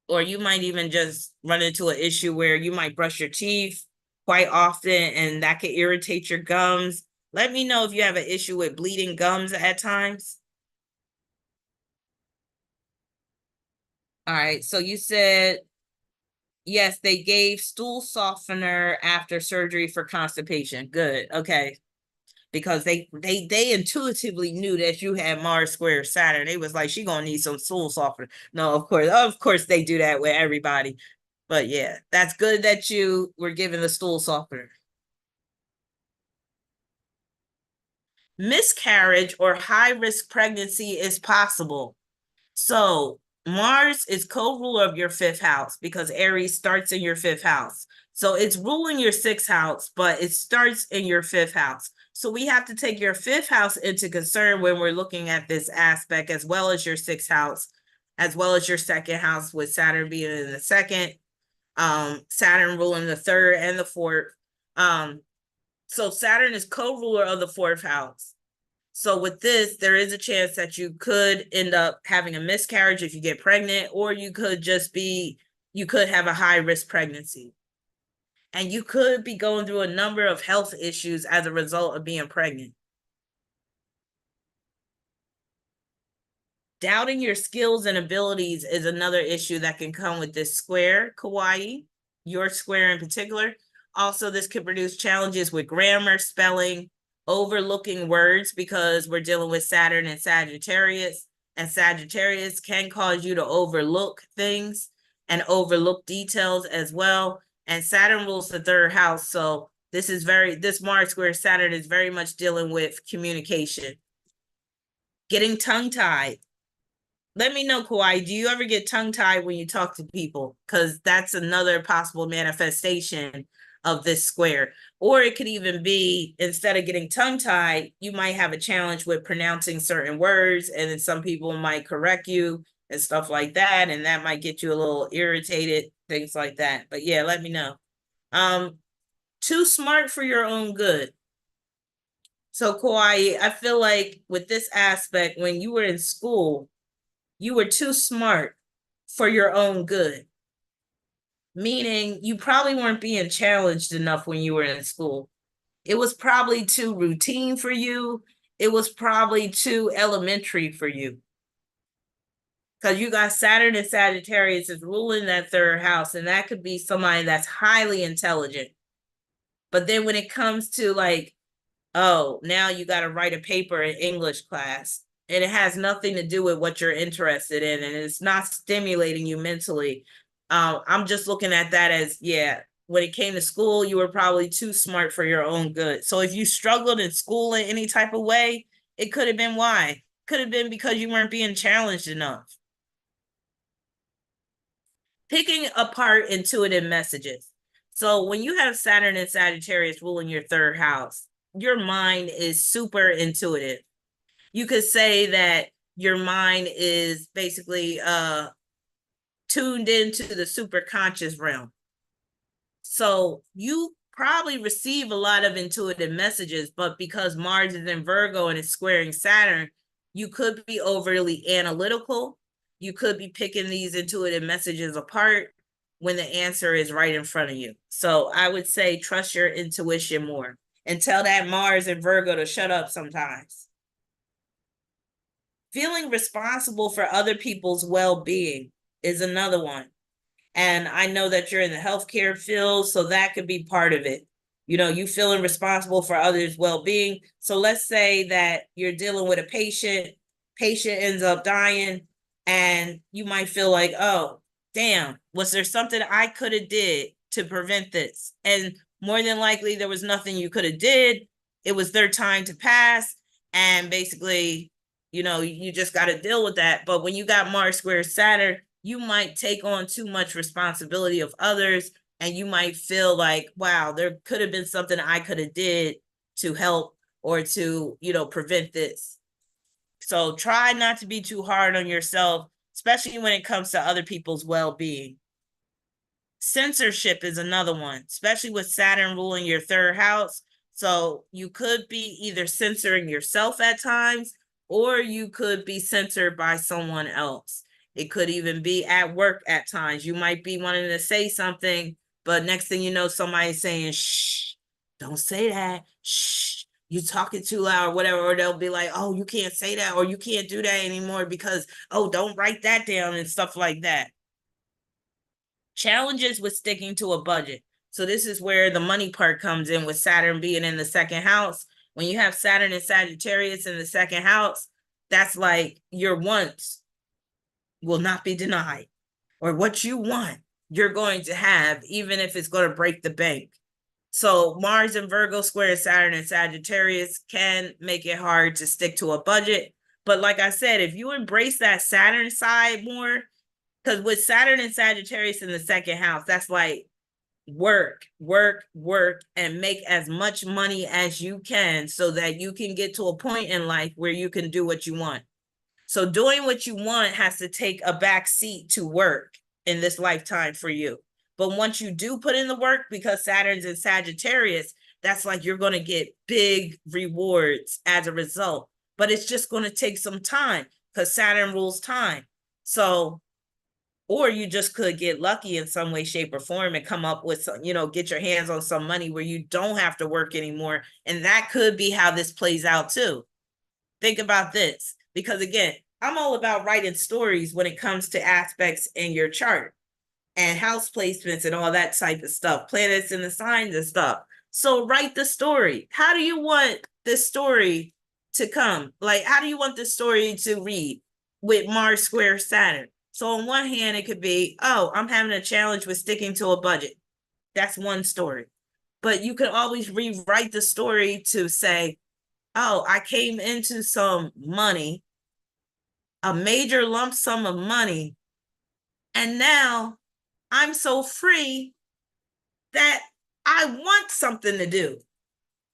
Or you might even just run into an issue where you might brush your teeth quite often and that could irritate your gums. Let me know if you have an issue with bleeding gums at times. All right, so you said, yes, they gave stool softener after surgery for constipation. Good, okay. Because they intuitively knew that you had Mars square Saturn. They was like, she gonna need some stool softener. No, of course they do that with everybody. But yeah, that's good that you were given the stool softener. Miscarriage or high-risk pregnancy is possible. So Mars is co-ruler of your fifth house because Aries starts in your fifth house. So it's ruling your sixth house, but it starts in your fifth house. So we have to take your fifth house into concern when we're looking at this aspect, as well as your sixth house, as well as your second house, with Saturn being in the second, Saturn ruling the third and the fourth. So Saturn is co-ruler of the fourth house. So with this, there is a chance that you could end up having a miscarriage if you get pregnant, or you could have a high risk pregnancy. And you could be going through a number of health issues as a result of being pregnant. Doubting your skills and abilities is another issue that can come with this square, Kauai, your square in particular. Also, this could produce challenges with grammar, spelling, overlooking words, because we're dealing with Saturn and Sagittarius can cause you to overlook things and overlook details as well. And Saturn rules the third house. So this Mars square Saturn is very much dealing with communication. Getting tongue-tied. Let me know, Kauai, do you ever get tongue-tied when you talk to people? Because that's another possible manifestation of this square. Or it could even be, instead of getting tongue-tied, you might have a challenge with pronouncing certain words, and then some people might correct you and stuff like that, and that might get you a little irritated, things like that. But yeah, let me know. Too smart for your own good. So Kauai, I feel like with this aspect, when you were in school, you were too smart for your own good. meaning you probably weren't being challenged enough when you were in school. It was probably too routine for you. It was probably too elementary for you. Because you got Saturn and Sagittarius is ruling that third house, and that could be somebody that's highly intelligent. But then when it comes to like, oh, now you got to write a paper in English class, and it has nothing to do with what you're interested in, and it's not stimulating you mentally. I'm just looking at that as, yeah, when it came to school, you were probably too smart for your own good. So if you struggled in school in any type of way, it could have been why. Could have been because you weren't being challenged enough. Picking apart intuitive messages. So when you have Saturn and Sagittarius ruling your third house, your mind is super intuitive. You could say that your mind is basically tuned into the super conscious realm. So you probably receive a lot of intuitive messages, but because Mars is in Virgo and it's squaring Saturn, you could be overly analytical. You could be picking these intuitive messages apart when the answer is right in front of you. So I would say trust your intuition more and tell that Mars and Virgo to shut up sometimes. Feeling responsible for other people's well-being is another one. And I know that you're in the healthcare field, so that could be part of it. You know, you feeling responsible for others' well-being. So let's say that you're dealing with a patient ends up dying, and you might feel like, oh, damn, was there something I could have did to prevent this? And more than likely, there was nothing you could have did. It was their time to pass, and basically, you know, you just got to deal with that. But when you got Mars square Saturn, you might take on too much responsibility of others, and you might feel like, wow, there could have been something I could have did to help or to, you know, prevent this. So try not to be too hard on yourself, especially when it comes to other people's well-being. Censorship is another one, especially with Saturn ruling your third house. So you could be either censoring yourself at times, or you could be censored by someone else. It could even be at work at times. You might be wanting to say something, but next thing you know, somebody's saying, shh, don't say that. Shh, you talking too loud or whatever. Or they'll be like, oh, you can't say that, or you can't do that anymore because, oh, don't write that down and stuff like that. Challenges with sticking to a budget. So this is where the money part comes in with Saturn being in the second house. When you have Saturn and Sagittarius in the second house, that's like your wants will not be denied, or what you want, you're going to have, even if it's going to break the bank. So Mars and Virgo square Saturn and Sagittarius can make it hard to stick to a budget. But like I said, if you embrace that Saturn side more, because with Saturn and Sagittarius in the second house, that's like work, work, work, and make as much money as you can so that you can get to a point in life where you can do what you want. So doing what you want has to take a back seat to work in this lifetime for you. But once you do put in the work, because Saturn's in Sagittarius, that's like you're going to get big rewards as a result. But it's just going to take some time because Saturn rules time. So, or you just could get lucky in some way, shape, or form and come up with some, you know, get your hands on some money where you don't have to work anymore. And that could be how this plays out too. Think about this, because again, I'm all about writing stories when it comes to aspects in your chart and house placements and all that type of stuff, planets and the signs and stuff. So write the story. How do you want this story to come? Like, how do you want the story to read with Mars square Saturn? So on one hand, it could be, oh, I'm having a challenge with sticking to a budget. That's one story. But you can always rewrite the story to say, oh, I came into some money, a major lump sum of money, and now I'm so free that I want something to do.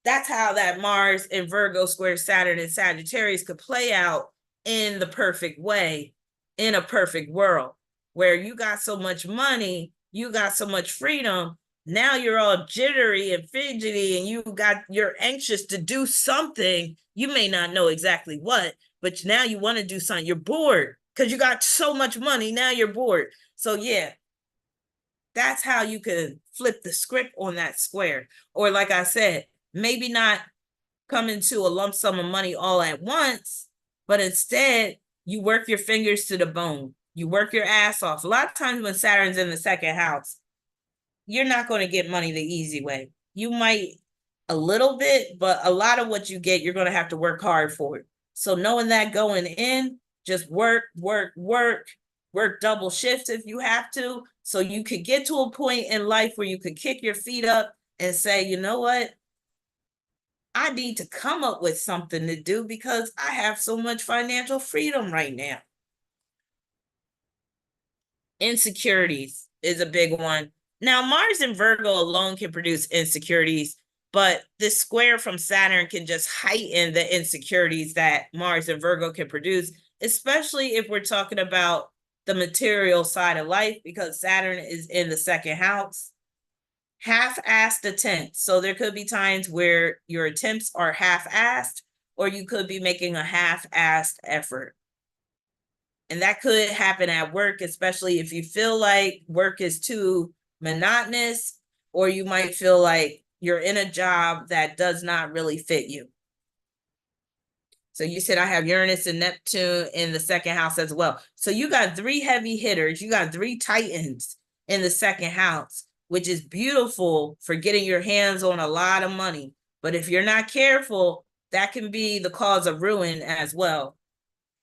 That's how that Mars and Virgo square Saturn and Sagittarius could play out in the perfect way, in a perfect world, where you got so much money, you got so much freedom. Now you're all jittery and fidgety, and you're anxious to do something. You may not know exactly what, but now you want to do something. You're bored because you got so much money. Now you're bored. So yeah, That's how you could flip the script on that square. Or like I said, maybe not come into a lump sum of money all at once, but instead you work your fingers to the bone. You work your ass off. A lot of times when Saturn's in the second house, you're not going to get money the easy way. You might a little bit, but a lot of what you get, you're going to have to work hard for it. So knowing that going in, just work, work, work, work double shifts if you have to, so you could get to a point in life where you could kick your feet up and say, you know what? I need to come up with something to do because I have so much financial freedom right now. Insecurities is a big one. Now, Mars and Virgo alone can produce insecurities, but this square from Saturn can just heighten the insecurities that Mars and Virgo can produce, especially if we're talking about the material side of life, because Saturn is in the second house. Half-assed attempts. So there could be times where your attempts are half-assed, or you could be making a half-assed effort. And that could happen at work, especially if you feel like work is too monotonous, or you might feel like you're in a job that does not really fit you. So you said I have Uranus and Neptune in the second house as well. So you got 3 heavy hitters. You got 3 Titans in the second house, which is beautiful for getting your hands on a lot of money. But if you're not careful, that can be the cause of ruin as well.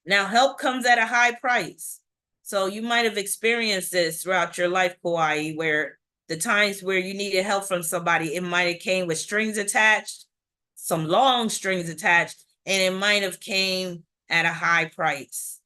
Now, help comes at a high price. So you might have experienced this throughout your life, Kauai, where the times where you needed help from somebody, it might have came with strings attached, some long strings attached, and it might have came at a high price.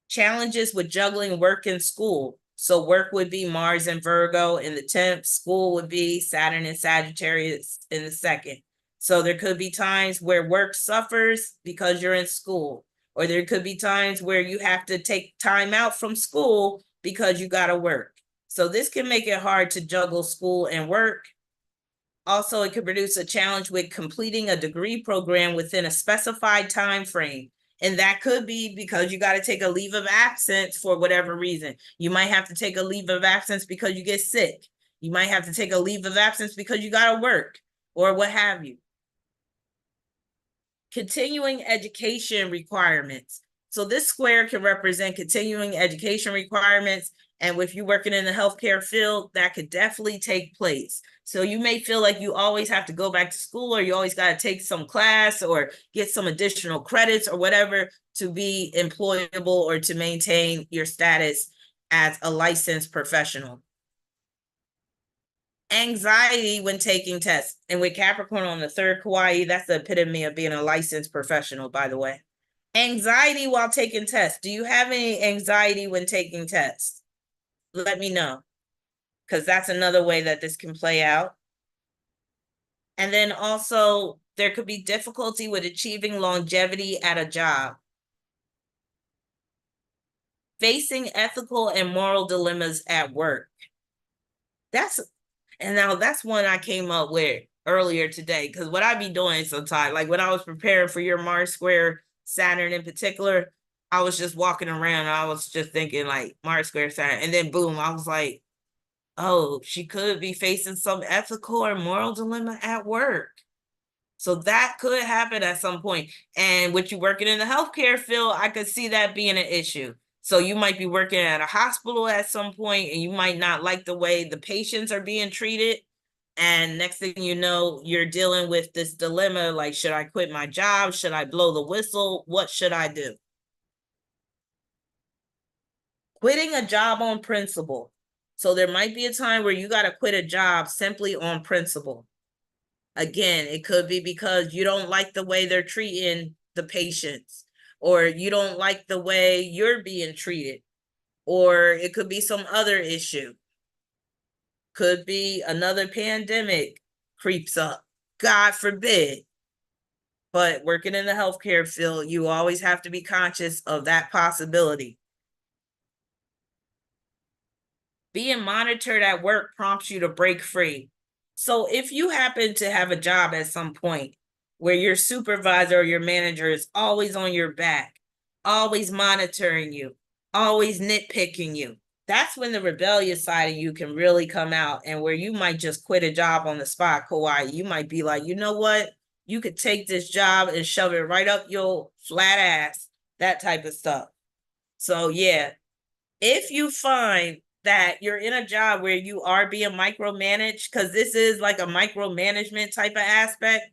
Challenges with juggling work and school. So work would be Mars and Virgo in the 10th. School would be Saturn and Sagittarius in the 2nd. So there could be times where work suffers because you're in school, or there could be times where you have to take time out from school because you got to work. So this can make it hard to juggle school and work. Also, it could produce a challenge with completing a degree program within a specified time frame. And that could be because you got to take a leave of absence for whatever reason. You might have to take a leave of absence because you get sick. You might have to take a leave of absence because you got to work or what have you. Continuing education requirements. So this square can represent continuing education requirements. And if you're working in the healthcare field, that could definitely take place. So you may feel like you always have to go back to school, or you always got to take some class or get some additional credits or whatever to be employable or to maintain your status as a licensed professional. Anxiety when taking tests. And with Capricorn on the 3rd, Kauai, that's the epitome of being a licensed professional, by the way. Anxiety while taking tests. Do you have any anxiety when taking tests? Let me know, because that's another way that this can play out. And then also, there could be difficulty with achieving longevity at a job. Facing ethical and moral dilemmas at work. And now that's one I came up with earlier today, because what I be doing sometimes, like when I was preparing for your Mars square Saturn in particular, I was just walking around and I was just thinking like Mars square Saturn, and then boom, I was like, oh, she could be facing some ethical or moral dilemma at work. So that could happen at some point. And with you working in the healthcare field, I could see that being an issue. So you might be working at a hospital at some point, and you might not like the way the patients are being treated. And next thing you know, you're dealing with this dilemma, like, should I quit my job? Should I blow the whistle? What should I do? Quitting a job on principle. So there might be a time where you got to quit a job simply on principle. Again, it could be because you don't like the way they're treating the patients, or you don't like the way you're being treated, or it could be some other issue. Could be another pandemic creeps up, God forbid. But working in the healthcare field, you always have to be conscious of that possibility. Being monitored at work prompts you to break free. So if you happen to have a job at some point where your supervisor or your manager is always on your back, always monitoring you, always nitpicking you, That's when the rebellious side of you can really come out, and where you might just quit a job on the spot, Kawhi. You might be like, you know what? You could take this job and shove it right up your flat ass, that type of stuff. So, yeah, if you find that you're in a job where you are being micromanaged, because this is like a micromanagement type of aspect,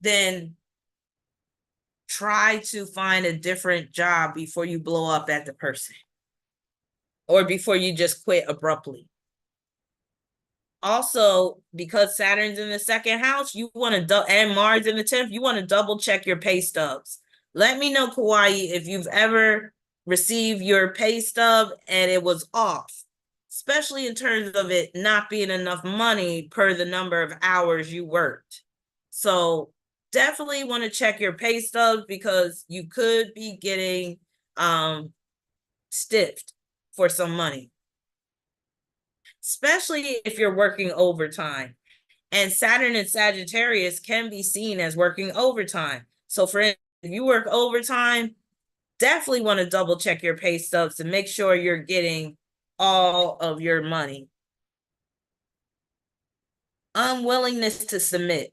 then try to find a different job before you blow up at the person or before you just quit abruptly. Also, because Saturn's in the second house, you want to and Mars in the 10th, you want to double check your pay stubs. Let me know, Kauai, if you've ever received your pay stub and it was off, especially in terms of it not being enough money per the number of hours you worked. So definitely want to check your pay stubs, because you could be getting stiffed for some money, especially if you're working overtime. And Saturn and Sagittarius can be seen as working overtime. So for instance, if you work overtime, definitely want to double check your pay stubs to make sure you're getting all of your money. Unwillingness to submit.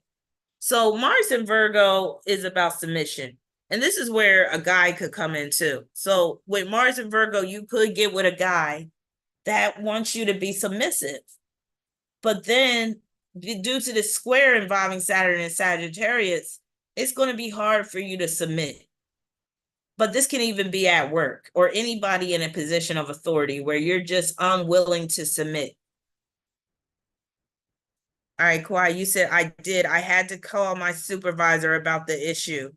So Mars in Virgo is about submission. And this is where a guy could come in too. So with Mars in Virgo, you could get with a guy that wants you to be submissive. But then, due to the square involving Saturn and Sagittarius, it's going to be hard for you to submit. But this can even be at work or anybody in a position of authority where you're just unwilling to submit. All right, Kawhi, you said I did. I had to call my supervisor about the issue.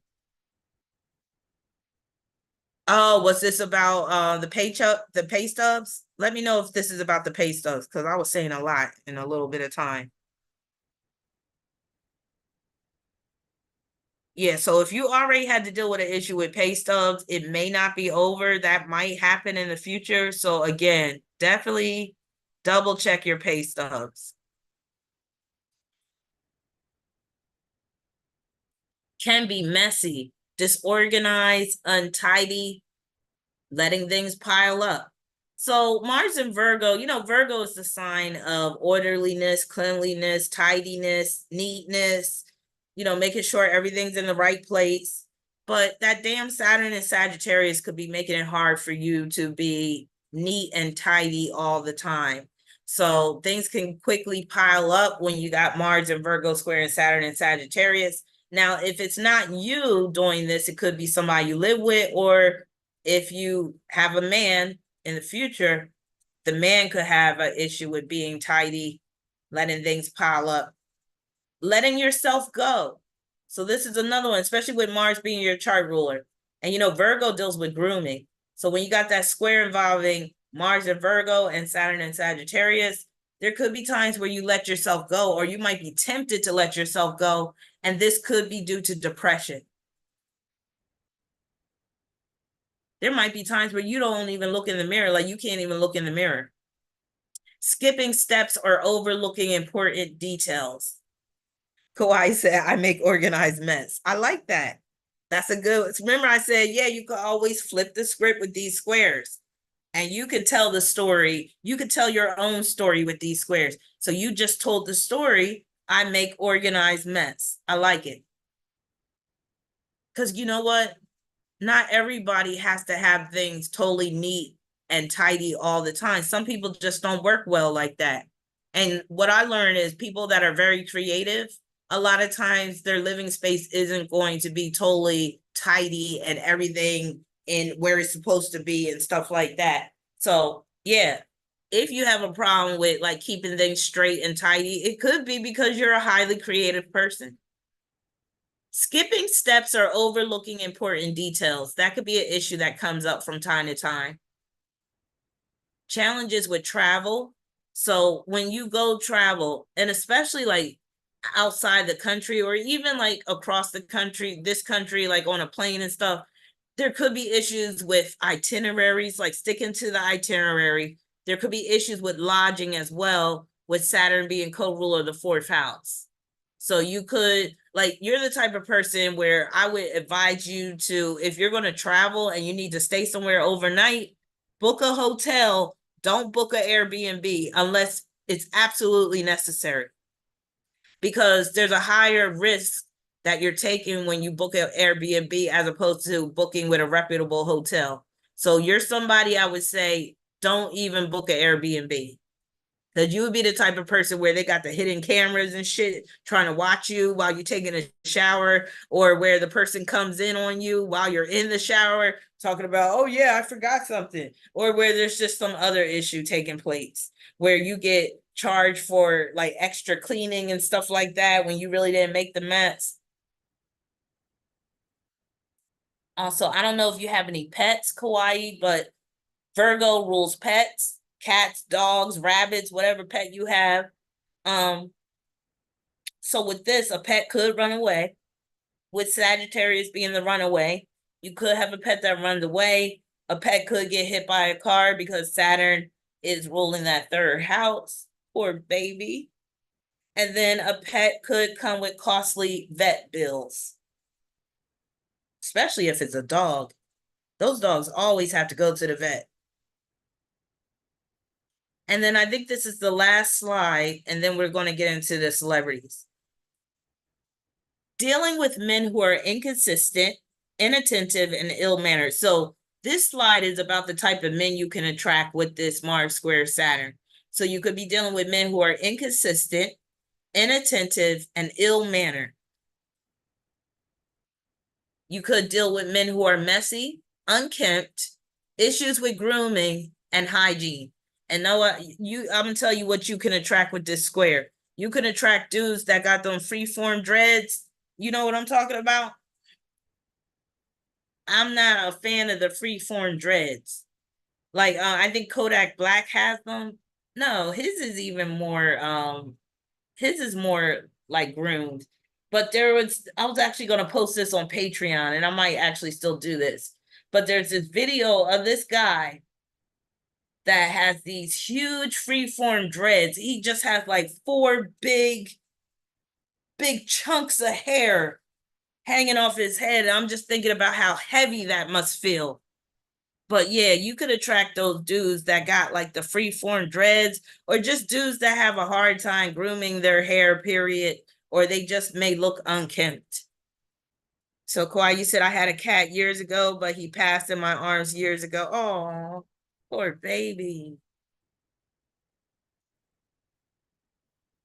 Oh, was this about the pay stubs? Let me know if this is about the pay stubs, because I was saying a lot in a little bit of time. Yeah, so if you already had to deal with an issue with pay stubs, it may not be over. That might happen in the future. So again, definitely double check your pay stubs. Can be messy, disorganized, untidy, letting things pile up. So Mars in Virgo, Virgo is the sign of orderliness, cleanliness, tidiness, neatness, making sure everything's in the right place. But that damn Saturn and Sagittarius could be making it hard for you to be neat and tidy all the time. So things can quickly pile up when you got Mars and Virgo square and Saturn and Sagittarius. Now, if it's not you doing this, it could be somebody you live with, or if you have a man in the future, the man could have an issue with being tidy, letting things pile up, letting yourself go. So this is another one, especially with Mars being your chart ruler. And Virgo deals with grooming. So when you got that square involving Mars and Virgo and Saturn and Sagittarius, there could be times where you let yourself go, or you might be tempted to let yourself go. And this could be due to depression. There might be times where you don't even look in the mirror, like you can't even look in the mirror. Skipping steps or overlooking important details. Kawhi said, I make organized mess. I like that. That's a good, remember I said, yeah, you could always flip the script with these squares. And you could tell the story. You could tell your own story with these squares. So you just told the story, I make organized mess. I like it. Because you know what? Not everybody has to have things totally neat and tidy all the time. Some people just don't work well like that. And what I learned is people that are very creative, a lot of times their living space isn't going to be totally tidy and everything in where it's supposed to be and stuff like that. So yeah, if you have a problem with like keeping things straight and tidy, it could be because you're a highly creative person. Skipping steps or overlooking important details. That could be an issue that comes up from time to time. Challenges with travel. So when you go travel, and especially like outside the country or even like across the country, this country, like on a plane and stuff, there could be issues with itineraries, like sticking to the itinerary. There could be issues with lodging as well, with Saturn being co-ruler of the fourth house. So you could, like, you're the type of person where I would advise you to, if you're going to travel and you need to stay somewhere overnight, book a hotel don't book an Airbnb unless it's absolutely necessary, because there's a higher risk that you're taking when you book an Airbnb as opposed to booking with a reputable hotel. So you're somebody I would say don't even book an Airbnb. Because you would be the type of person where they got the hidden cameras and shit trying to watch you while you're taking a shower, or where the person comes in on you while you're in the shower talking about, oh yeah, I forgot something, or where there's just some other issue taking place where you get charged for like extra cleaning and stuff like that when you really didn't make the mess. Also, I don't know if you have any pets, Kawaii, but Virgo rules pets, cats, dogs, rabbits, whatever pet you have. Um, so with this, a pet could run away. With Sagittarius being the runaway, you could have a pet that runs away. A pet could get hit by a car because Saturn is ruling that third house. Poor baby. And then a pet could come with costly vet bills, especially if it's a dog. Those dogs always have to go to the vet. And then I think this is the last slide, and then we're going to get into the celebrities. Dealing with men who are inconsistent, inattentive, and ill-mannered. So this slide is about the type of men you can attract with this Mars square Saturn. So you could be dealing with men who are inconsistent, inattentive, and ill-mannered. You could deal with men who are messy, unkempt, issues with grooming, and hygiene. And know what? I'm gonna tell you what you can attract with this square. You can attract dudes that got them freeform dreads. You know what I'm talking about? I'm not a fan of the freeform dreads. Like I think Kodak Black has them. No, his is even more his is more like groomed. But I was actually going to post this on Patreon, and I might actually still do this. But there's this video of this guy that has these huge freeform dreads. He just has like 4 big chunks of hair hanging off his head. And I'm just thinking about how heavy that must feel. But yeah, you could attract those dudes that got like the freeform dreads, or just dudes that have a hard time grooming their hair, period, or they just may look unkempt. So Kawhi, you said I had a cat years ago, but he passed in my arms years ago. Oh, poor baby.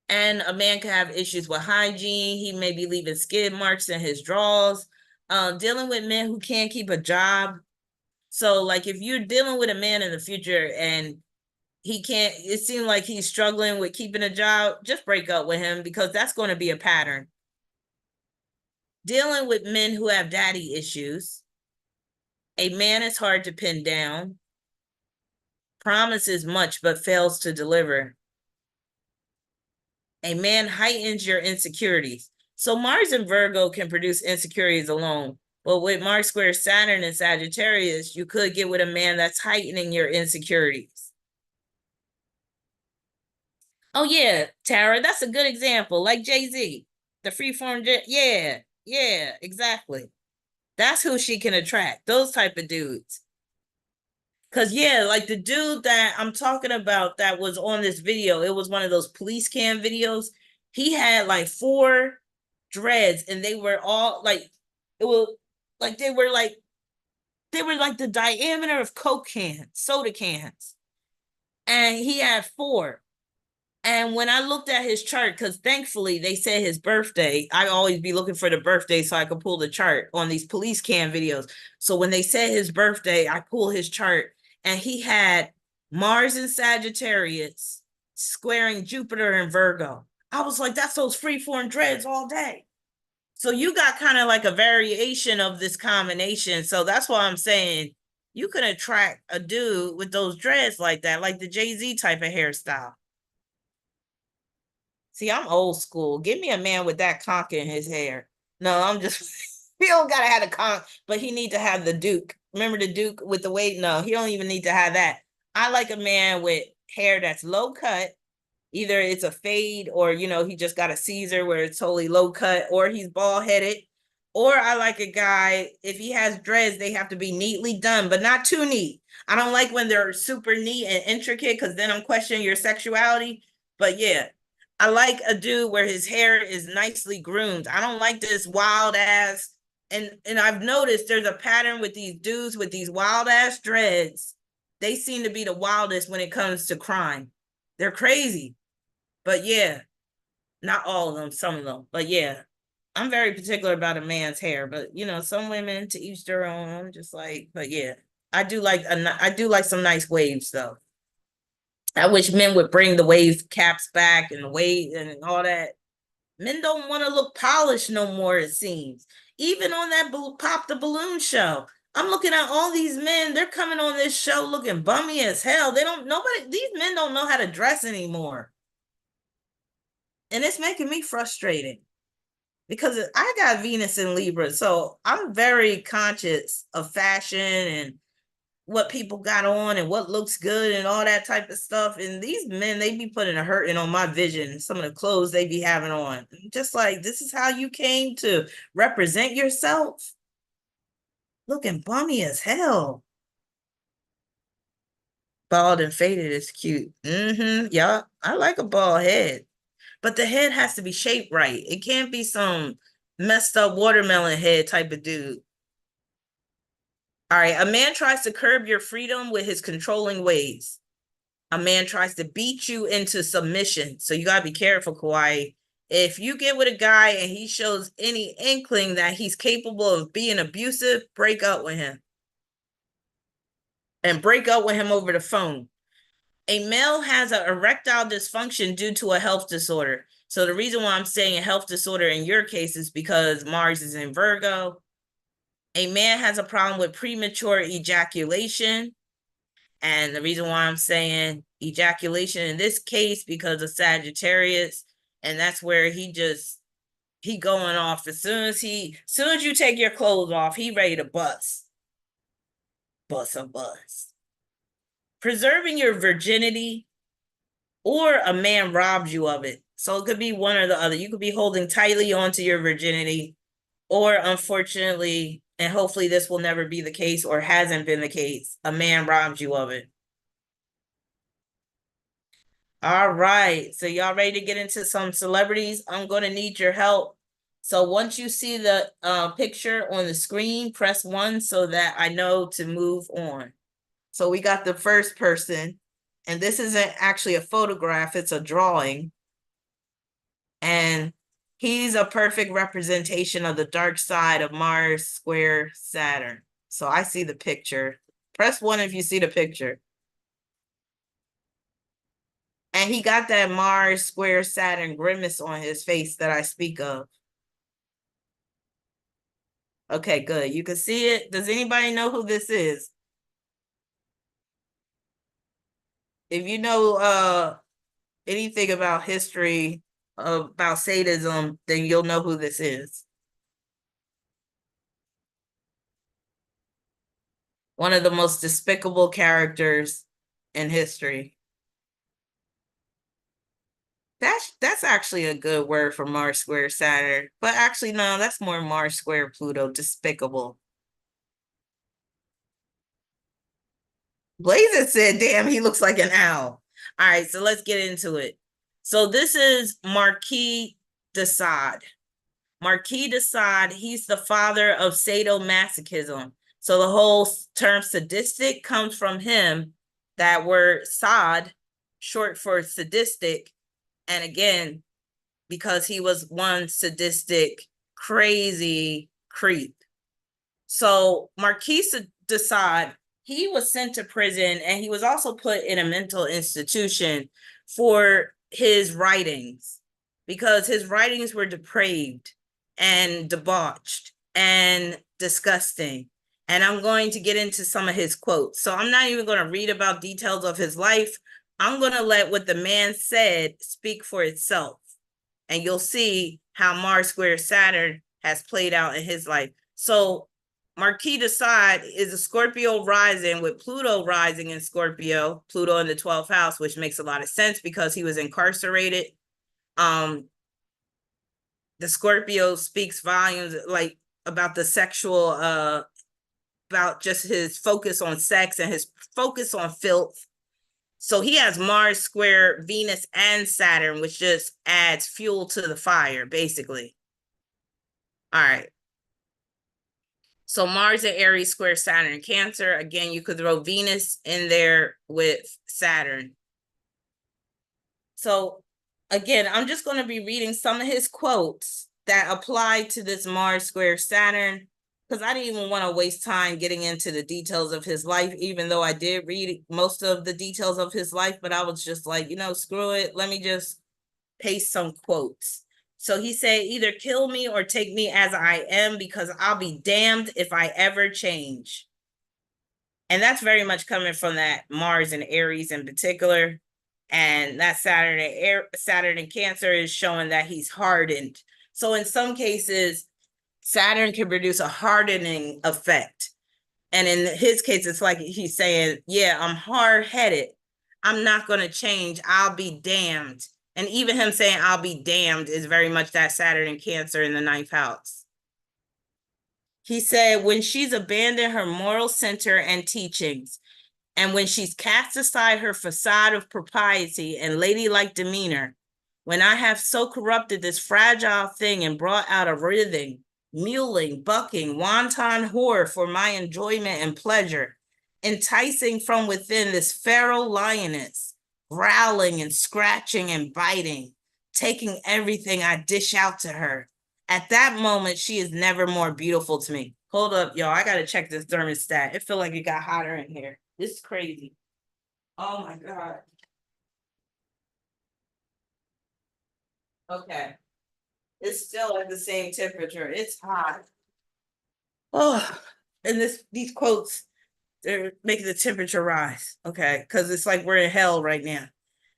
And a man can have issues with hygiene. He may be leaving skid marks in his drawers. Dealing with men who can't keep a job. So, like, if you're dealing with a man in the future and he can't, it seems like he's struggling with keeping a job, just break up with him, because that's going to be a pattern. Dealing with men who have daddy issues. A man is hard to pin down. Promises much but fails to deliver. A man heightens your insecurities. So Mars and Virgo can produce insecurities alone. But with Mars square Saturn and Sagittarius, you could get with a man that's heightening your insecurities. Oh yeah, Tara, that's a good example. Like Jay-Z, the freeform, yeah, exactly. That's who she can attract, those type of dudes. Cause yeah, like the dude that I'm talking about that was on this video, it was one of those police cam videos. He had like 4 dreads, and they were all like, it was like they were like the diameter of Coke cans, soda cans. And he had 4. And when I looked at his chart, because thankfully they said his birthday, I always be looking for the birthday so I could pull the chart on these police cam videos. So when they said his birthday, I pull his chart, and he had Mars in Sagittarius squaring Jupiter and Virgo. I was like, that's those freeform dreads all day. So you got kind of like a variation of this combination. So that's why I'm saying you could attract a dude with those dreads like that, like the Jay-Z type of hairstyle. See, I'm old school. Give me a man with that conch in his hair. No, I'm just he don't gotta have the conch, but he need to have the Duke. Remember the Duke with the weight? No, he don't even need to have that. I like a man with hair that's low cut. Either it's a fade, or he just got a Caesar where it's totally low cut, or he's bald headed. Or I like a guy, if he has dreads, they have to be neatly done, but not too neat. I don't like when they're super neat and intricate because then I'm questioning your sexuality. But yeah, I like a dude where his hair is nicely groomed. I don't like this wild ass. And I've noticed there's a pattern with these dudes with these wild ass dreads. They seem to be the wildest when it comes to crime. They're crazy. But yeah, not all of them, some of them. But yeah, I'm very particular about a man's hair. But you know, some women to each their own. I'm just like, but yeah, I do like some nice waves though. I wish men would bring the wave caps back and the wave and all that. Men don't want to look polished no more, it seems. Even on that Pop the Balloon show, I'm looking at all these men. They're coming on this show looking bummy as hell. These men don't know how to dress anymore. And it's making me frustrated because I got Venus in Libra. So I'm very conscious of fashion and what people got on and what looks good and all that type of stuff. And these men, they be putting a hurting on my vision. Some of the clothes they be having on. Just like, this is how you came to represent yourself? Looking bummy as hell. Bald and faded is cute. Yeah, I like a bald head. But the head has to be shaped right. It can't be some messed up watermelon head type of dude. All right, a man tries to curb your freedom with his controlling ways. A man tries to beat you into submission. So you gotta be careful, Kawhi. If you get with a guy and he shows any inkling that he's capable of being abusive, break up with him. And break up with him over the phone. A male has an erectile dysfunction due to a health disorder. So the reason why I'm saying a health disorder in your case is because Mars is in Virgo. A man has a problem with premature ejaculation. And the reason why I'm saying ejaculation in this case because of Sagittarius, and that's where he going off as soon as you take your clothes off, he ready to bust a bust. Preserving your virginity, or a man robs you of it. So it could be one or the other. You could be holding tightly onto your virginity, or unfortunately, and hopefully this will never be the case or hasn't been the case, a man robs you of it. All right. So y'all ready to get into some celebrities? I'm going to need your help. So once you see the picture on the screen, press 1 so that I know to move on. So we got the first person, and this isn't actually a photograph, it's a drawing. And he's a perfect representation of the dark side of Mars square Saturn. So I see the picture. Press 1 if you see the picture. And he got that Mars square Saturn grimace on his face that I speak of. Okay, good. You can see it. Does anybody know who this is? If you know anything about history, about sadism, then you'll know who this is. One of the most despicable characters in history. That's actually a good word for Mars square Saturn. But actually, no, that's more Mars square Pluto, despicable. Blazer said, damn, he looks like an owl. All right, so let's get into it. So this is Marquis de Sade. Marquis de Sade, he's the father of sadomasochism. So the whole term sadistic comes from him. That word Sade, short for sadistic. And again, because he was one sadistic, crazy creep. So Marquis de Sade, he was sent to prison and he was also put in a mental institution for his writings because his writings were depraved and debauched and disgusting. And I'm going to get into some of his quotes. So I'm not even going to read about details of his life. I'm going to let what the man said speak for itself. And you'll see how Mars square Saturn has played out in his life. So Marquis de Sade is a Scorpio rising with Pluto rising in Scorpio, Pluto in the 12th house, which makes a lot of sense because he was incarcerated. The Scorpio speaks volumes like about the sexual about just his focus on sex and his focus on filth. So he has Mars square Venus and Saturn, which just adds fuel to the fire, basically. All right. So Mars and Aries square Saturn and Cancer. Again, you could throw Venus in there with Saturn. So again, I'm just going to be reading some of his quotes that apply to this Mars square Saturn, because I didn't even want to waste time getting into the details of his life, even though I did read most of the details of his life, but I was just like, screw it. Let me just paste some quotes. So he said, either kill me or take me as I am, because I'll be damned if I ever change. And that's very much coming from that Mars and Aries in particular. And that Saturn and Cancer is showing that he's hardened. So in some cases, Saturn can produce a hardening effect. And in his case, it's like he's saying, yeah, I'm hard-headed. I'm not going to change. I'll be damned. And even him saying I'll be damned is very much that Saturn and Cancer in the 9th house. He said, when she's abandoned her moral center and teachings, and when she's cast aside her facade of propriety and ladylike demeanor, when I have so corrupted this fragile thing and brought out a writhing, mewling, bucking, wanton whore for my enjoyment and pleasure, enticing from within this feral lioness, growling and scratching and biting, taking everything I dish out to her. At that moment, she is never more beautiful to me. Hold up, y'all. I got to check this thermostat. It feels like it got hotter in here. This is crazy. Oh, my God. Okay. It's still at the same temperature. It's hot. Oh, and these quotes, they're making the temperature rise. Okay, because it's like we're in hell right now.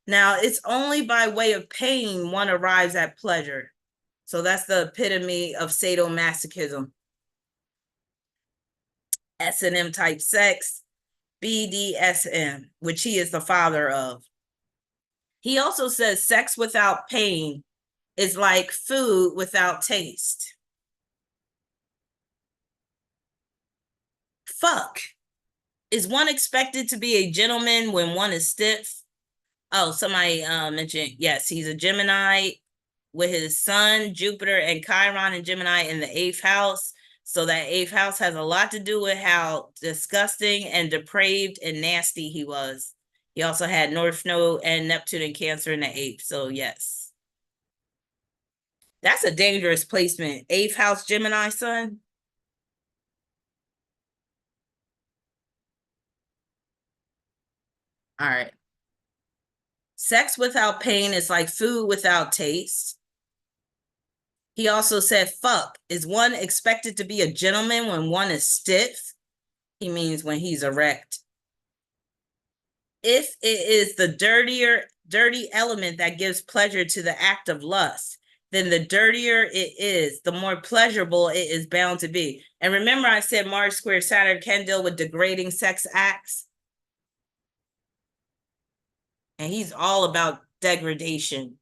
Now, it's only by way of pain one arrives at pleasure. So that's the epitome of sadomasochism. S&M type sex, BDSM, which he is the father of. He also says sex without pain is like food without taste. Fuck. Is one expected to be a gentleman when one is stiff? Oh, somebody mentioned, yes, he's a Gemini with his sun, Jupiter, and Chiron and Gemini in the 8th house. So that 8th house has a lot to do with how disgusting and depraved and nasty he was. He also had North Node and Neptune and Cancer in the 8th. So yes. That's a dangerous placement. 8th house Gemini sun. All right. Sex without pain is like food without taste. He also said, fuck, is one expected to be a gentleman when one is stiff? He means when he's erect. If it is the dirty element that gives pleasure to the act of lust, then the dirtier it is, the more pleasurable it is bound to be. And remember, I said Mars square Saturn can deal with degrading sex acts. And he's all about degradation.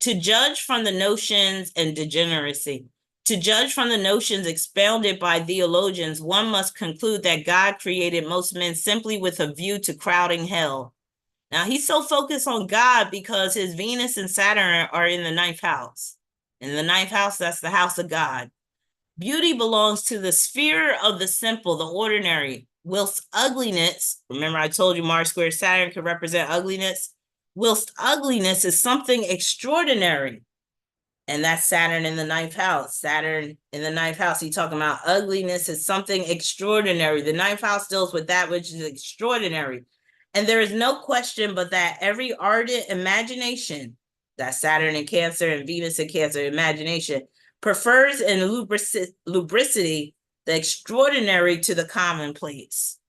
To judge from the notions and degeneracy. To judge from the notions expounded by theologians, one must conclude that God created most men simply with a view to crowding hell. Now, he's so focused on God because his Venus and Saturn are in the 9th house. In the 9th house, that's the house of God. Beauty belongs to the sphere of the simple, the ordinary, whilst ugliness, remember I told you Mars square Saturn could represent ugliness, whilst ugliness is something extraordinary. And that's Saturn in the 9th house. Saturn in the 9th house, he's talking about ugliness is something extraordinary. The 9th house deals with that which is extraordinary. And there is no question but that every ardent imagination, that Saturn in Cancer and Venus in Cancer imagination, prefers in lubricity the extraordinary to the commonplace.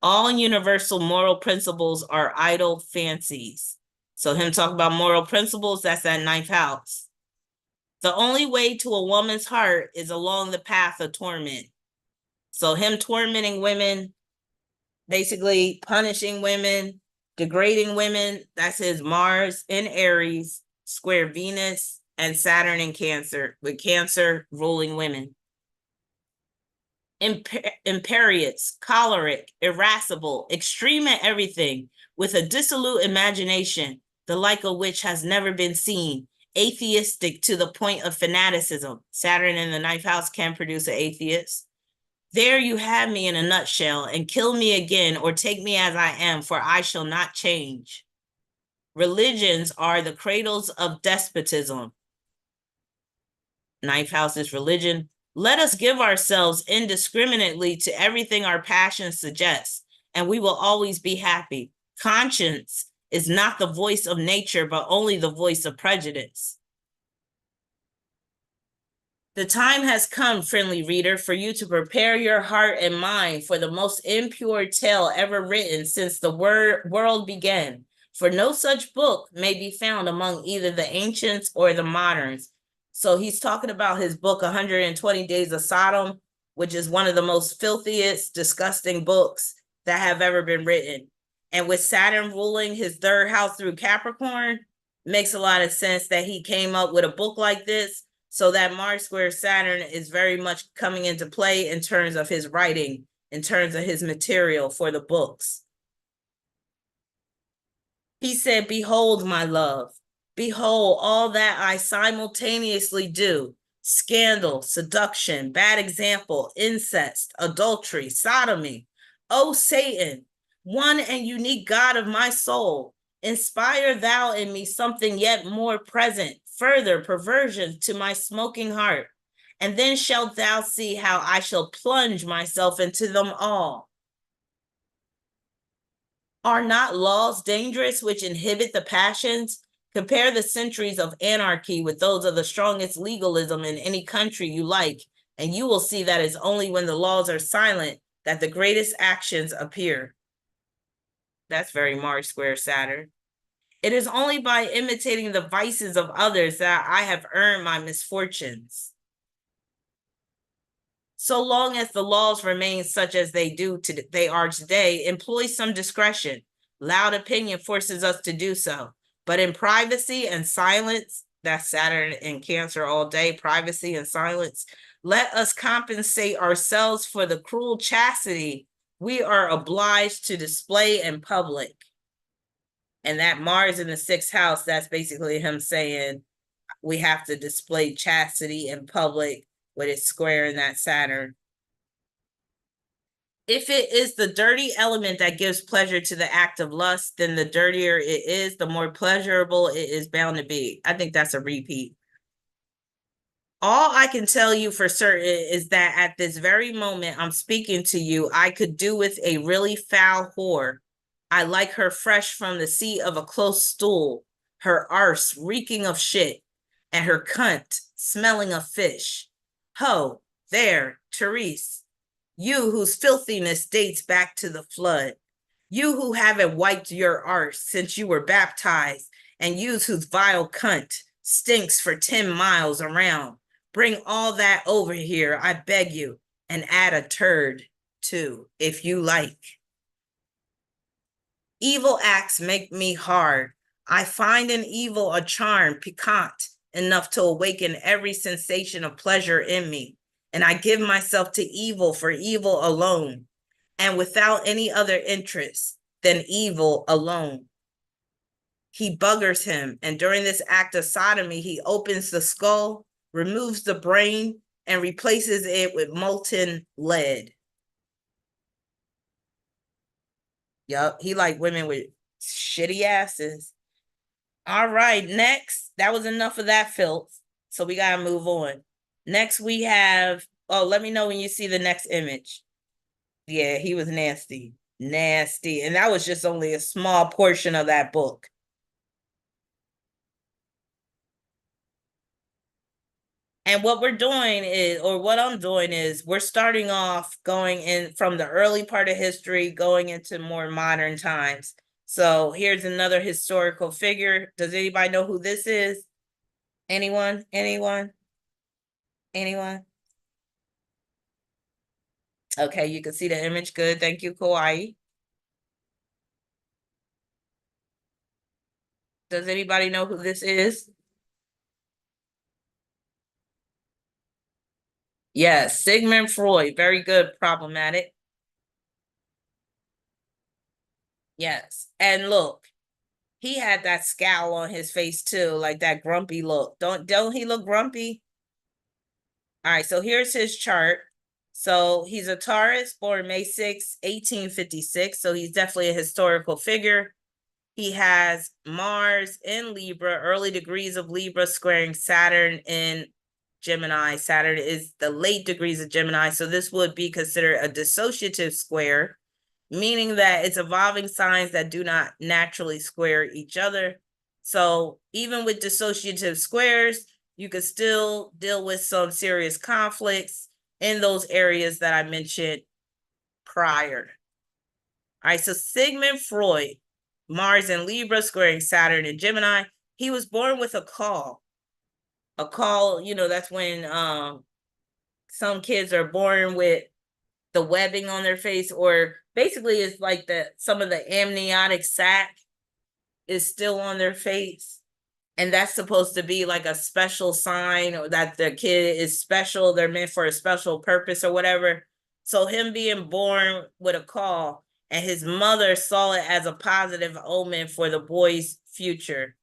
All universal moral principles are idle fancies. So him talking about moral principles, that's that 9th house. The only way to a woman's heart is along the path of torment. So him tormenting women, basically punishing women, degrading women, that's his Mars in Aries, square Venus, and Saturn in Cancer, with Cancer ruling women. Imperious, choleric, irascible, extreme at everything, with a dissolute imagination, the like of which has never been seen, atheistic to the point of fanaticism. Saturn in the ninth house can produce an atheist. There you have me in a nutshell, and kill me again or take me as I am, for I shall not change. Religions are the cradles of despotism. Ninth house is religion. Let us give ourselves indiscriminately to everything our passions suggest, and we will always be happy. Conscience is not the voice of nature, but only the voice of prejudice. The time has come, friendly reader, for you to prepare your heart and mind for the most impure tale ever written since the world began. For no such book may be found among either the ancients or the moderns. So he's talking about his book, 120 Days of Sodom, which is one of the most filthiest, disgusting books that have ever been written. And with Saturn ruling his third house through Capricorn, makes a lot of sense that he came up with a book like this. So that Mars square Saturn is very much coming into play in terms of his writing, in terms of his material for the books. He said, behold, my love, behold all that I simultaneously do: scandal, seduction, bad example, incest, adultery, sodomy. O Satan, one and unique God of my soul, inspire thou in me something yet more present, further perversion to my smoking heart, and then shalt thou see how I shall plunge myself into them all. Are not laws dangerous which inhibit the passions? Compare the centuries of anarchy with those of the strongest legalism in any country you like, and you will see that it's only when the laws are silent that the greatest actions appear. That's very Mars square Saturn. It is only by imitating the vices of others that I have earned my misfortunes. So long as the laws remain such as they are today, employ some discretion. Loud opinion forces us to do so. But in privacy and silence, that's Saturn in Cancer all day, privacy and silence, let us compensate ourselves for the cruel chastity we are obliged to display in public. And that Mars in the sixth house, that's basically him saying we have to display chastity in public with it square in that Saturn. If it is the dirty element that gives pleasure to the act of lust, then the dirtier it is, the more pleasurable it is bound to be. I think that's a repeat. All I can tell you for certain is that at this very moment I'm speaking to you, I could do with a really foul whore. I like her fresh from the seat of a close stool, her arse reeking of shit, and her cunt smelling of fish. Ho, there, Therese, you whose filthiness dates back to the flood, you who haven't wiped your arse since you were baptized, and you whose vile cunt stinks for 10 miles around. Bring all that over here, I beg you, and add a turd, too, if you like. Evil acts make me hard. I find in evil a charm piquant enough to awaken every sensation of pleasure in me, and I give myself to evil for evil alone, and without any other interest than evil alone. He buggers him, and during this act of sodomy, he opens the skull, removes the brain, and replaces it with molten lead. Yup, he like women with shitty asses. All right, next. That was enough of that filth. So we gotta move on. Next we have, oh, let me know when you see the next image. Yeah, he was nasty. Nasty. And that was just only a small portion of that book. And what we're doing is, or what I'm doing is, we're starting off going in from the early part of history, going into more modern times. So here's another historical figure. Does anybody know who this is? Anyone? Anyone? Anyone? Okay, you can see the image. Good. Thank you, Kauai. Does anybody know who this is? Yes, Sigmund Freud, very good, problematic. Yes. And look, he had that scowl on his face too, like that grumpy look. Don't he look grumpy? All right, so here's his chart. So he's a Taurus, born May 6, 1856. So he's definitely a historical figure. He has Mars in Libra, early degrees of Libra squaring Saturn in Gemini. Saturn is the late degrees of Gemini. So this would be considered a dissociative square, meaning that it's evolving signs that do not naturally square each other. So even with dissociative squares, you could still deal with some serious conflicts in those areas that I mentioned prior. All right, so Sigmund Freud, Mars in Libra squaring Saturn in Gemini. He was born with a call. A call, that's when some kids are born with the webbing on their face, or basically it's like some of the amniotic sac is still on their face. And that's supposed to be like a special sign, or that the kid is special, they're meant for a special purpose or whatever. So him being born with a call, and his mother saw it as a positive omen for the boy's future.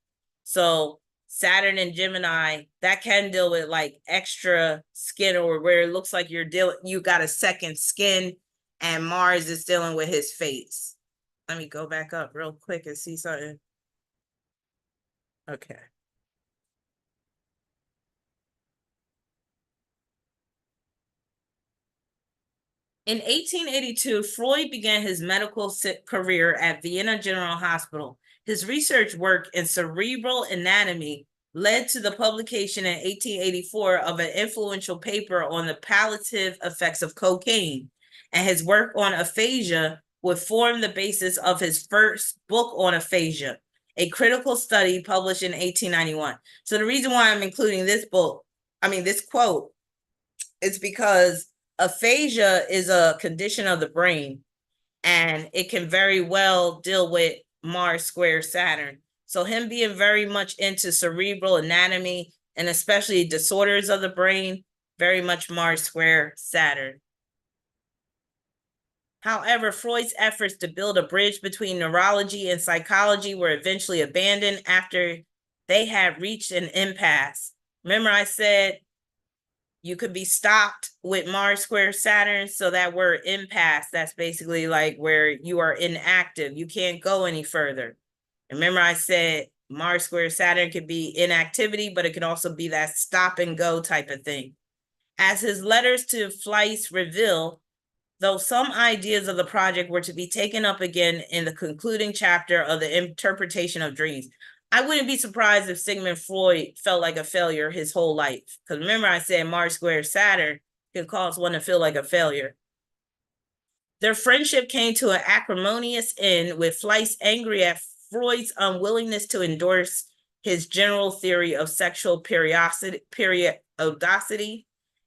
So Saturn and Gemini, that can deal with like extra skin, or where it looks like you got a second skin, and Mars is dealing with his face. Let me go back up real quick and see something. Okay. In 1882, Freud began his medical career at Vienna General Hospital. His research work in cerebral anatomy led to the publication in 1884 of an influential paper on the palliative effects of cocaine, and his work on aphasia would form the basis of his first book on aphasia, a critical study published in 1891. So the reason why I'm including this quote, is because aphasia is a condition of the brain, and it can very well deal with Mars square Saturn. So him being very much into cerebral anatomy, and especially disorders of the brain, very much Mars square Saturn. However, Freud's efforts to build a bridge between neurology and psychology were eventually abandoned after they had reached an impasse. Remember, I said you could be stopped with Mars square Saturn. So that word impasse, that's basically like where you are inactive. You can't go any further. Remember, I said Mars square Saturn could be inactivity, but it could also be that stop and go type of thing. As his letters to Fleiss reveal, though some ideas of the project were to be taken up again in the concluding chapter of the interpretation of dreams. I wouldn't be surprised if Sigmund Freud felt like a failure his whole life. Because remember, I said Mars square Saturn can cause one to feel like a failure. Their friendship came to an acrimonious end, with Fleiss angry at Freud's unwillingness to endorse his general theory of sexual periodicity,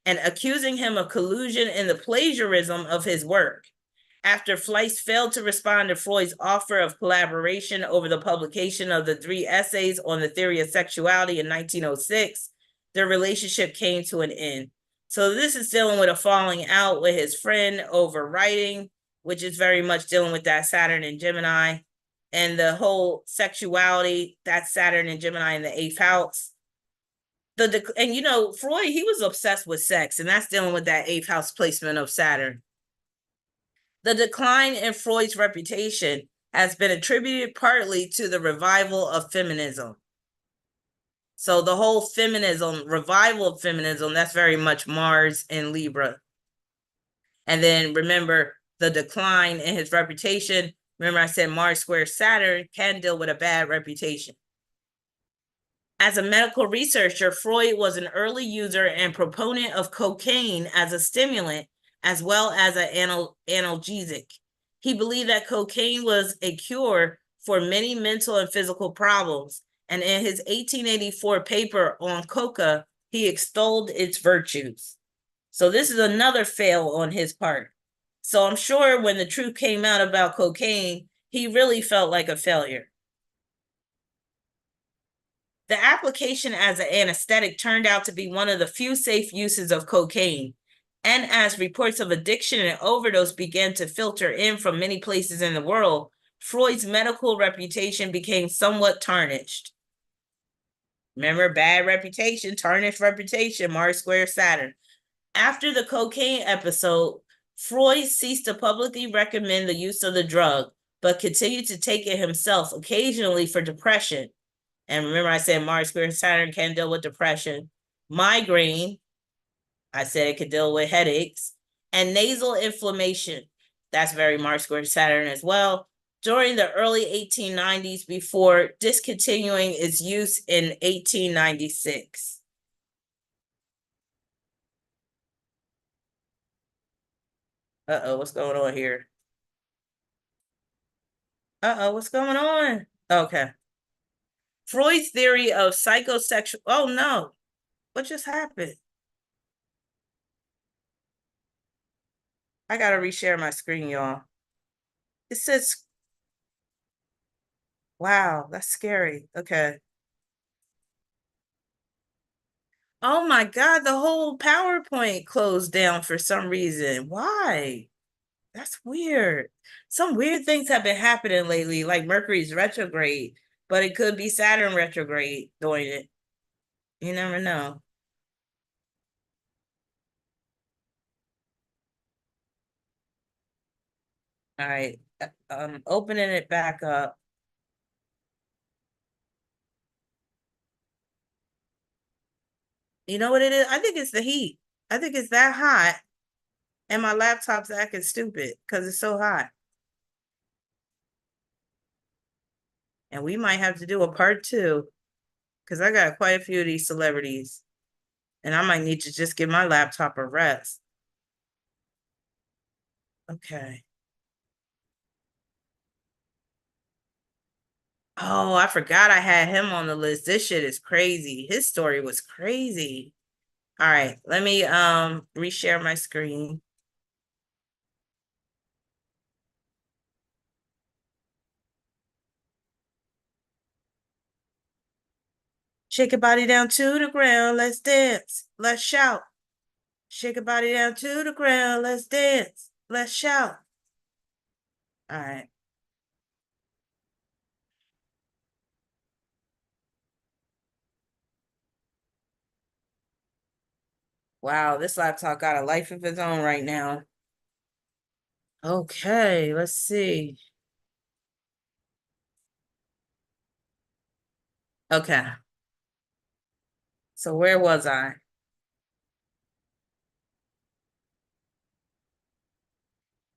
and accusing him of collusion in the plagiarism of his work. After Fleiss failed to respond to Freud's offer of collaboration over the publication of the 3 essays on the theory of sexuality in 1906, their relationship came to an end. So this is dealing with a falling out with his friend over writing, which is very much dealing with that Saturn and Gemini, and the whole sexuality, that's Saturn and Gemini in the 8th house. And Freud, he was obsessed with sex, and that's dealing with that 8th house placement of Saturn. The decline in Freud's reputation has been attributed partly to the revival of feminism. So the whole revival of feminism, that's very much Mars in Libra. And then remember the decline in his reputation. Remember, I said Mars square Saturn can deal with a bad reputation. As a medical researcher, Freud was an early user and proponent of cocaine as a stimulant, as well as an analgesic. He believed that cocaine was a cure for many mental and physical problems, and in his 1884 paper on coca, he extolled its virtues. So this is another fail on his part. So I'm sure when the truth came out about cocaine, he really felt like a failure. The application as an anesthetic turned out to be one of the few safe uses of cocaine. And as reports of addiction and overdose began to filter in from many places in the world, Freud's medical reputation became somewhat tarnished. Remember, bad reputation, tarnished reputation, Mars square Saturn. After the cocaine episode, Freud ceased to publicly recommend the use of the drug, but continued to take it himself, occasionally for depression. And remember, I said Mars square Saturn can deal with depression, migraine. I said it could deal with headaches, and nasal inflammation. That's very Mars square Saturn as well. During the early 1890s, before discontinuing its use in 1896. Uh-oh, what's going on here? Uh-oh, what's going on? Okay. Freud's theory of psychosexual. Oh, no. What just happened? I got to reshare my screen, y'all. It says, wow, that's scary. Okay. Oh my God, the whole PowerPoint closed down for some reason. Why? That's weird. Some weird things have been happening lately, like Mercury's retrograde, but it could be Saturn retrograde doing it. You never know. All right. I'm opening it back up. You know what it is? I think it's the heat. I think it's that hot, and my laptop's acting stupid because it's so hot. And we might have to do a part two because I got quite a few of these celebrities, and I might need to just give my laptop a rest. Okay. Oh, I forgot I had him on the list. This shit is crazy. His story was crazy. All right, let me reshare my screen. Shake your body down to the ground. Let's dance. Let's shout. Shake your body down to the ground. Let's dance. Let's shout. All right. Wow, this laptop got a life of its own right now. Okay, let's see. Okay. So where was I?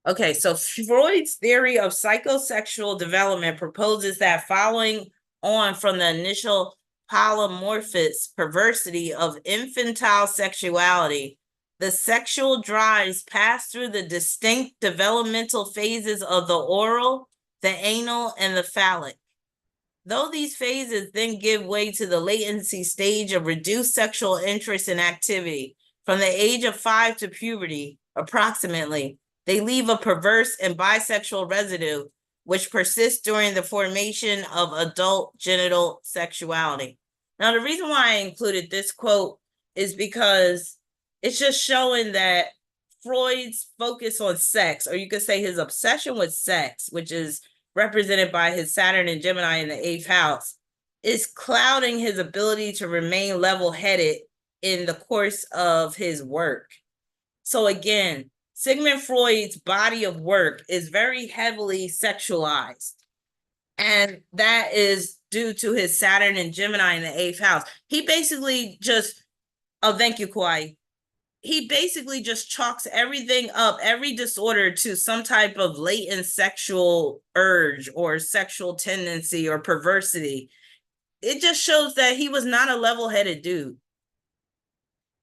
Okay, so Freud's theory of psychosexual development proposes that following on from the initial polymorphous perversity of infantile sexuality, the sexual drives pass through the distinct developmental phases of the oral, the anal, and the phallic. Though these phases then give way to the latency stage of reduced sexual interest and activity, from the age of 5 to puberty, approximately, they leave a perverse and bisexual residue which persists during the formation of adult genital sexuality. Now, the reason why I included this quote is because it's just showing that Freud's focus on sex, or you could say his obsession with sex, which is represented by his Saturn and Gemini in the eighth house, is clouding his ability to remain level-headed in the course of his work. So again, Sigmund Freud's body of work is very heavily sexualized. And that is due to his Saturn and Gemini in the eighth house. He basically just, oh, thank you, Kauai. He basically just chalks everything up, every disorder, to some type of latent sexual urge or sexual tendency or perversity. It just shows that he was not a level-headed dude.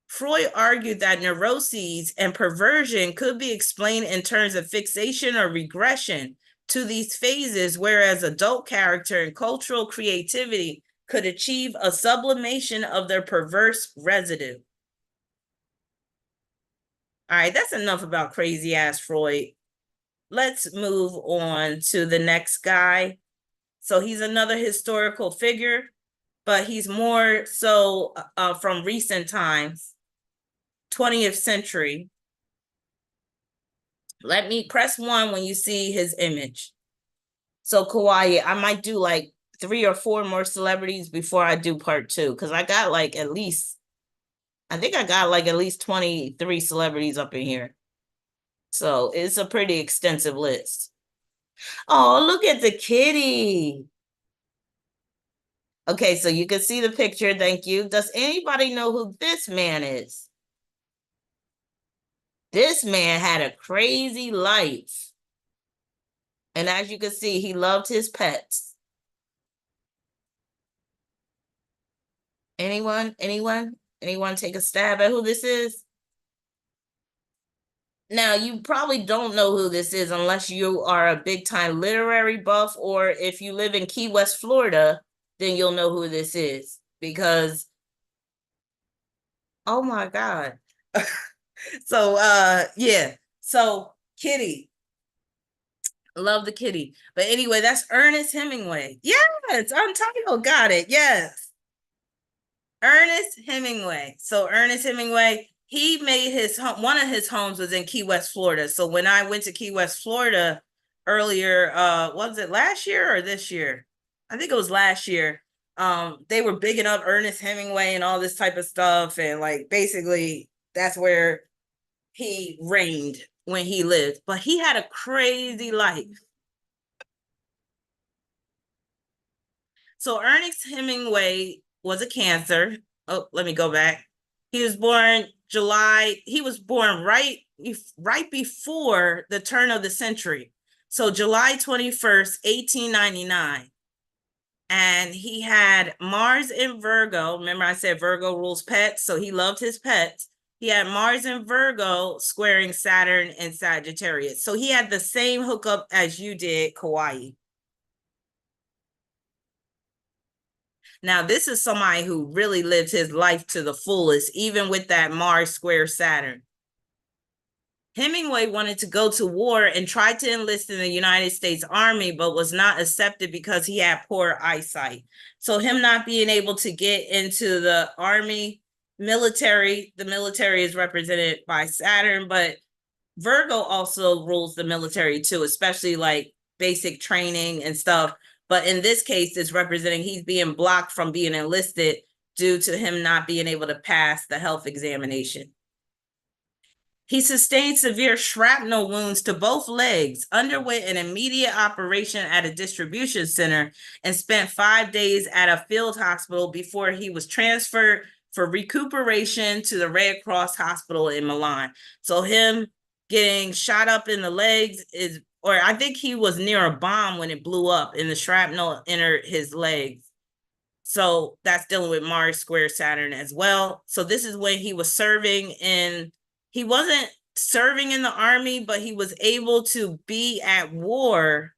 Freud argued that neuroses and perversion could be explained in terms of fixation or regression to these phases, whereas adult character and cultural creativity could achieve a sublimation of their perverse residue. All right, that's enough about crazy ass Freud. Let's move on to the next guy. So he's another historical figure, but he's more so from recent times, 20th century. Let me press 1 when you see his image. So Kauai, I might do like 3 or 4 more celebrities before I do part 2, because I got like at least, I think I got like at least 23 celebrities up in here. So it's a pretty extensive list. Oh, look at the kitty. Okay, so you can see the picture. Thank you. Does anybody know who this man is? This man had a crazy life. And as you can see, he loved his pets. Anyone? Anyone? Anyone take a stab at who this is? Now, you probably don't know who this is unless you are a big time literary buff, or if you live in Key West, Florida, then you'll know who this is because, oh my God. So, yeah. So, Kitty. Love the kitty. But anyway, that's Ernest Hemingway. Yeah, it's Untitled. Got it. Yes. Ernest Hemingway. So Ernest Hemingway, he made his home, one of his homes was in Key West, Florida. So when I went to Key West, Florida earlier, was it last year or this year? I think it was last year. They were bigging up Ernest Hemingway and all this type of stuff. And like basically that's where he reigned when he lived. But he had a crazy life. So Ernest Hemingway was a Cancer. Oh, let me go back. He was born July. He was born right before the turn of the century. So July 21st, 1899. And he had Mars in Virgo. Remember I said Virgo rules pets, so he loved his pets. He had Mars in Virgo squaring Saturn and Sagittarius. So he had the same hookup as you did, Kauai. Now, this is somebody who really lived his life to the fullest, even with that Mars square Saturn. Hemingway wanted to go to war and tried to enlist in the United States Army, but was not accepted because he had poor eyesight. So him not being able to get into the Army, military, the military is represented by Saturn, but Virgo also rules the military too, especially like basic training and stuff. But in this case, it's representing he's being blocked from being enlisted due to him not being able to pass the health examination. He sustained severe shrapnel wounds to both legs, underwent an immediate operation at a distribution center, and spent 5 days at a field hospital before he was transferred for recuperation to the Red Cross Hospital in Milan. So him getting shot up in the legs is, or I think he was near a bomb when it blew up and the shrapnel entered his legs. So that's dealing with Mars square Saturn as well. So this is when he was serving in, he wasn't serving in the army, but he was able to be at war.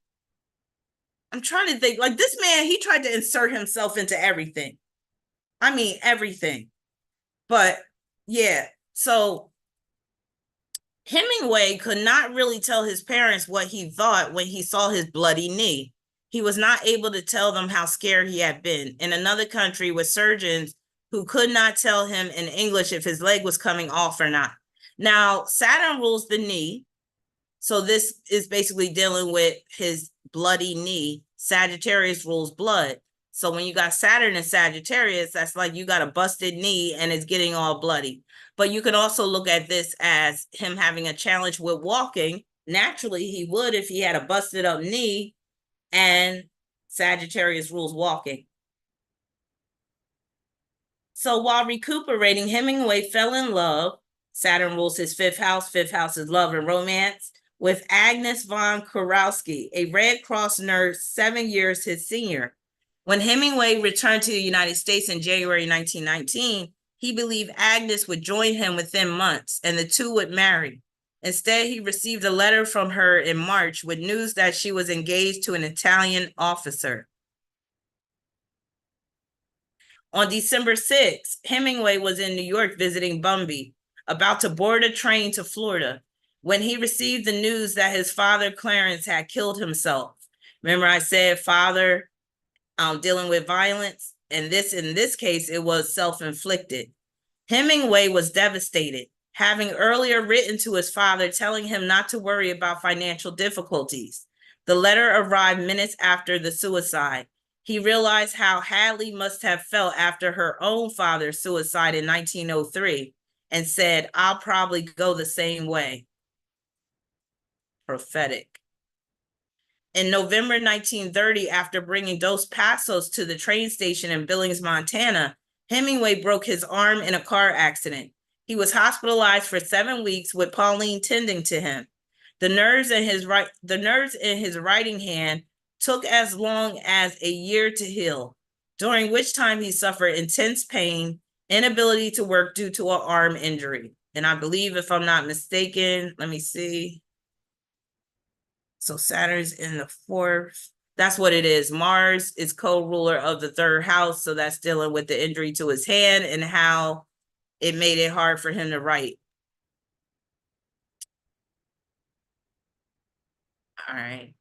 I'm trying to think, like this man, he tried to insert himself into everything. I mean, everything. But yeah, so Hemingway could not really tell his parents what he thought when he saw his bloody knee. He was not able to tell them how scared he had been. In another country with surgeons who could not tell him in English if his leg was coming off or not. Now, Saturn rules the knee. So this is basically dealing with his bloody knee. Sagittarius rules blood. So when you got Saturn and Sagittarius, that's like you got a busted knee and it's getting all bloody. But you can also look at this as him having a challenge with walking. Naturally, he would if he had a busted up knee, and Sagittarius rules walking. So while recuperating, Hemingway fell in love. Saturn rules his fifth house. Fifth house is love and romance, with Agnes von Kurowski, a Red Cross nurse 7 years his senior. When Hemingway returned to the United States in January 1919, he believed Agnes would join him within months and the two would marry. Instead, he received a letter from her in March with news that she was engaged to an Italian officer. On December 6th, Hemingway was in New York visiting Bumby, about to board a train to Florida, when he received the news that his father, Clarence, had killed himself. Remember I said father dealing with violence? And in this case, it was self-inflicted. Hemingway was devastated. having earlier written to his father telling him not to worry about financial difficulties. The letter arrived minutes after the suicide. He realized how Hadley must have felt after her own father's suicide in 1903 and said, "I'll probably go the same way." Prophetic. In November 1930, after bringing Dos Passos to the train station in Billings, Montana, Hemingway broke his arm in a car accident. He was hospitalized for 7 weeks with Pauline tending to him. The nerves in his writing hand took as long as a year to heal, during which time he suffered intense pain, inability to work due to an arm injury. And I believe, if I'm not mistaken, let me see. So Saturn's in the 4th. That's what it is. Mars is co-ruler of the 3rd house. So that's dealing with the injury to his hand and how it made it hard for him to write. All right.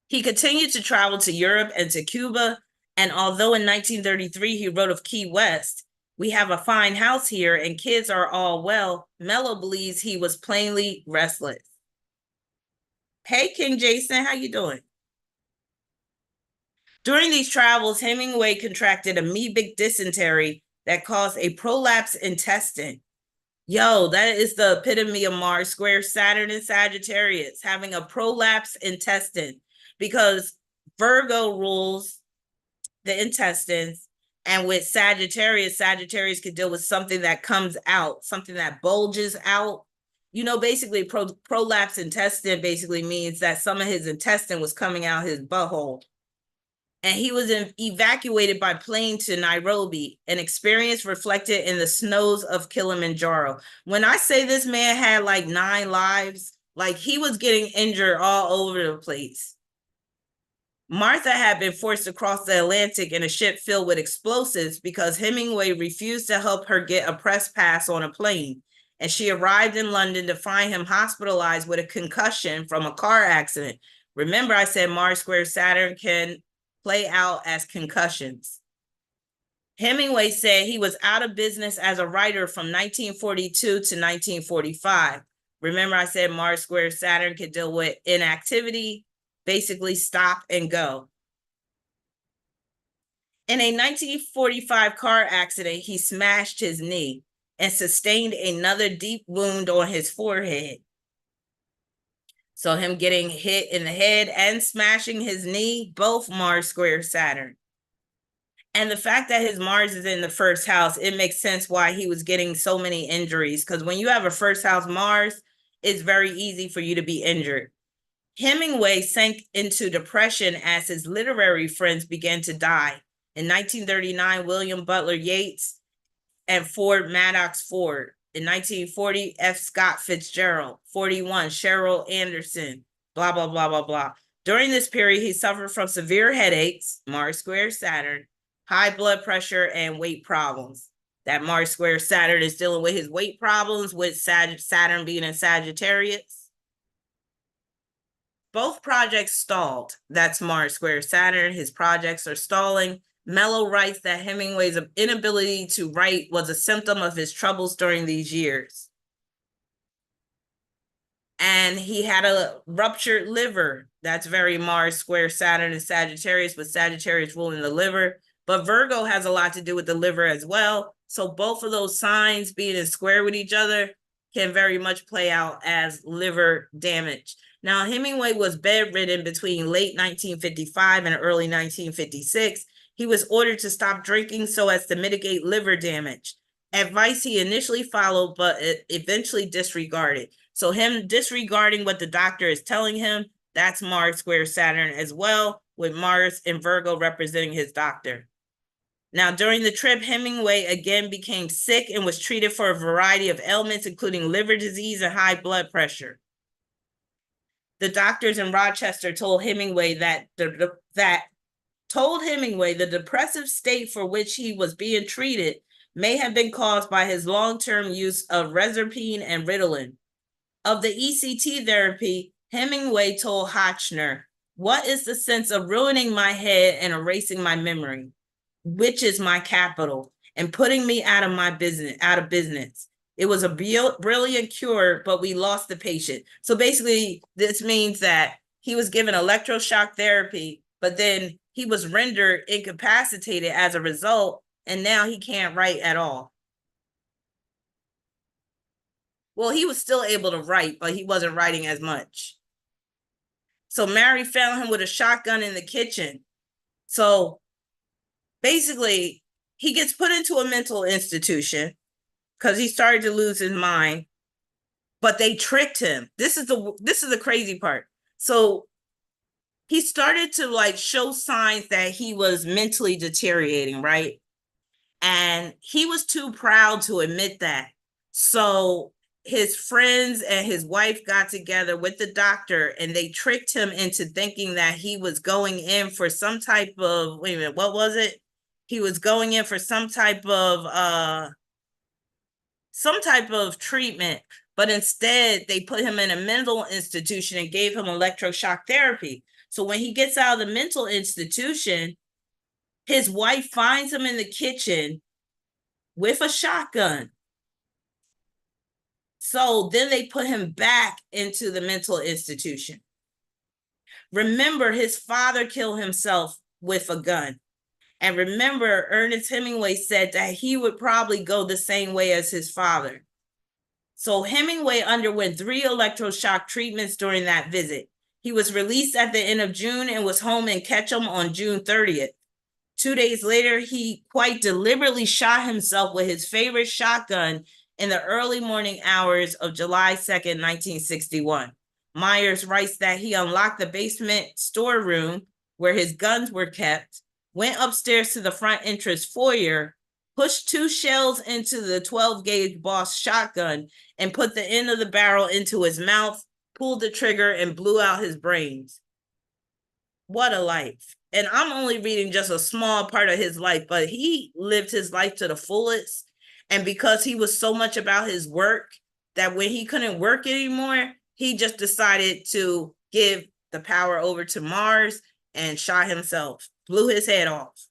He continued to travel to Europe and to Cuba. And although in 1933 he wrote of Key West, "We have a fine house here and kids are all well," Mello believes he was plainly restless. Hey, King Jason, how you doing? During these travels, Hemingway contracted amoebic dysentery that caused a prolapse intestine. Yo, that is the epitome of Mars square Saturn and Sagittarius, having a prolapse intestine, because Virgo rules the intestines. And with Sagittarius, Sagittarius could deal with something that comes out, something that bulges out. You know, basically, prolapse intestine basically means that some of his intestine was coming out his butthole. And he was evacuated by plane to Nairobi, an experience reflected in the snows of Kilimanjaro. When I say this man had like 9 lives, like he was getting injured all over the place. Martha had been forced to cross the Atlantic in a ship filled with explosives because Hemingway refused to help her get a press pass on a plane. And she arrived in London to find him hospitalized with a concussion from a car accident. Remember, I said Mars square Saturn can play out as concussions. Hemingway said he was out of business as a writer from 1942 to 1945. Remember, I said Mars square Saturn could deal with inactivity, basically stop and go. In a 1945 car accident, he smashed his knee and sustained another deep wound on his forehead. So him getting hit in the head and smashing his knee, both Mars square Saturn. And the fact that his Mars is in the 1st house, it makes sense why he was getting so many injuries. Because when you have a 1st house Mars, it's very easy for you to be injured. Hemingway sank into depression as his literary friends began to die. In 1939, William Butler Yeats and Ford Maddox Ford. In 1940, F. Scott Fitzgerald. 41, Cheryl Anderson, blah, blah, blah, blah, blah. During this period, he suffered from severe headaches, Mars square Saturn, high blood pressure, and weight problems. That Mars square Saturn is dealing with his weight problems, with Saturn being in Sagittarius. Both projects stalled. That's Mars square Saturn. His projects are stalling. Mello writes that Hemingway's inability to write was a symptom of his troubles during these years. And he had a ruptured liver. That's very Mars square Saturn and Sagittarius, with Sagittarius ruling the liver. But Virgo has a lot to do with the liver as well. So both of those signs being in square with each other can very much play out as liver damage. Now, Hemingway was bedridden between late 1955 and early 1956. He was ordered to stop drinking so as to mitigate liver damage. Advice he initially followed, but eventually disregarded. So him disregarding what the doctor is telling him, that's Mars square Saturn as well, with Mars and Virgo representing his doctor. Now, during the trip, Hemingway again became sick and was treated for a variety of ailments, including liver disease and high blood pressure. The doctors in Rochester told Hemingway the depressive state for which he was being treated may have been caused by his long-term use of Reserpine and Ritalin. Of the ECT therapy, Hemingway told Hotchner, "What is the sense of ruining my head and erasing my memory, which is my capital, and putting me out of business? It was a brilliant cure, but we lost the patient. So basically, this means that he was given electroshock therapy, but then he was rendered incapacitated as a result, and now he can't write at all. Well, he was still able to write, but he wasn't writing as much. So Mary found him with a shotgun in the kitchen. So basically, he gets put into a mental institution because he started to lose his mind, but they tricked him. This is the crazy part. So he started to like show signs that he was mentally deteriorating, right? And he was too proud to admit that. So his friends and his wife got together with the doctor and they tricked him into thinking that he was going in for some type of, wait a minute, what was it? He was going in for some type of treatment, but instead they put him in a mental institution and gave him electroshock therapy. So when he gets out of the mental institution, his wife finds him in the kitchen with a shotgun. So then they put him back into the mental institution. Remember, his father killed himself with a gun. And remember, Ernest Hemingway said that he would probably go the same way as his father. So Hemingway underwent 3 electroshock treatments during that visit. He was released at the end of June and was home in Ketchum on June 30th. 2 days later, he quite deliberately shot himself with his favorite shotgun in the early morning hours of July 2nd, 1961. Myers writes that he unlocked the basement storeroom where his guns were kept, went upstairs to the front entrance foyer, pushed 2 shells into the 12-gauge Boss shotgun, and put the end of the barrel into his mouth, pulled the trigger, and blew out his brains. What a life. And I'm only reading just a small part of his life, but he lived his life to the fullest. And because he was so much about his work, that when he couldn't work anymore, he just decided to give the power over to Mars and shot himself, blew his head off.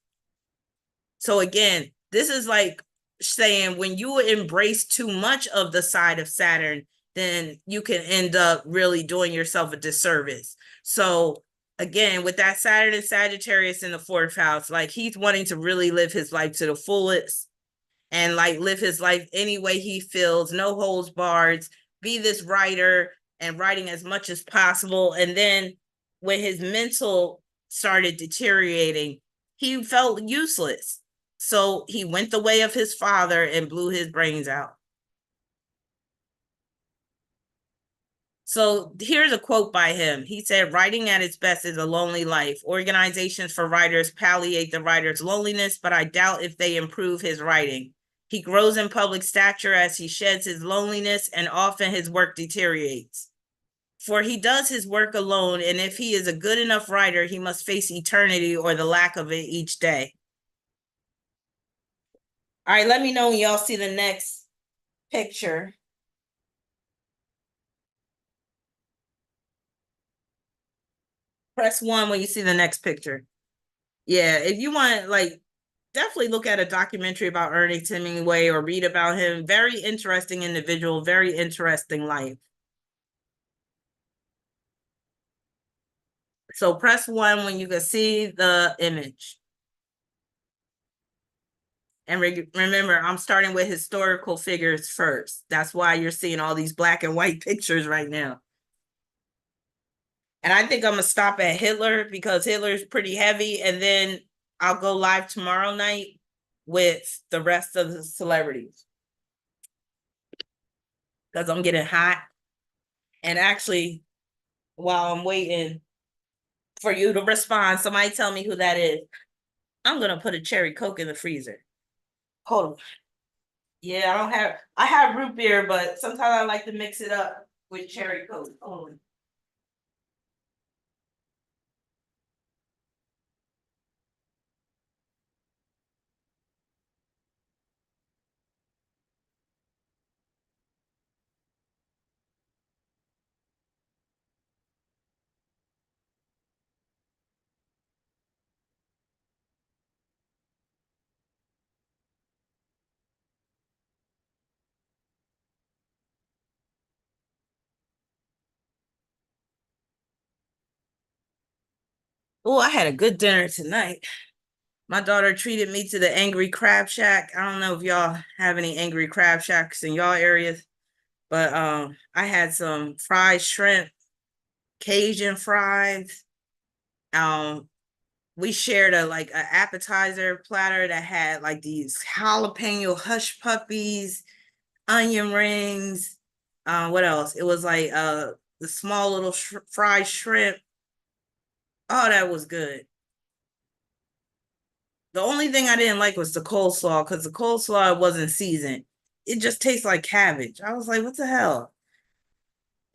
So again, this is like saying when you embrace too much of the side of Saturn, then you can end up really doing yourself a disservice. So again, with that Saturn and Sagittarius in the 4th house, like he's wanting to really live his life to the fullest and like live his life any way he feels, no holds barred, be this writer and writing as much as possible. And then when his mental started deteriorating, he felt useless. So he went the way of his father and blew his brains out. So here's a quote by him. He said, "Writing at its best is a lonely life. Organizations for writers palliate the writer's loneliness, but I doubt if they improve his writing. He grows in public stature as he sheds his loneliness, and often his work deteriorates. For he does his work alone, and if he is a good enough writer, he must face eternity or the lack of it each day." All right, let me know when y'all see the next picture. Press 1 when you see the next picture. Yeah, if you want, like, definitely look at a documentary about Ernest Hemingway or read about him. Very interesting individual, very interesting life. So press 1 when you can see the image. And remember, I'm starting with historical figures first. That's why you're seeing all these black and white pictures right now. And I think I'm going to stop at Hitler because Hitler's pretty heavy. And then I'll go live tomorrow night with the rest of the celebrities because I'm getting hot. And actually, while I'm waiting for you to respond, somebody tell me who that is. I'm going to put a cherry Coke in the freezer. Hold on. Yeah, I have root beer, but sometimes I like to mix it up with cherry Coke. Hold on. Oh, I had a good dinner tonight. My daughter treated me to the Angry Crab Shack. I don't know if y'all have any Angry Crab Shacks in y'all areas, but I had some fried shrimp, Cajun fries. Um, we shared a appetizer platter that had like these jalapeno hush puppies, onion rings. What else? It was like the small little fried shrimp. Oh, that was good. The only thing I didn't like was the coleslaw because the coleslaw wasn't seasoned. It just tastes like cabbage. I was like, what the hell?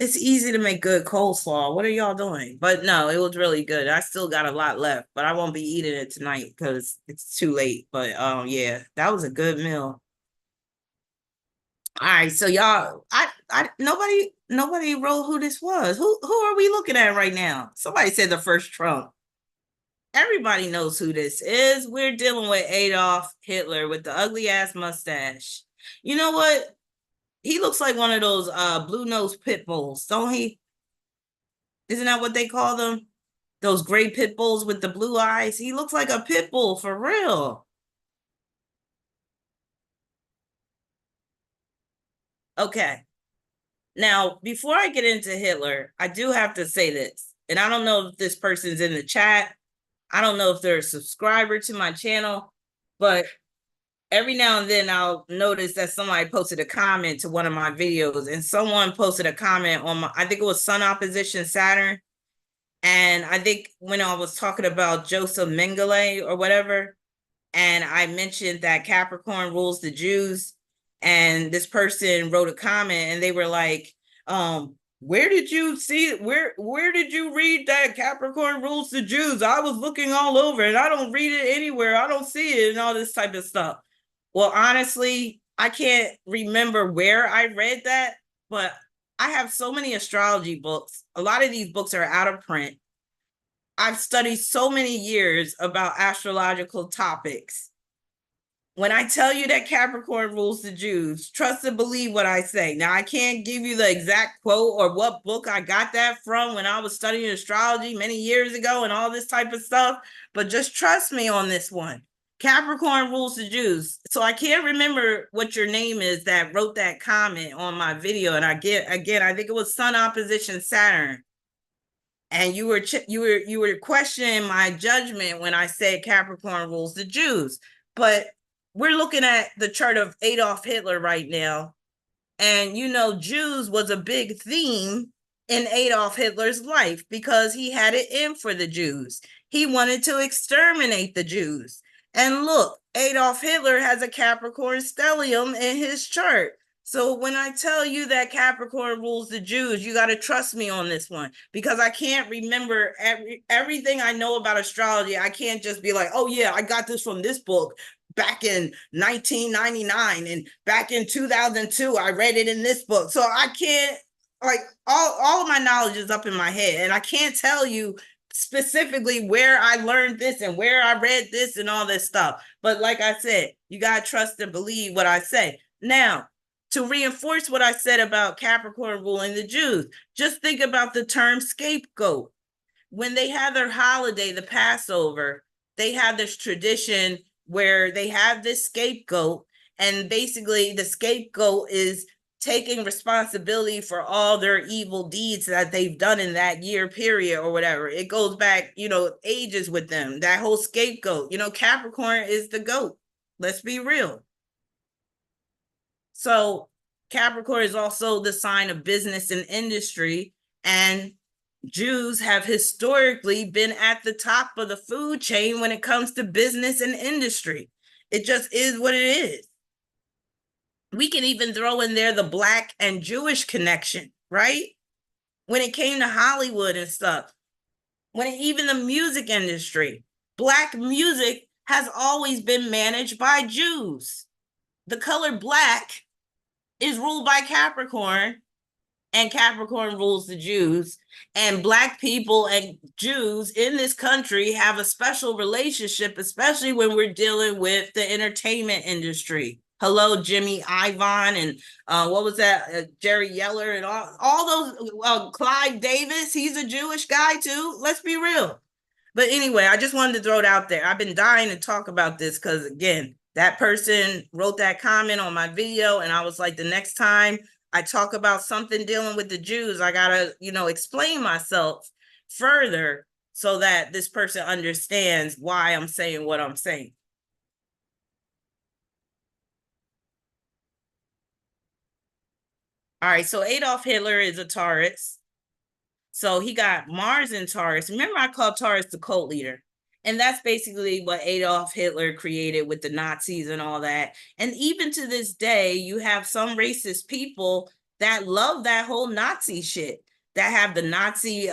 It's easy to make good coleslaw. What are y'all doing? But no, it was really good. I still got a lot left, but I won't be eating it tonight because it's too late. But yeah, that was a good meal. All right, so y'all, I nobody wrote who this was. Who are we looking at right now? Somebody said the first Trump. Everybody knows who this is. We're dealing with Adolf Hitler with the ugly ass mustache. You know what? He looks like one of those blue nosed pit bulls, don't he? Isn't that what they call them? Those gray pit bulls with the blue eyes. He looks like a pit bull for real. Okay. Now, before I get into Hitler, I do have to say this. And I don't know if this person's in the chat. I don't know if they're a subscriber to my channel, but every now and then I'll notice that somebody posted a comment to one of my videos, and someone posted a comment on I think it was Sun opposition Saturn. And I think when I was talking about Joseph Mengele or whatever, and I mentioned that Capricorn rules the Jews, and this person wrote a comment and they were like, where did you see it? Where did you read that Capricorn rules the Jews? I was looking all over and I don't read it anywhere. I don't see it and all this type of stuff. Well, honestly, I can't remember where I read that, but I have so many astrology books. A lot of these books are out of print. I've studied so many years about astrological topics. When I tell you that Capricorn rules the Jews, trust and believe what I say. Now, I can't give you the exact quote or what book I got that from when I was studying astrology many years ago and all this type of stuff, but just trust me on this one. Capricorn rules the Jews. So I can't remember what your name is that wrote that comment on my video. And I think it was Sun opposition Saturn. And you were questioning my judgment when I said Capricorn rules the Jews. But we're looking at the chart of Adolf Hitler right now. And Jews was a big theme in Adolf Hitler's life because he had it in for the Jews. He wanted to exterminate the Jews. And look, Adolf Hitler has a Capricorn stellium in his chart. So when I tell you that Capricorn rules the Jews, you got to trust me on this one because I can't remember everything I know about astrology. I can't just be like, oh yeah, I got this from this book back in 1999 and back in 2002 I read it in this book. So I can't, like, all of my knowledge is up in my head and I can't tell you specifically where I learned this and where I read this and all this stuff. But like I said, you got to trust and believe what I say. Now, to reinforce what I said about Capricorn ruling the Jews, just think about the term scapegoat. When they have their holiday, the Passover, they have this tradition where they have this scapegoat, and basically the scapegoat is taking responsibility for all their evil deeds that they've done in that year period or whatever. It goes back, ages with them. That whole scapegoat, Capricorn is the goat. Let's be real. So Capricorn is also the sign of business and industry, and Jews have historically been at the top of the food chain when it comes to business and industry. It just is what it is. We can even throw in there the Black and Jewish connection, right? When it came to Hollywood and stuff, even the music industry, Black music has always been managed by Jews. The color black is ruled by Capricorn, and Capricorn rules the Jews. And Black people and Jews in this country have a special relationship, especially when we're dealing with the entertainment industry. Hello, Jimmy Ivan, and what was that? Jerry Yeller, and all those. Clyde Davis, he's a Jewish guy too. Let's be real. But anyway, I just wanted to throw it out there. I've been dying to talk about this because, again, that person wrote that comment on my video, and I was like, the next time I talk about something dealing with the Jews, I gotta, explain myself further so that this person understands why I'm saying what I'm saying. All right, so Adolf Hitler is a Taurus. So he got Mars in Taurus. Remember, I called Taurus the cult leader. And that's basically what Adolf Hitler created with the Nazis and all that. And even to this day, you have some racist people that love that whole Nazi shit, that have the Nazi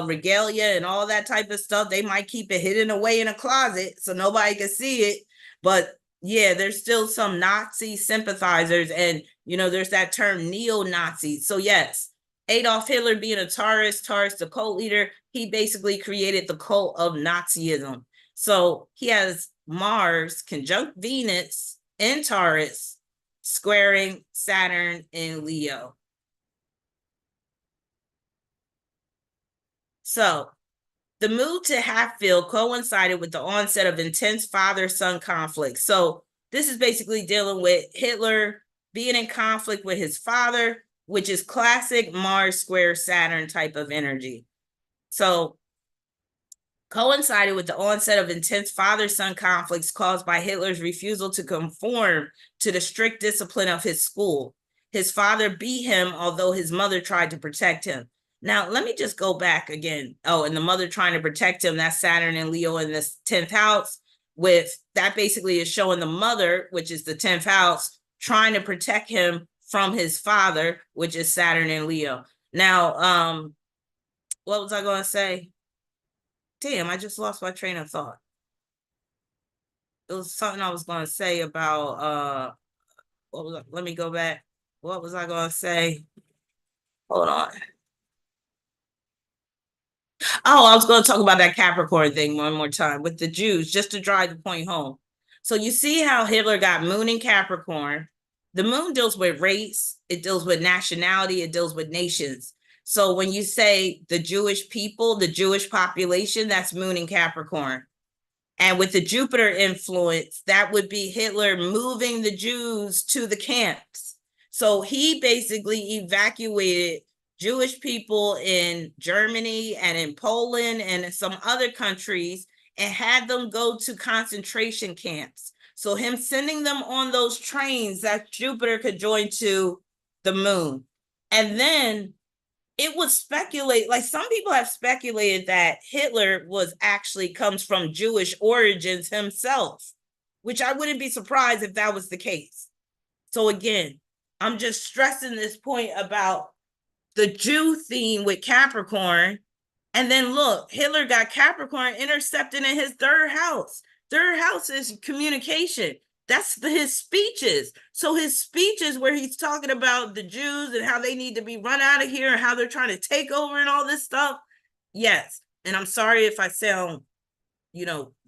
regalia and all that type of stuff. They might keep it hidden away in a closet so nobody can see it. But yeah, there's still some Nazi sympathizers. And, there's that term neo-Nazi. So yes, Adolf Hitler being a Taurus, the cult leader, he basically created the cult of Nazism. So he has Mars conjunct Venus in Taurus, squaring Saturn in Leo. So the move to Hatfield coincided with the onset of intense father-son conflict. So this is basically dealing with Hitler being in conflict with his father, which is classic Mars square Saturn type of energy. So coincided with the onset of intense father-son conflicts caused by Hitler's refusal to conform to the strict discipline of his school. His father beat him, although his mother tried to protect him. Now, let me just go back again. Oh, and the mother trying to protect him, that's Saturn and Leo in the 10th house. With that basically is showing the mother, which is the 10th house, trying to protect him from his father, which is Saturn and Leo. Now, what was I going to say? Damn, I just lost my train of thought. It was something I was going to say about, let me go back. What was I going to say? Hold on. Oh, I was going to talk about that Capricorn thing one more time with the Jews, just to drive the point home. So you see how Hitler got moon in Capricorn. The moon deals with race, it deals with nationality, it deals with nations. So when you say the Jewish people, the Jewish population, that's moon in Capricorn. And with the Jupiter influence, that would be Hitler moving the Jews to the camps. So he basically evacuated Jewish people in Germany and in Poland and some other countries and had them go to concentration camps. So him sending them on those trains that Jupiter could join to the moon. And then it was speculate, like some people have speculated that Hitler was actually comes from Jewish origins himself, which I wouldn't be surprised if that was the case. So again, I'm just stressing this point about the Jew theme with Capricorn. And then look, Hitler got Capricorn intercepted in his third house. Third house is communication. That's his speeches. So his speeches where he's talking about the Jews and how they need to be run out of here and how they're trying to take over and all this stuff. Yes. And I'm sorry if I sound,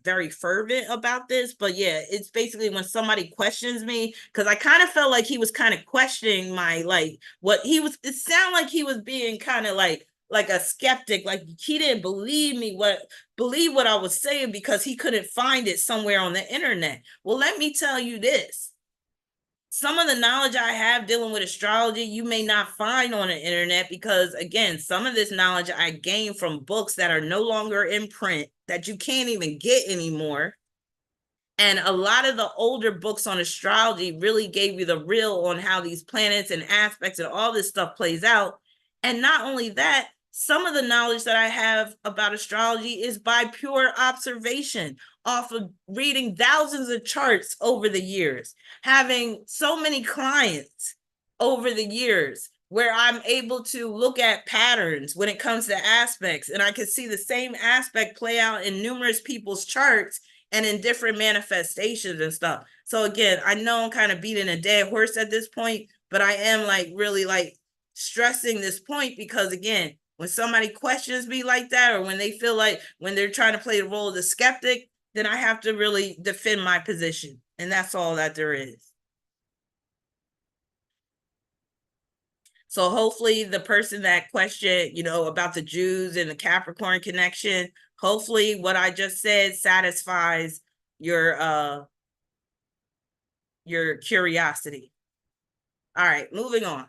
very fervent about this, but yeah, it's basically when somebody questions me, because I kind of felt like he was kind of questioning my, like, what he was, it sounded like he was being kind of like a skeptic, like he didn't believe what I was saying because he couldn't find it somewhere on the internet. Well, let me tell you this. Some of the knowledge I have dealing with astrology, you may not find on the internet because, again, some of this knowledge I gained from books that are no longer in print that you can't even get anymore. And a lot of the older books on astrology really gave you the real on how these planets and aspects and all this stuff plays out. And not only that, some of the knowledge that I have about astrology is by pure observation off of reading thousands of charts over the years, having so many clients over the years where I'm able to look at patterns when it comes to aspects, and I can see the same aspect play out in numerous people's charts and in different manifestations and stuff. So again, I know I'm kind of beating a dead horse at this point, but I am really stressing this point because, again, when somebody questions me like that, or when they feel like when they're trying to play the role of the skeptic, then I have to really defend my position. And that's all that there is. So hopefully the person that questioned, about the Jews and the Capricorn connection, hopefully what I just said satisfies your curiosity. All right, moving on.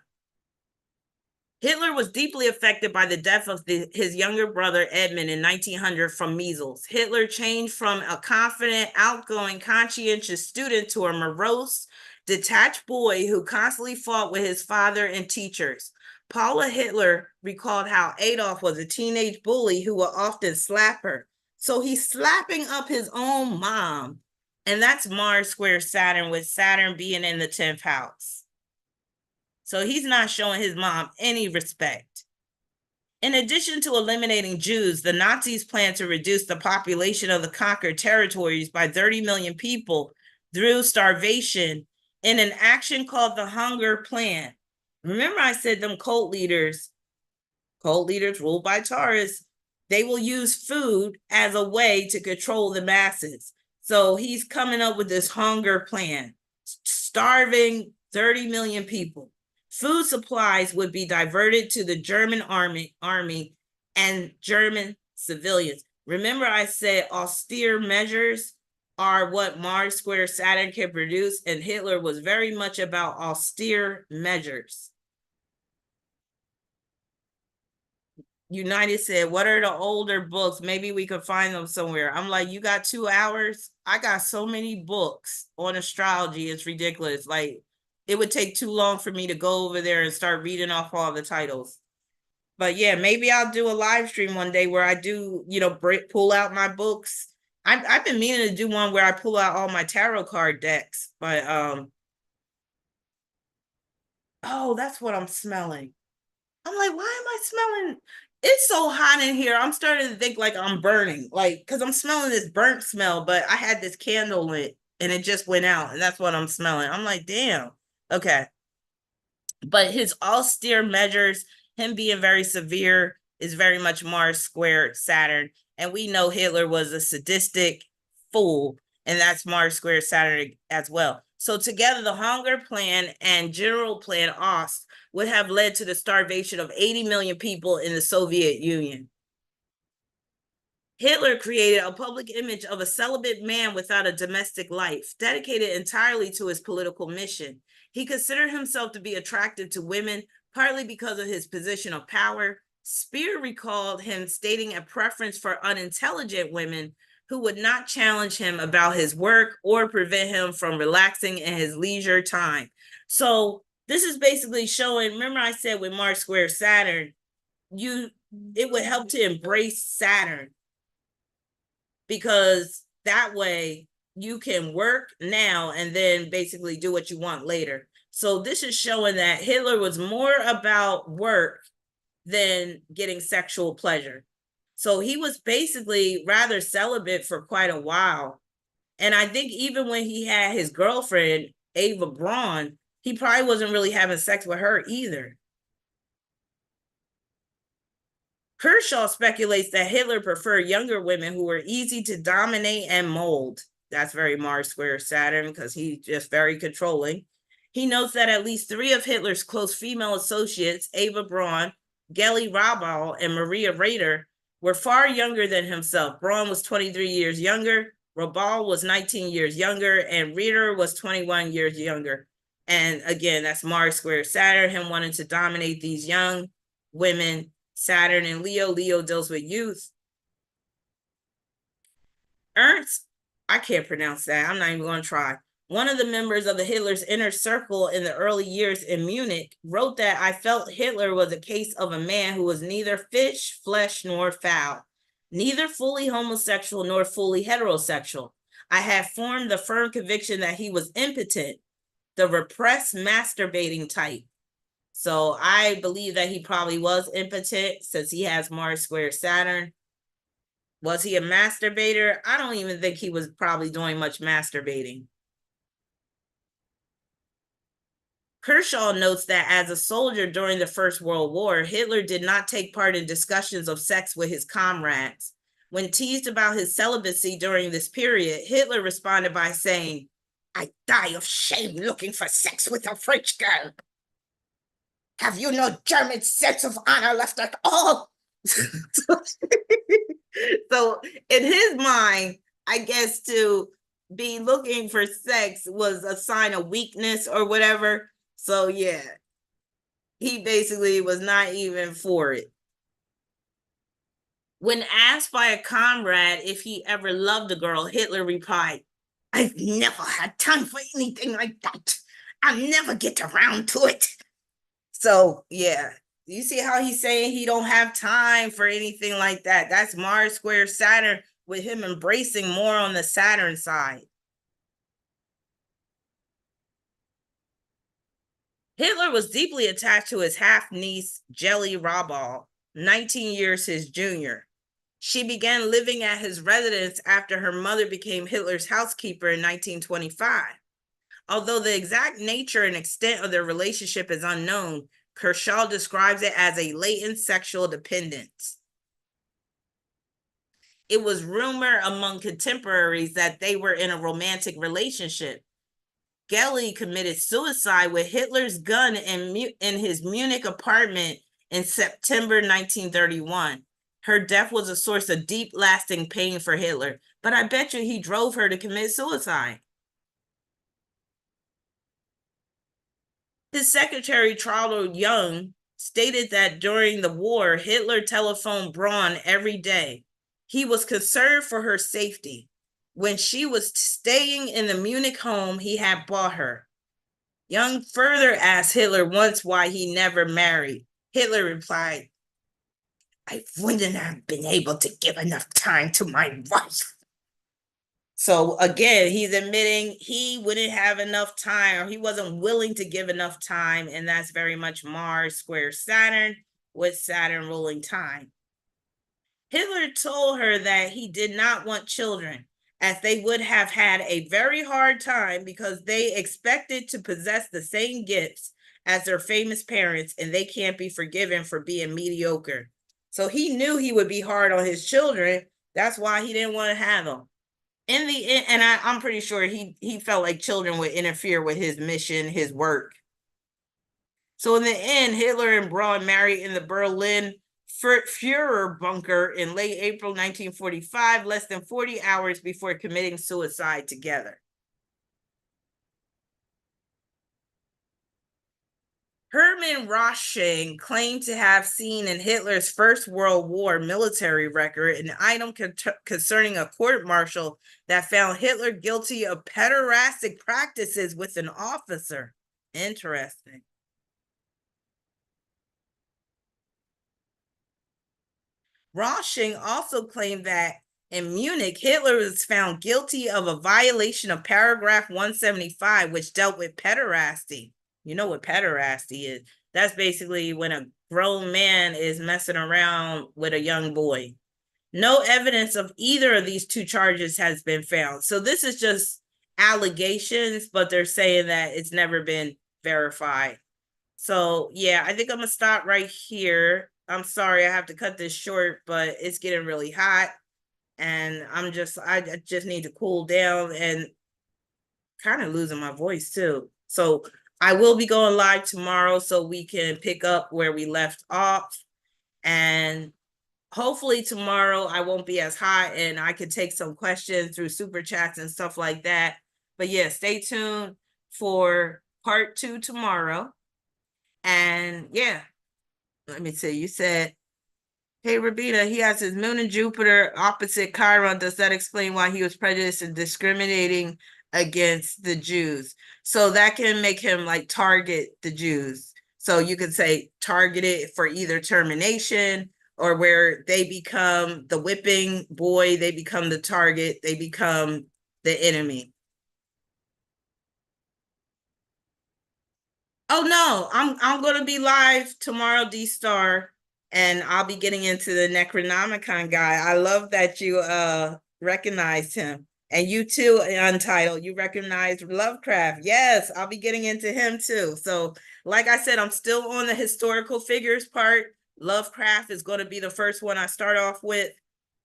Hitler was deeply affected by the death of his younger brother Edmund in 1900 from measles. Hitler changed from a confident, outgoing, conscientious student to a morose, detached boy who constantly fought with his father and teachers. Paula Hitler recalled how Adolf was a teenage bully who would often slap her. So he's slapping up his own mom. And that's Mars square Saturn, with Saturn being in the 10th house. So he's not showing his mom any respect. In addition to eliminating Jews, the Nazis planned to reduce the population of the conquered territories by 30 million people through starvation in an action called the Hunger Plan. Remember, I said them cult leaders ruled by Taurus, they will use food as a way to control the masses. So he's coming up with this hunger plan, starving 30 million people. Food supplies would be diverted to the German army and German civilians. Remember, I said austere measures are what Mars square Saturn can produce, and Hitler was very much about austere measures. United said, what are the older books? Maybe we could find them somewhere. I'm like, you got 2 hours? I got so many books on astrology. It's ridiculous. Like, it would take too long for me to go over there and start reading off all the titles. But yeah, maybe I'll do a live stream one day where I do, pull out my books. I've been meaning to do one where I pull out all my tarot card decks. But, oh, that's what I'm smelling. I'm like, why am I smelling? It's so hot in here. I'm starting to think like I'm burning, like, because I'm smelling this burnt smell, but I had this candle lit and it just went out, and that's what I'm smelling. I'm like, damn. Okay. But his austere measures, him being very severe, is very much Mars squared Saturn. And we know Hitler was a sadistic fool, and that's Mars squared Saturn as well. So together, the Hunger Plan and General Plan Ost would have led to the starvation of 80 million people in the Soviet Union. Hitler created a public image of a celibate man without a domestic life, dedicated entirely to his political mission. He considered himself to be attractive to women, partly because of his position of power. Speer recalled him stating a preference for unintelligent women who would not challenge him about his work or prevent him from relaxing in his leisure time. So this is basically showing, remember I said with Mars square Saturn, it would help to embrace Saturn, because that way you can work now and then basically do what you want later. So this is showing that Hitler was more about work than getting sexual pleasure. So he was basically rather celibate for quite a while. And I think even when he had his girlfriend, Ava Braun, he probably wasn't really having sex with her either. Kershaw speculates that Hitler preferred younger women who were easy to dominate and mold. That's very Mars square Saturn, because he's just very controlling. He notes that at least 3 of Hitler's close female associates, Ava Braun, Geli Raubal, and Maria Raeder, were far younger than himself. Braun was 23 years younger, Raubal was 19 years younger, and Raeder was 21 years younger. And again, that's Mars square Saturn, him wanting to dominate these young women. Saturn and Leo deals with youth. Ernst, I can't pronounce that. I'm not even going to try. One of the members of the Hitler's inner circle in the early years in Munich wrote that I felt Hitler was a case of a man who was neither fish, flesh, nor fowl, neither fully homosexual nor fully heterosexual. I had formed the firm conviction that he was impotent, the repressed masturbating type. So I believe that he probably was impotent since he has Mars square Saturn. Was he a masturbator? I don't even think he was probably doing much masturbating. Kershaw notes that as a soldier during the First World War, Hitler did not take part in discussions of sex with his comrades. When teased about his celibacy during this period, Hitler responded by saying, "I die of shame looking for sex with a French girl." Have you no German sense of honor left at all? So in his mind, I guess to be looking for sex was a sign of weakness or whatever. So yeah, he basically was not even for it. When asked by a comrade if he ever loved a girl, Hitler replied, I've never had time for anything like that. I'll never get around to it. So yeah, you see how he's saying he don't have time for anything like that. That's Mars square Saturn, with him embracing more on the Saturn side. Hitler was deeply attached to his half-niece, Jelly Robbal, 19 years his junior. She began living at his residence after her mother became Hitler's housekeeper in 1925. Although the exact nature and extent of their relationship is unknown, Kershaw describes it as a latent sexual dependence. It was rumored among contemporaries that they were in a romantic relationship. Gelly committed suicide with Hitler's gun in his Munich apartment in September 1931. Her death was a source of deep, lasting pain for Hitler, but I bet you he drove her to commit suicide. His secretary, Charles Young, stated that during the war, Hitler telephoned Braun every day. He was concerned for her safety. When she was staying in the Munich home he had bought her. Young further asked Hitler once why he never married. Hitler replied, I wouldn't have been able to give enough time to my wife. So again, he's admitting he wouldn't have enough time, or he wasn't willing to give enough time, and that's very much Mars square Saturn, with Saturn ruling time. Hitler told her that he did not want children, as they would have had a very hard time because they expected to possess the same gifts as their famous parents, and they can't be forgiven for being mediocre. So he knew he would be hard on his children. That's why he didn't want to have them. In the end, and I'm pretty sure he felt like children would interfere with his mission, his work. So in the end, Hitler and Braun married in the Berlin Führer bunker in late April 1945, less than 40 hours before committing suicide together. Hermann Rosching claimed to have seen in Hitler's First World War military record an item concerning a court-martial that found Hitler guilty of pederastic practices with an officer. Interesting. Rosching also claimed that in Munich, Hitler was found guilty of a violation of paragraph 175, which dealt with pederasty. You know what pederasty is. That's basically when a grown man is messing around with a young boy. No evidence of either of these two charges has been found. So this is just allegations, but they're saying that it's never been verified. So yeah, I think I'm gonna stop right here. I'm sorry I have to cut this short, but it's getting really hot, and I just need to cool down, and kind of losing my voice too. So I will be going live tomorrow so we can pick up where we left off, and hopefully tomorrow I won't be as hot and I can take some questions through super chats and stuff like that. But yeah, stay tuned for part 2 tomorrow. And yeah, let me see. You said, hey, Rahbinah, he has his moon and Jupiter opposite Chiron. Does that explain why he was prejudiced and discriminating against the Jews? So that can make him like target the Jews. So you could say targeted for either termination or where they become the whipping boy, they become the target, they become the enemy. Oh no, I'm gonna be live tomorrow, D-Star, and I'll be getting into the Necronomicon guy. I love that you recognized him. And you too, Untitled, you recognized Lovecraft. Yes, I'll be getting into him too. So, like I said, I'm still on the historical figures part. Lovecraft is going to be the first one I start off with.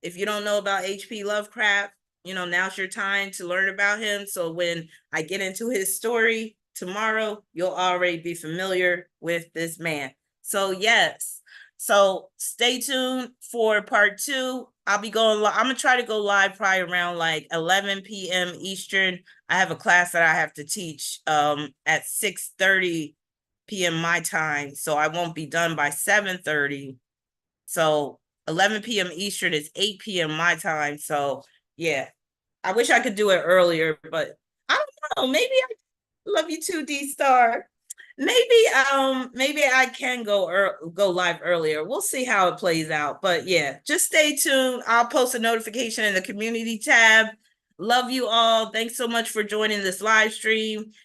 If you don't know about H.P. Lovecraft, now's your time to learn about him. So when I get into his story, tomorrow, you'll already be familiar with this man. So yes. So stay tuned for part 2. I'll be going I'm gonna try to go live probably around like 11 p.m. Eastern. I have a class that I have to teach at 6:30 p.m. my time, so I won't be done by 7:30. So 11 p.m. Eastern is 8 p.m. my time. So yeah, I wish I could do it earlier, but I don't know. Maybe I love you too, D Star. Maybe I can go live earlier. We'll see how it plays out. But yeah, just stay tuned. I'll post a notification in the community tab. Love you all. Thanks so much for joining this live stream.